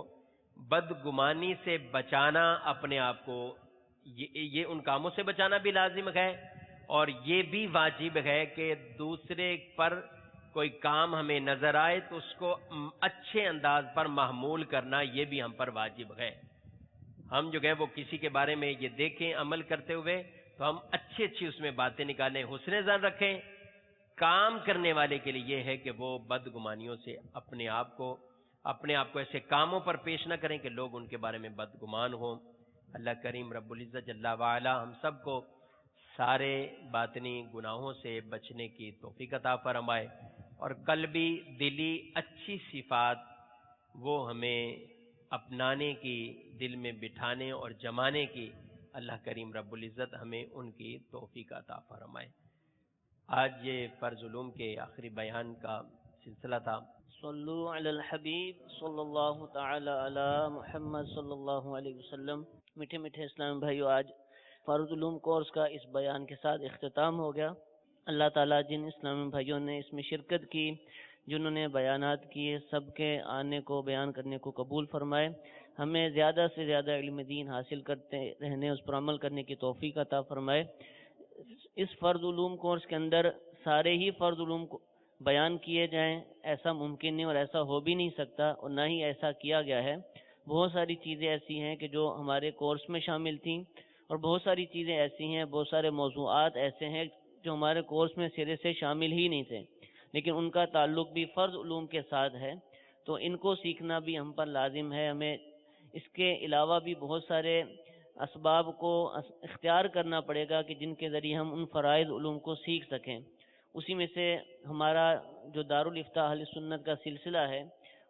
Speaker 2: بدگمانی سے بچانا، اپنے آپ کو یہ ان کاموں سے بچانا بھی لازم ہے، اور یہ بھی واجب ہے کہ دوسرے پر کوئی کام ہمیں نظر آئے تو اس کو اچھے انداز پر محمول کرنا، یہ بھی ہم پر واجب ہے۔ ہم جو ہے وہ کسی کے بارے میں یہ دیکھیں عمل کرتے ہوئے تو ہم اچھی اچھی اس میں باتیں نکالیں، حسن ظن رکھیں۔ کام کرنے والے کے لیے یہ ہے کہ وہ بدگمانیوں سے اپنے آپ کو ایسے کاموں پر پیش نہ کریں کہ لوگ ان کے بارے میں بدگمان ہوں۔ اللہ کریم رب العزت جل وعلا ہم سب کو سارے باطنی گناہوں سے بچنے کی توفیق عطا فرمائے، اور قلبی دلی اچھی صفات وہ ہمیں اپنانے کی، دل میں بٹھانے اور جمانے کی اللہ کریم رب العزت ہمیں ان کی توفیق عطا فرمائے۔ آج یہ فرض علوم کے آخری بیان کا سلسلہ تھا۔
Speaker 3: صلو علی الحبیب صلی اللہ تعالی علی محمد صلی اللہ علیہ وسلم۔ میٹھے میٹھے اسلام بھائیو، آج فرض علوم کورس کا اس بیان کے ساتھ اختتام ہو گیا۔ اللہ تعالیٰ جن اسلامی بھائیوں نے اس میں شرکت کی، جنہوں نے بیانات کیے، سب کے آنے کو، بیان کرنے کو قبول فرمائے۔ ہمیں زیادہ سے زیادہ علم دین حاصل کرتے رہنے، اس پر عمل کرنے کی توفیق عطا فرمائے۔ اس فرض علوم کورس کے اندر سارے ہی فرض علوم کو بیان کیے جائیں، ایسا ممکن نہیں اور ایسا ہو بھی نہیں سکتا، اور نہ ہی ایسا کیا گیا ہے۔ بہت ساری چیزیں ایسی ہیں کہ جو ہمارے کورس میں شامل تھیں، اور بہت ساری چیزیں ایسی ہیں، بہت سارے موضوعات ایسے ہیں جو ہمارے کورس میں سرے سے شامل ہی نہیں تھے، لیکن ان کا تعلق بھی فرض علوم کے ساتھ ہے، تو ان کو سیکھنا بھی ہم پر لازم ہے۔ ہمیں اس کے علاوہ بھی بہت سارے اسباب کو اختیار کرنا پڑے گا کہ جن کے ذریعے ہم ان فرائض علوم کو سیکھ سکیں۔ اسی میں سے ہمارا جو دارالافتاء اہل سنت کا سلسلہ ہے،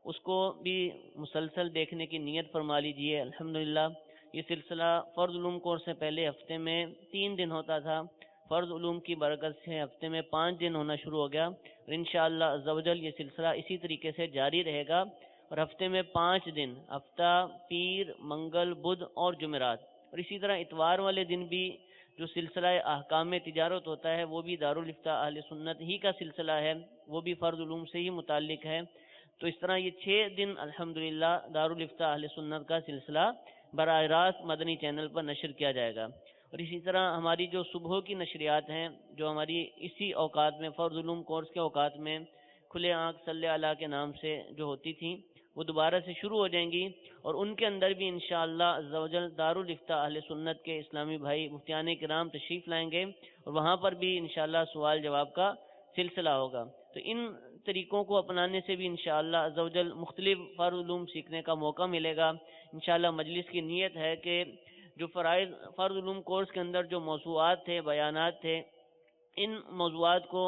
Speaker 3: اس کو بھی مسلسل دیکھنے کی نیت فرما لیجئے۔ الحمدللہ یہ سلسلہ فرض علوم کورس سے پہلے ہفتے میں 3 دن ہوتا تھا، فرض علوم کی برکت سے ہفتے میں 5 دن ہونا شروع ہو گیا، اور انشاءاللہ عز و جل یہ سلسلہ اسی طریقے سے جاری رہے گا، اور ہفتے میں 5 دن، ہفتہ پیر، منگل، بدھ اور جمعرات، اور اسی طرح اتوار والے دن بھی جو سلسلہ احکام تجارت ہوتا ہے وہ بھی دارالافتاء اہل سنت ہی کا سلسلہ ہے، وہ بھی فرض علوم سے ہی متعلق ہے۔ تو اس طرح یہ 6 دن الحمدللہ دارالافتاء اہل سنت کا سلسلہ براہ راست مدنی چینل پر نشر کیا جائے گا، اور اسی طرح ہماری جو صبح کی نشریات ہیں، جو ہماری اسی اوقات میں فرض علوم کورس کے اوقات میں کھلے آنکھ صلی اللہ کے نام سے جو ہوتی تھیں، وہ دوبارہ سے شروع ہو جائیں گی، اور ان کے اندر بھی انشاءاللہ عز و جل دارالافتاء اہل سنت کے اسلامی بھائی مفتیان کرام تشریف لائیں گے، اور وہاں پر بھی انشاءاللہ سوال جواب کا سلسلہ ہوگا۔ تو ان طریقوں کو اپنانے سے بھی انشاءاللہ عز و جل مختلف فرض علوم سیکھنے کا موقع ملے گا۔ انشاءاللہ مجلس کی نیت ہے کہ جو فرض علوم کورس کے اندر جو موضوعات تھے، بیانات تھے، ان موضوعات کو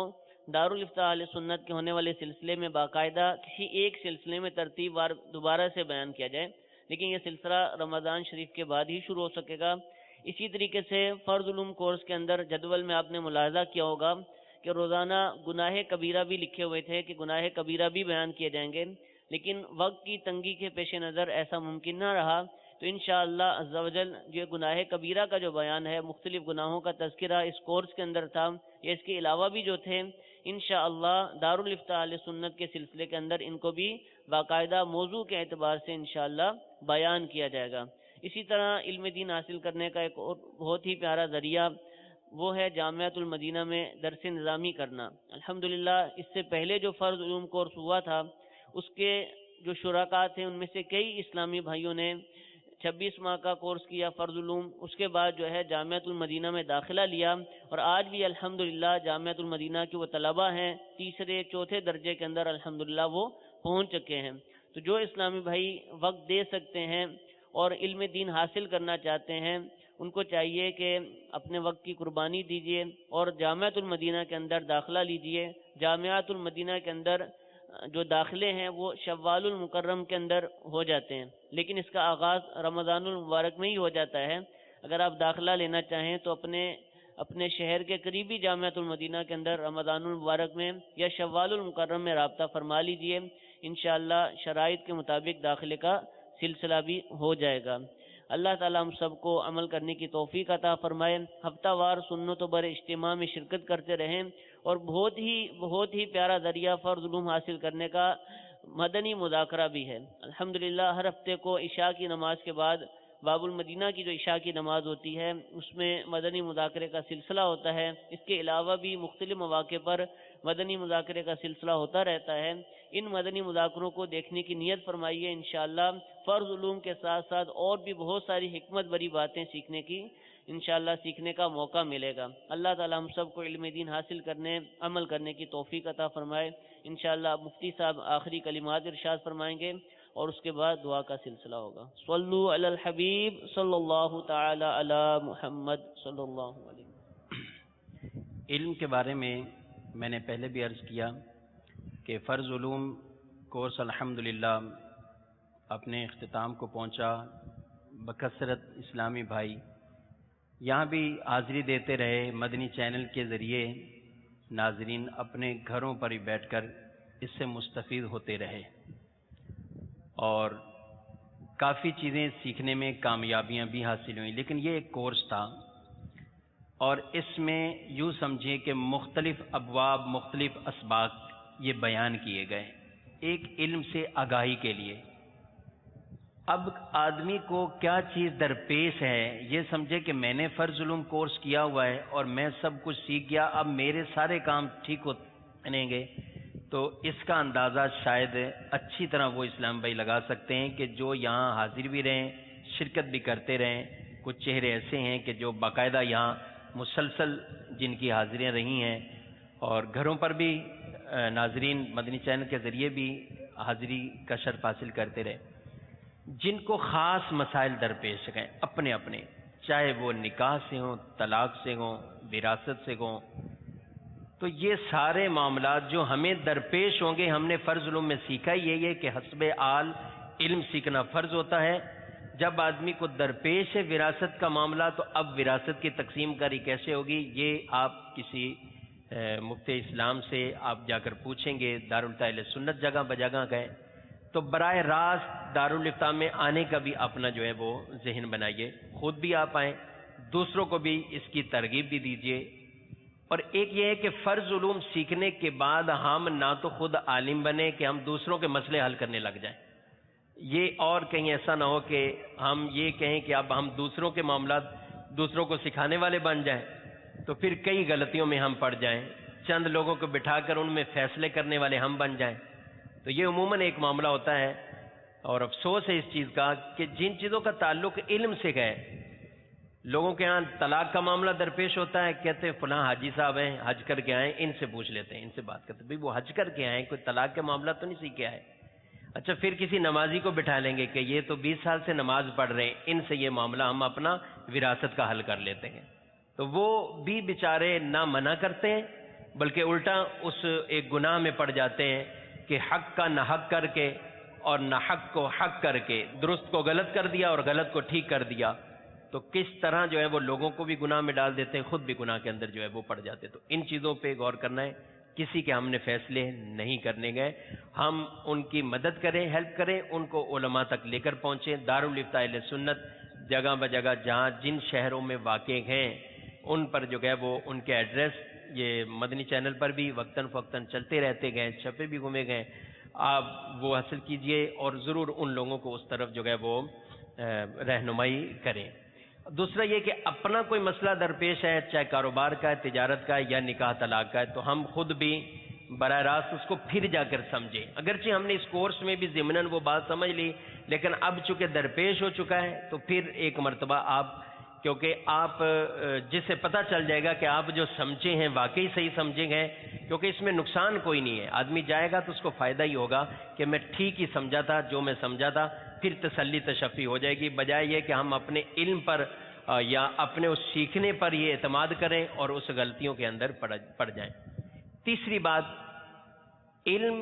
Speaker 3: دارالافتاء اہل سنت کے ہونے والے سلسلے میں باقاعدہ کسی ایک سلسلے میں ترتیب وار دوبارہ سے بیان کیا جائے، لیکن یہ سلسلہ رمضان شریف کے بعد ہی شروع ہو سکے گا۔ اسی طریقے سے فرض علوم کورس کے اندر جدول میں آپ نے ملاحظہ کیا ہوگا کہ روزانہ گناہ کبیرہ بھی لکھے ہوئے تھے کہ گناہ کبیرہ بھی بیان کیے جائیں گے، لیکن وقت کی تنگی کے پیش نظر ایسا ممکن نہ رہا، تو انشاءاللہ عز و جل یہ گناہ کبیرہ کا جو بیان ہے، مختلف گناہوں کا تذکرہ اس کورس کے اندر تھا، یا اس کے علاوہ بھی جو تھے، انشاءاللہ دارالافتاء اہل سنت کے سلسلے کے اندر ان کو بھی باقاعدہ موضوع کے اعتبار سے انشاءاللہ بیان کیا جائے گا۔ اسی طرح علم دین حاصل کرنے کا ایک اور بہت ہی پیارا ذریعہ وہ ہے جامعۃ المدینہ میں درس نظامی کرنا۔ الحمدللہ اس سے پہلے جو فرض علوم کورس ہوا تھا، اس کے جو شرکاء تھے ان میں سے کئی اسلامی بھائیوں نے 26 ماہ کا کورس کیا فرض علوم، اس کے بعد جو ہے جامعۃ المدینہ میں داخلہ لیا، اور آج بھی الحمدللہ جامعۃ المدینہ کے وہ طلبہ ہیں، تیسرے چوتھے درجے کے اندر الحمدللہ وہ پہنچ چکے ہیں۔ تو جو اسلامی بھائی وقت دے سکتے ہیں اور علم دین حاصل کرنا چاہتے ہیں، ان کو چاہیے کہ اپنے وقت کی قربانی دیجیے اور جامعۃ المدینہ کے اندر داخلہ لیجیے۔ جامعۃ المدینہ کے اندر جو داخلے ہیں وہ شوال المکرم کے اندر ہو جاتے ہیں، لیکن اس کا آغاز رمضان المبارک میں ہی ہو جاتا ہے۔ اگر آپ داخلہ لینا چاہیں تو اپنے شہر کے قریبی جامعۃ المدینہ کے اندر رمضان المبارک میں یا شوال المکرم میں رابطہ فرما لیجئے، انشاءاللہ شرائط کے مطابق داخلے کا سلسلہ بھی ہو جائے گا۔ اللہ تعالیٰ ہم سب کو عمل کرنے کی توفیق عطا فرمائے، ہفتہ وار سنتوں بر اجتماع میں شرکت کرتے رہیں، اور بہت ہی پیارا ذریعہ فرض علوم حاصل کرنے کا مدنی مذاکرہ بھی ہے۔ الحمدللہ ہر ہفتے کو عشاء کی نماز کے بعد باب المدینہ کی جو عشاء کی نماز ہوتی ہے، اس میں مدنی مذاکرے کا سلسلہ ہوتا ہے۔ اس کے علاوہ بھی مختلف مواقع پر مدنی مذاکرے کا سلسلہ ہوتا رہتا ہے۔ ان مدنی مذاکروں کو دیکھنے کی نیت فرمائیے، انشاءاللہ فرض علوم کے ساتھ ساتھ اور بھی بہت ساری حکمت بری باتیں سیکھنے کا موقع ملے گا۔ اللہ تعالی ہم سب کو علم دین حاصل کرنے، عمل کرنے کی توفیق عطا فرمائے۔ انشاءاللہ مفتی صاحب آخری کلمات ارشاد فرمائیں گے۔ اور اس کے بعد دعا کا سلسلہ ہوگا۔ صلو علی الحبیب صلی اللہ تعالی علی محمد صلی اللہ علیہ وسلم۔
Speaker 4: علم کے بارے میں نے پہلے بھی عرض کیا کہ فرض علوم کورس الحمدللہ اپنے اختتام کو پہنچا، بکثرت اسلامی بھائی یہاں بھی حاضری دیتے رہے، مدنی چینل کے ذریعے ناظرین اپنے گھروں پر ہی بیٹھ کر اس سے مستفید ہوتے رہے اور کافی چیزیں سیکھنے میں کامیابیاں بھی حاصل ہوئیں۔ لیکن یہ ایک کورس تھا اور اس میں یوں سمجھیں کہ مختلف ابواب، مختلف اسباق یہ بیان کیے گئے ایک علم سے آگاہی کے لیے۔ اب آدمی کو کیا چیز درپیش ہے، یہ سمجھے کہ میں نے فرض علوم کورس کیا ہوا ہے اور میں سب کچھ سیکھ گیا، اب میرے سارے کام ٹھیک ہونے گے، تو اس کا اندازہ شاید اچھی طرح وہ اسلام بھائی لگا سکتے ہیں کہ جو یہاں حاضر بھی رہیں، شرکت بھی کرتے رہیں۔ کچھ چہرے ایسے ہیں کہ جو باقاعدہ یہاں مسلسل جن کی حاضریاں رہی ہیں اور گھروں پر بھی ناظرین مدنی چینل کے ذریعے بھی حاضری کا شرف حاصل کرتے رہے، جن کو خاص مسائل درپیش گئے اپنے اپنے، چاہے وہ نکاح سے ہوں، طلاق سے ہوں، وراثت سے ہوں، تو یہ سارے معاملات جو ہمیں درپیش ہوں گے، ہم نے فرض علوم میں سیکھا یہ ہے کہ حسب آل علم سیکھنا فرض ہوتا ہے۔ جب آدمی کو درپیش ہے وراثت کا معاملہ، تو اب وراثت کی تقسیم کاری کیسے ہوگی، یہ آپ کسی مفتی اسلام سے آپ جا کر پوچھیں گے، دارالفتاء اہل سنت جگہ بجگہ گئے تو براہ راست دارالفتاء میں آنے کا بھی اپنا جو ہے وہ ذہن بنائیے، خود بھی آپ آئیں، دوسروں کو بھی اس کی ترغیب بھی دیجیے۔ اور ایک یہ ہے کہ فرض علوم سیکھنے کے بعد ہم نہ تو خود عالم بنیں کہ ہم دوسروں کے مسئلے حل کرنے لگ جائیں، یہ اور کہیں ایسا نہ ہو کہ ہم یہ کہیں کہ اب ہم دوسروں کے معاملات دوسروں کو سکھانے والے بن جائیں، تو پھر کئی غلطیوں میں ہم پڑ جائیں، چند لوگوں کو بٹھا کر ان میں فیصلے کرنے والے ہم بن جائیں، تو یہ عموماً ایک معاملہ ہوتا ہے۔ اور افسوس ہے اس چیز کا کہ جن چیزوں کا تعلق علم سے ہے، لوگوں کے ہاں طلاق کا معاملہ درپیش ہوتا ہے، کہتے ہیں فلاں حاجی صاحب ہیں، حج کر کے آئیں، ان سے پوچھ لیتے ہیں، ان سے بات کرتے ہیں، بھئی وہ حج کر کے آئیں، کوئی طلاق کا معاملہ تو نہیں سیکھا ہے۔ اچھا پھر کسی نمازی کو بٹھا لیں گے کہ یہ تو 20 سال سے نماز پڑھ رہے ہیں، ان سے یہ معاملہ ہم اپنا وراثت کا حل کر لیتے ہیں، تو وہ بھی بیچارے نہ منع کرتے ہیں بلکہ الٹا اس ایک گناہ میں پڑ جاتے ہیں کہ حق کا نہ حق کر کے اور نہ حق کو حق کر کے درست کو غلط کر دیا اور غلط کو ٹھیک کر دیا، تو کس طرح جو ہے وہ لوگوں کو بھی گناہ میں ڈال دیتے ہیں، خود بھی گناہ کے اندر جو ہے وہ پڑ جاتے ہیں۔ تو ان چیزوں پہ غور کرنا ہے، کسی کے ہم نے فیصلے نہیں کرنے گئے، ہم ان کی مدد کریں، ہیلپ کریں، ان کو علماء تک لے کر پہنچیں۔ دارالفتاء اہل سنت جگہ بجگہ جہاں جن شہروں میں واقع ہیں ان پر جو ہے وہ ان کے ایڈریس یہ مدنی چینل پر بھی وقتاً فوقتاً چلتے رہتے گئے، چھپے بھی گھومے گئے، آپ وہ حاصل کیجئے اور ضرور ان لوگوں کو اس طرف جو ہے وہ رہنمائی کریں۔ دوسرا یہ کہ اپنا کوئی مسئلہ درپیش ہے، چاہے کاروبار کا ہے، تجارت کا ہے یا نکاح طلاق کا ہے، تو ہم خود بھی براہ راست اس کو پھر جا کر سمجھیں۔ اگرچہ ہم نے اس کورس میں بھی ضمناً وہ بات سمجھ لی، لیکن اب چونکہ درپیش ہو چکا ہے تو پھر ایک مرتبہ آپ، کیونکہ آپ جس سے پتہ چل جائے گا کہ آپ جو سمجھے ہیں واقعی صحیح سمجھے ہیں، کیونکہ اس میں نقصان کوئی نہیں ہے، آدمی جائے گا تو اس کو فائدہ ہی ہوگا کہ میں ٹھیک ہی سمجھا تھا، جو میں سمجھا تھا، پھر تسلی تشفی ہو جائے گی، بجائے یہ کہ ہم اپنے علم پر یا اپنے اس سیکھنے پر یہ اعتماد کریں اور اس غلطیوں کے اندر پڑ جائیں۔ تیسری بات، علم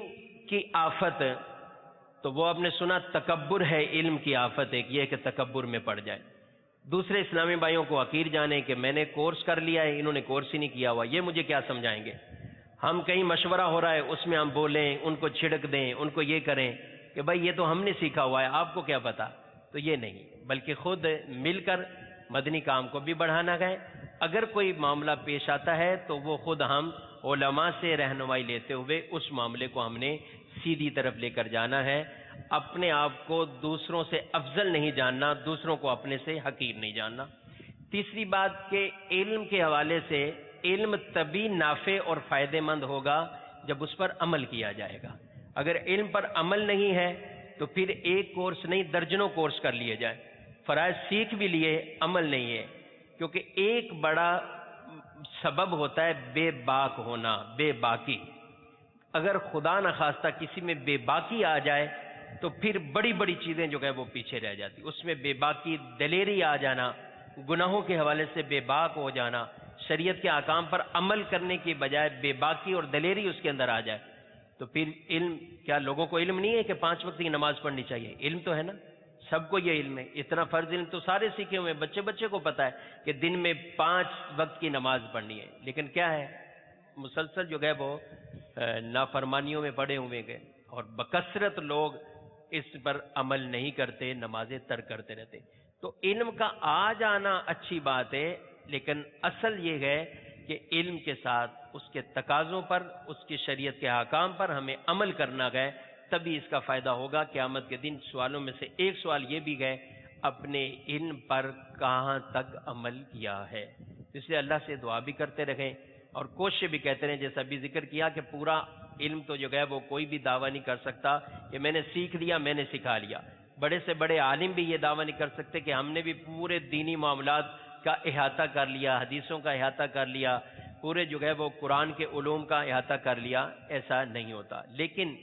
Speaker 4: کی آفت، تو وہ آپ نے سنا تکبر ہے علم کی آفت، ایک یہ کہ تکبر میں پڑ جائے، دوسرے اسلامی بھائیوں کو حقیر جانے کہ میں نے کورس کر لیا ہے، انہوں نے کورس ہی نہیں کیا ہوا، یہ مجھے کیا سمجھائیں گے، ہم کہیں مشورہ ہو رہا ہے اس میں ہم بولیں، ان کو چھڑک دیں، ان کو یہ کریں کہ بھائی یہ تو ہم نے سیکھا ہوا ہے، آپ کو کیا پتا، تو یہ نہیں، بلکہ خود مل کر مدنی کام کو بھی بڑھانا ہے۔ اگر کوئی معاملہ پیش آتا ہے تو وہ خود ہم علماء سے رہنمائی لیتے ہوئے اس معاملے کو ہم نے سیدھی طرف لے کر جانا ہے، اپنے آپ کو دوسروں سے افضل نہیں جاننا، دوسروں کو اپنے سے حقیر نہیں جاننا۔ تیسری بات کہ علم کے حوالے سے علم تبھی نافع اور فائدہ مند ہوگا جب اس پر عمل کیا جائے گا، اگر علم پر عمل نہیں ہے تو پھر ایک کورس نہیں درجنوں کورس کر لیے جائیں، فرائض سیکھ بھی لیے، عمل نہیں ہے، کیونکہ ایک بڑا سبب ہوتا ہے بے باک ہونا، بے باکی۔ اگر خدا نخواستہ کسی میں بے باکی آ جائے
Speaker 2: تو پھر بڑی بڑی چیزیں جو ہے وہ پیچھے رہ جاتی. اس میں بے باکی دلیری آ جانا، گناہوں کے حوالے سے بے باک ہو جانا، شریعت کے احکام پر عمل کرنے کی بجائے بے باکی اور دلیری اس کے اندر آ جائے تو پھر علم، کیا لوگوں کو علم نہیں ہے کہ 5 وقت کی نماز پڑھنی چاہیے؟ علم تو ہے نا، سب کو یہ علم ہے. اتنا فرض علم تو سارے سیکھے ہوئے ہیں، بچے کو پتا ہے کہ دن میں 5 وقت کی نماز پڑھنی ہے. لیکن کیا ہے، مسلسل جو ہے وہ نافرمانیوں میں پڑے ہوئے گئے اور بکثرت لوگ اس پر عمل نہیں کرتے، نمازیں ترک کرتے رہتے. تو علم کا آ جانا اچھی بات ہے، لیکن اصل یہ ہے کہ علم کے ساتھ اس کے تقاضوں پر، اس کی شریعت کے احکام پر ہمیں عمل کرنا گئے، تبھی اس کا فائدہ ہوگا. قیامت کے دن سوالوں میں سے ایک سوال یہ بھی گئے، اپنے علم پر کہاں تک عمل کیا ہے. اس لیے اللہ سے دعا بھی کرتے رہیں اور کوشش بھی کہتے رہیں، جیسا بھی ذکر کیا کہ پورا علم تو جو ہے وہ کوئی بھی دعویٰ نہیں کر سکتا کہ میں نے سیکھ لیا، میں نے سکھا لیا. بڑے سے بڑے عالم بھی یہ دعویٰ نہیں کر سکتے کہ ہم نے بھی پورے دینی معاملات کا احاطہ کر لیا، حدیثوں کا احاطہ کر لیا، پورے جو ہے وہ قرآن کے علوم کا احاطہ کر لیا. ایسا نہیں ہوتا. لیکن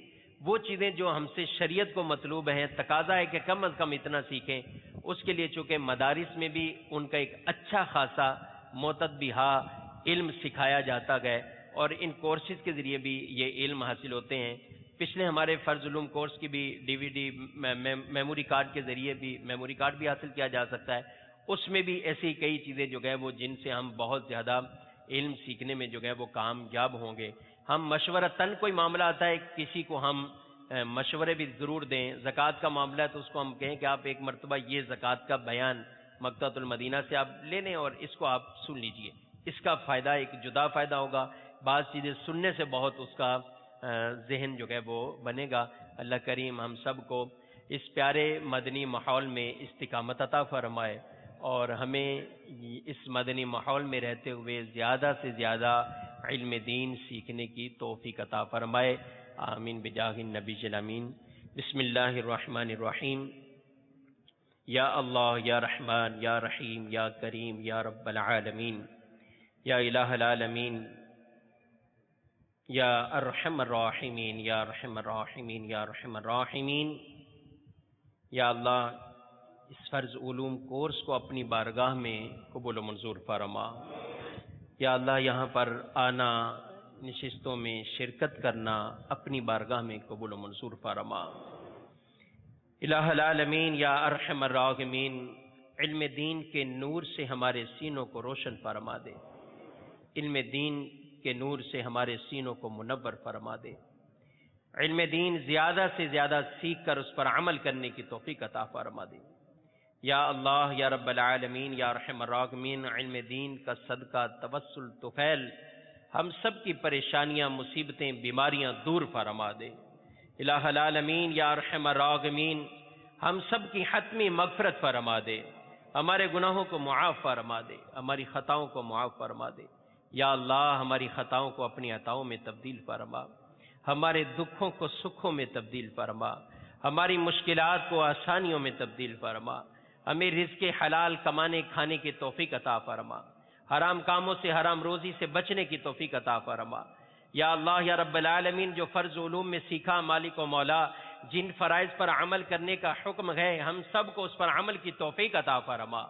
Speaker 2: وہ چیزیں جو ہم سے شریعت کو مطلوب ہیں، تقاضا ہے کہ کم از کم اتنا سیکھیں. اس کے لیے چونکہ مدارس میں بھی ان کا ایک اچھا خاصا معتدبہ علم سکھایا جاتا گیا اور ان کورسز کے ذریعے بھی یہ علم حاصل ہوتے ہیں. پچھلے ہمارے فرض علوم کورس کی بھی DVD میموری کارڈ کے ذریعے بھی میموری کارڈ بھی حاصل کیا جا سکتا ہے. اس میں بھی ایسی کئی چیزیں جو ہے وہ جن سے ہم بہت زیادہ علم سیکھنے میں جو ہے وہ کامیاب ہوں گے. ہم مشورتاً کوئی معاملہ آتا ہے کسی کو ہم مشورے بھی ضرور دیں. زکوٰۃ کا معاملہ ہے تو اس کو ہم کہیں کہ آپ ایک مرتبہ یہ زکوٰۃ کا بیان مکتبۃ المدینہ سے آپ لے لیں اور اس کو آپ سن لیجئے. اس کا فائدہ ایک جدا فائدہ ہوگا. بعض چیزیں سننے سے بہت اس کا ذہن جو ہے وہ بنے گا. اللہ کریم ہم سب کو اس پیارے مدنی ماحول میں استقامت عطا فرمائے اور ہمیں اس مدنی ماحول میں رہتے ہوئے زیادہ سے زیادہ علم دین سیکھنے کی توفیق عطا فرمائے. آمین بجاہ النبی الامین. بسم اللہ الرحمن الرحیم. یا اللہ یا رحمان یا رحیم یا کریم یا رب العالمین یا الہ العالمین یا ارحم الراحمین یا ارحم الراحمین یا ارحم الراحمین. یا اللہ اس فرض علوم کورس کو اپنی بارگاہ میں قبول و منظور فرما. یا اللہ یہاں پر آنا، نشستوں میں شرکت کرنا اپنی بارگاہ میں قبول و منظور فرما. الہ العالمین یا ارحم الراحمین، علم دین کے نور سے ہمارے سینوں کو روشن فرما دے. علم دین کے نور سے ہمارے سینوں کو منور فرما دے. علم دین زیادہ سے زیادہ سیکھ کر اس پر عمل کرنے کی توفیق عطا فرما دے. یا اللہ یا رب العالمین یا ارحم الراحمین، علم دین کا صدقہ توسل طفیل ہم سب کی پریشانیاں، مصیبتیں، بیماریاں دور فرما دے. الہ العالمین یا ارحم الراحمین، ہم سب کی حتمی مغفرت فرما دے. ہمارے گناہوں کو معاف فرما دے، ہماری خطاؤں کو معاف فرما دے. یا اللہ ہماری خطاؤں کو اپنی عطاؤں میں تبدیل فرما، ہمارے دکھوں کو سکھوں میں تبدیل فرما، ہماری مشکلات کو آسانیوں میں تبدیل فرما. ہمیں رزق حلال کمانے کھانے کی توفیق عطا فرما، حرام کاموں سے، حرام روزی سے بچنے کی توفیق عطا فرما. یا اللہ یا رب العالمین، جو فرض علوم میں سیکھا مالک و مولا، جن فرائض پر عمل کرنے کا حکم ہے ہم سب کو اس پر عمل کی توفیق عطا فرما.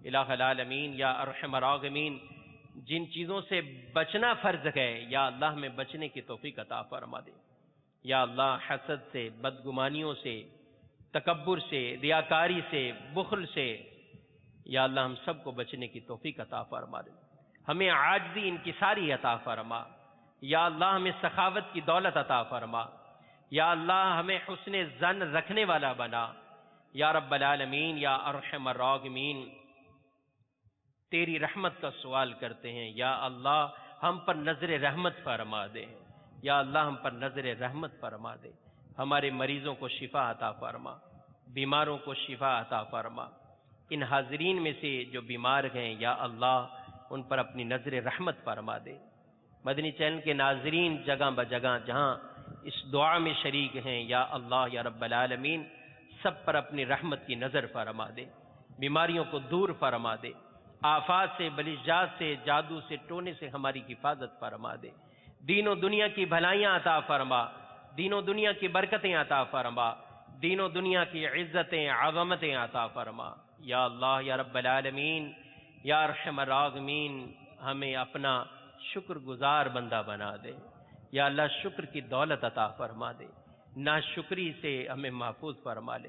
Speaker 2: الہ العالمین یا ارحم الراحمین، جن چیزوں سے بچنا فرض ہے یا اللہ ہمیں بچنے کی توفیق عطا فرما دے. یا اللہ حسد سے، بدگمانیوں سے، تکبر سے، ریاکاری سے، بخل سے یا اللہ ہم سب کو بچنے کی توفیق عطا فرما دے. ہمیں عاجزی انکساری عطا فرما. یا اللہ ہمیں سخاوت کی دولت عطا فرما. یا اللہ ہمیں حسن ظن رکھنے والا بنا. یا رب العالمین یا ارحم الراحمین، تیری رحمت کا سوال کرتے ہیں. یا اللہ ہم پر نظر رحمت فرما دے. یا اللہ ہم پر نظر رحمت فرما دے. ہمارے مریضوں کو شفا عطا فرما، بیماروں کو شفا عطا فرما. ان حاضرین میں سے جو بیمار ہیں یا اللہ ان پر اپنی نظر رحمت فرما دے. مدنی چینل کے ناظرین جگہ بجگہ جہاں اس دعا میں شریک ہیں یا اللہ یا رب العالمین سب پر اپنی رحمت کی نظر فرما دے. بیماریوں کو دور فرما دے. آفات سے، بلجات سے، جادو سے، ٹونے سے ہماری حفاظت فرما دے. دین و دنیا کی بھلائیاں عطا فرما، دین و دنیا کی برکتیں عطا فرما، دین و دنیا کی عزتیں عظمتیں عطا فرما۔ یا اللہ یا رب العالمین یا ارحم الراحمین، ہمیں اپنا شکر گزار بندہ بنا دے۔ یا اللہ شکر کی دولت عطا فرما دے، ناشکری سے ہمیں محفوظ فرما لے،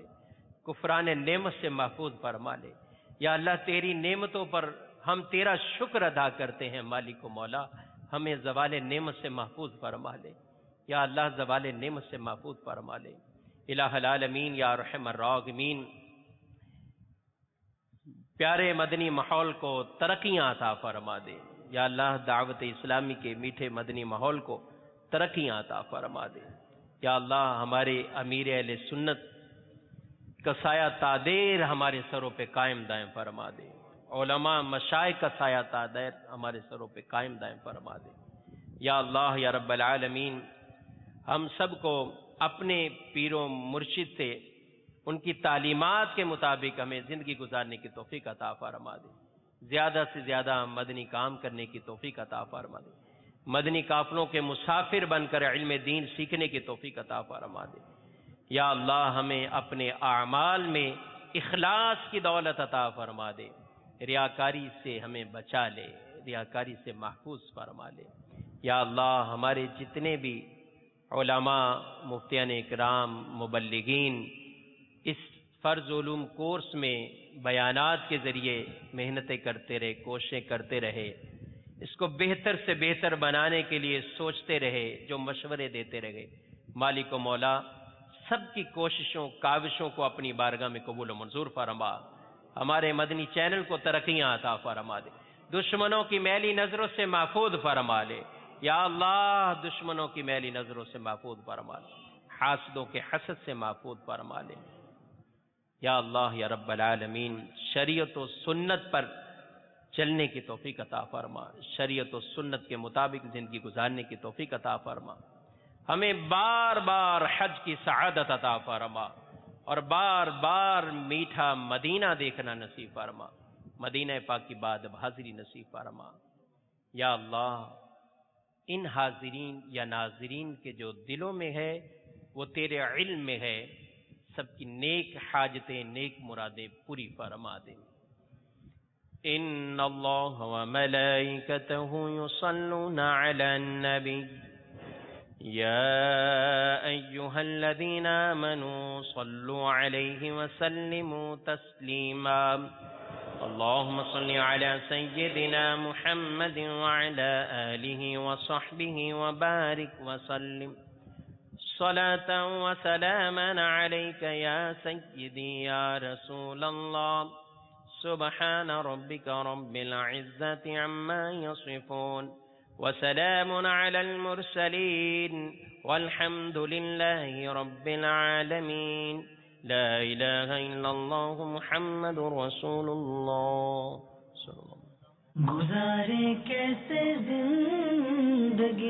Speaker 2: کفران نعمت سے محفوظ فرما لے۔ یا اللہ تیری نعمتوں پر ہم تیرا شکر ادا کرتے ہیں مالک و مولا، ہمیں زوال نعمت سے محفوظ فرما لے۔ یا اللہ زوال نعمت سے محفوظ فرما لے۔ الہ العالمین یا ارحم الراحمین، پیارے مدنی ماحول کو ترقیاں عطا فرما دے۔ یا اللہ دعوت اسلامی کے میٹھے مدنی ماحول کو ترقیاں عطا فرما دے۔ یا اللہ ہمارے امیر اہل سنت کا سایہ تادیر ہمارے سروں پہ قائم دائم فرما دے، علماء مشائخ کا سایہ تادیر ہمارے سروں پہ قائم دائم فرما دے۔ یا اللہ یا رب العالمین، ہم سب کو اپنے پیر و مرشد سے ان کی تعلیمات کے مطابق ہمیں زندگی گزارنے کی توفیق عطا فرما دے، زیادہ سے زیادہ مدنی کام کرنے کی توفیق عطا فرما دے، مدنی قافلوں کے مسافر بن کر علم دین سیکھنے کی توفیق عطا فرما دے۔ یا اللہ ہمیں اپنے اعمال میں اخلاص کی دولت عطا فرما دے، ریاکاری سے ہمیں بچا لے، ریاکاری سے محفوظ فرما لے۔ یا اللہ ہمارے جتنے بھی علماء، مفتیان اکرام، مبلغین اس فرض علوم کورس میں بیانات کے ذریعے محنتیں کرتے رہے، کوششیں کرتے رہے، اس کو بہتر سے بہتر بنانے کے لیے سوچتے رہے، جو مشورے دیتے رہے، مالک و مولا سب کی کوششوں کاوشوں کو اپنی بارگاہ میں قبول و منظور فرما، ہمارے مدنی چینل کو ترقیاں عطا فرما دے، دشمنوں کی میلی نظروں سے محفوظ فرما لے۔ یا اللہ دشمنوں کی میلی نظروں سے محفوظ فرما لے، حاسدوں کے حسد سے محفوظ فرما لے۔ یا اللہ یا رب العالمین، شریعت و سنت پر چلنے کی توفیق عطا فرما، شریعت و سنت کے مطابق زندگی گزارنے کی توفیق عطا فرما، ہمیں بار بار حج کی سعادت عطا فرما اور بار بار میٹھا مدینہ دیکھنا نصیب فرما، مدینہ پاک کی بعد اب حاضری نصیب فرما۔ یا اللہ ان حاضرین یا ناظرین کے جو دلوں میں ہے وہ تیرے علم میں ہے، سب کی نیک حاجتیں نیک مرادیں پوری فرما دے۔ ان اللہ وملائکتہ یصلون علی النبی یا ایہا الذین آمنوا صلوا علیہ وسلموا تسلیما۔ اللهم صل على سيدنا محمد وعلى آله وصحبه وبارك وسلم صلاة وسلاما عليك يا سيدي يا رسول الله۔ سبحان ربك رب العزة عما يصفون وسلام على المرسلين والحمد لله رب العالمين۔ لا الہ الا اللہ محمد رسول اللہ صلی اللہ علیہ وسلم۔
Speaker 1: گزارے کیسے زندگی،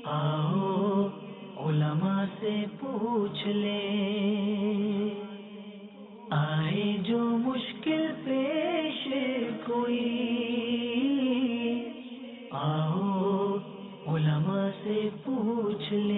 Speaker 1: آؤ علماء سے پوچھ لیں، آئے جو مشکل پیش کوئی، آؤ علماء سے پوچھ لیں۔